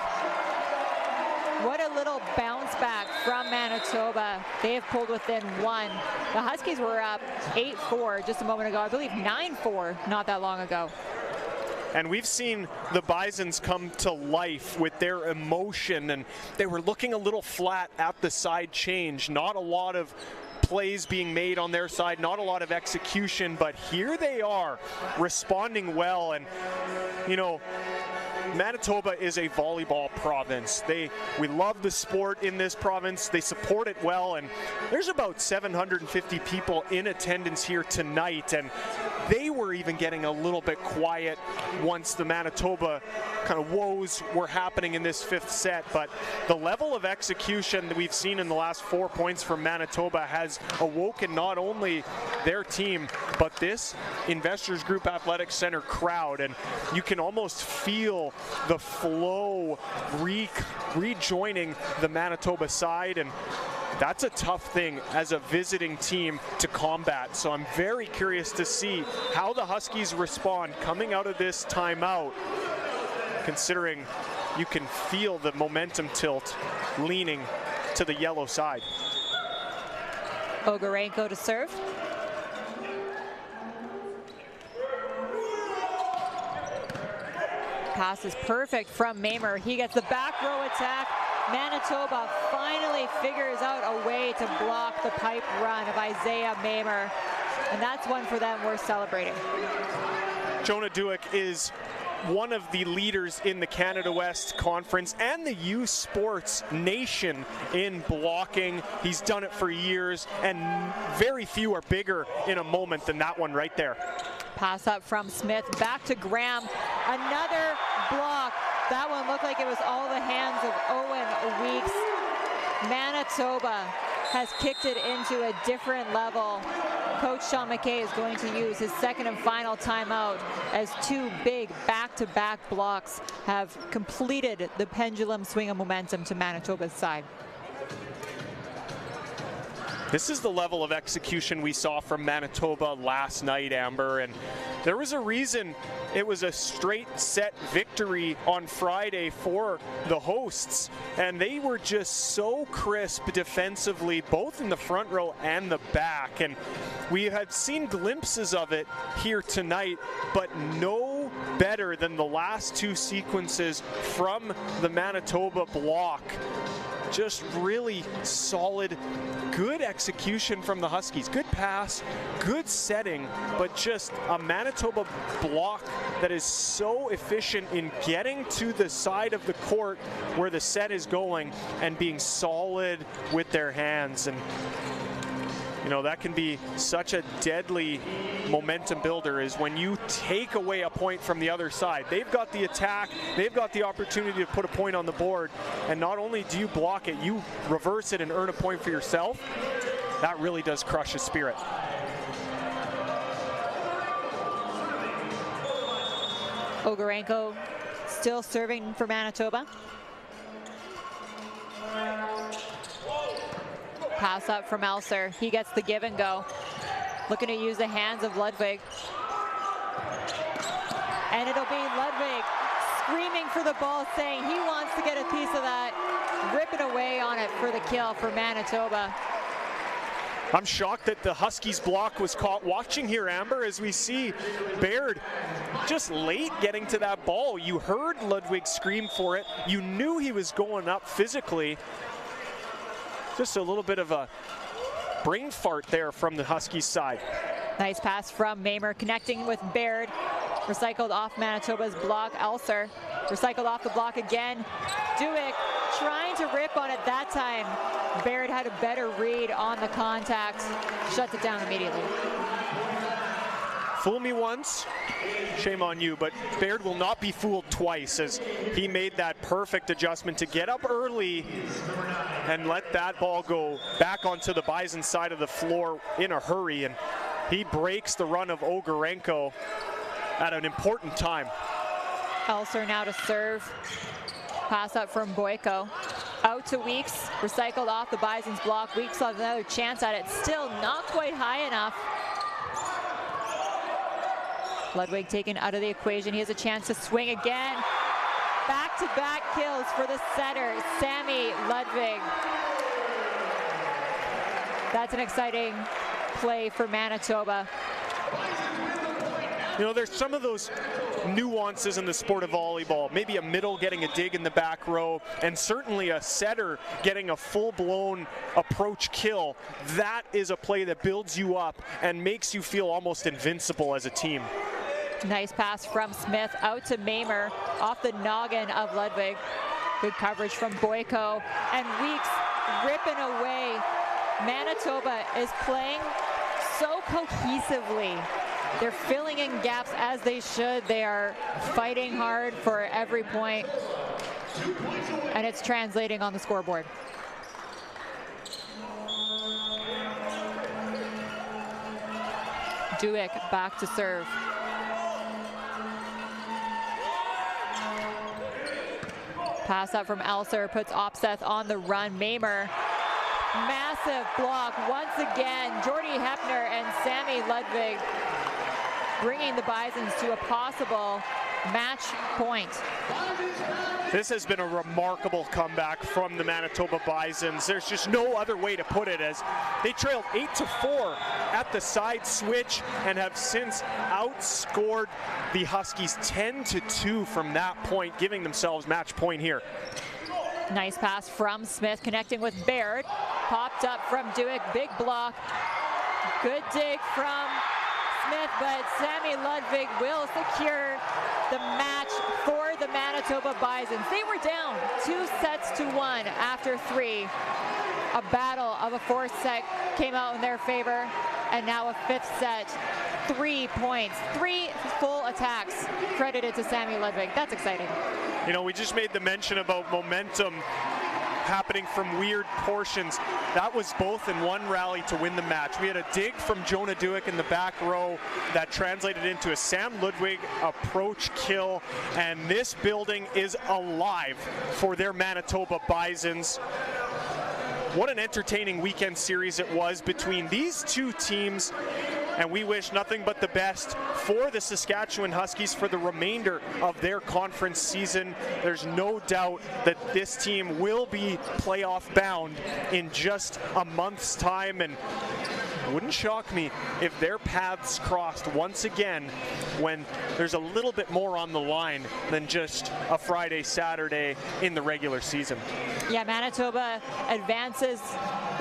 What a little bounce back from Manitoba. They have pulled within 1. The Huskies were up 8-4 just a moment ago. I believe 9-4 not that long ago. And we've seen the Bisons come to life with their emotion, and they were looking a little flat at the side change. Not a lot of plays being made on their side, not a lot of execution, but here they are responding well. And you know, Manitoba is a volleyball province. We love the sport in this province. They support it well, and there's about 750 people in attendance here tonight, and they were even getting a little bit quiet once the Manitoba kind of woes were happening in this 5th set. But the level of execution that we've seen in the last 4 points from Manitoba has awoken not only their team, but this Investors Group Athletics Center crowd, and you can almost feel the flow rejoining the Manitoba side, and that's a tough thing as a visiting team to combat. So I'm very curious to see how the Huskies respond coming out of this timeout, considering you can feel the momentum tilt leaning to the yellow side. Ogarenko to serve. Pass is perfect from Mamer. He gets the back row attack. Manitoba finally figures out a way to block the pipe run of Isaiah Mamer. And that's one for them worth celebrating. Jonah Duick is one of the leaders in the Canada West Conference and the youth sports nation in blocking. He's done it for years, and very few are bigger in a moment than that one right there. Pass up from Smith, back to Graham. Another block. That one looked like it was all the hands of Owen Weeks. Manitoba has kicked it into a different level. Coach Sean McKay is going to use his second and final timeout as 2 big back-to-back blocks have completed the pendulum swing of momentum to Manitoba's side. This is the level of execution we saw from Manitoba last night, Amber, and there was a reason it was a straight set victory on Friday for the hosts, and they were just so crisp defensively, both in the front row and the back, and we had seen glimpses of it here tonight, but no better than the last two sequences from the Manitoba block. Just really solid, good execution from the Huskies. Good pass, good setting, but just a Manitoba block that is so efficient in getting to the side of the court where the set is going and being solid with their hands. And you know, that can be such a deadly momentum builder, is when you take away a point from the other side. They've got the attack, they've got the opportunity to put a point on the board, and not only do you block it, you reverse it and earn a point for yourself. That really does crush a spirit. Ogarenko still serving for Manitoba. Pass up from Elser. He gets the give and go. Looking to use the hands of Ludwig. And it'll be Ludwig screaming for the ball, saying he wants to get a piece of that. Ripping away on it for the kill for Manitoba. I'm shocked that the Huskies block was caught. Watching here, Amber, as we see Baird just late getting to that ball. You heard Ludwig scream for it. You knew he was going up physically. Just a little bit of a brain fart there from the Huskies side. Nice pass from Mamer, connecting with Baird. Recycled off Manitoba's block. Elser recycled off the block again. Duick trying to rip on it that time. Baird had a better read on the contact. Shuts it down immediately. Fool me once, shame on you, but Baird will not be fooled twice, as he made that perfect adjustment to get up early and let that ball go back onto the Bison side of the floor in a hurry, and he breaks the run of Ogarenko at an important time. Elser now to serve. Pass up from Boyko. Out to Weeks, recycled off the Bison's block. Weeks has another chance at it, still not quite high enough. Ludwig taken out of the equation. He has a chance to swing again. Back-to-back kills for the setter, Sammy Ludwig. That's an exciting play for Manitoba. You know, there's some of those nuances in the sport of volleyball. Maybe a middle getting a dig in the back row, and certainly a setter getting a full-blown approach kill. That is a play that builds you up and makes you feel almost invincible as a team. Nice pass from Smith out to Mamer off the noggin of Ludwig. Good coverage from Boyko, and Weeks ripping away. Manitoba is playing so cohesively. They're filling in gaps as they should. They are fighting hard for every point, and it's translating on the scoreboard. Duick back to serve. Pass up from Elser, puts Opseth on the run. Mamer, massive block once again. Jordy Hepner and Sammy Ludwig bringing the Bisons to a possible match point. This has been a remarkable comeback from the Manitoba Bisons. There's just no other way to put it, as they trailed 8-4 at the side switch and have since outscored the Huskies 10-2 from that point, giving themselves match point here. Nice pass from Smith, connecting with Baird. Popped up from Duick, big block. Good dig from Smith, but Sammy Ludwig will secure the match for the Manitoba Bisons. They were down 2-1 after 3. A battle of a fourth set came out in their favor, and now a fifth set. 3 points, 3 full attacks credited to Sammy Ludwig. That's exciting. You know, we just made the mention about momentum happening from weird portions. That was both in one rally to win the match. We had a dig from Jonah Duick in the back row that translated into a Sam Ludwig approach kill, and this building is alive for their Manitoba Bisons. what an entertaining weekend series it was between these two teams. And we wish nothing but the best for the Saskatchewan Huskies for the remainder of their conference season. There's no doubt that this team will be playoff bound in just a month's time, and it wouldn't shock me if their paths crossed once again when there's a little bit more on the line than just a Friday, Saturday in the regular season. Yeah, Manitoba advances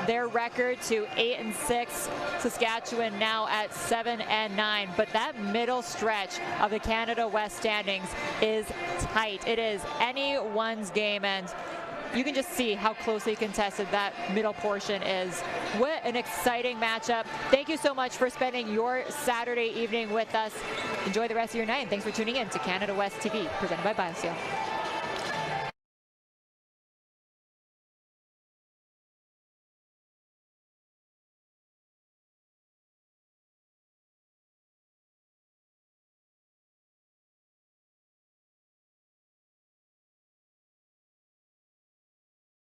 their record to 8-6. Saskatchewan now at 7-9. But that middle stretch of the Canada West standings is tight. It is anyone's game, and you can just see how closely contested that middle portion is. What an exciting matchup. Thank you so much for spending your Saturday evening with us. Enjoy the rest of your night, and thanks for tuning in to Canada West TV, presented by BioSteel.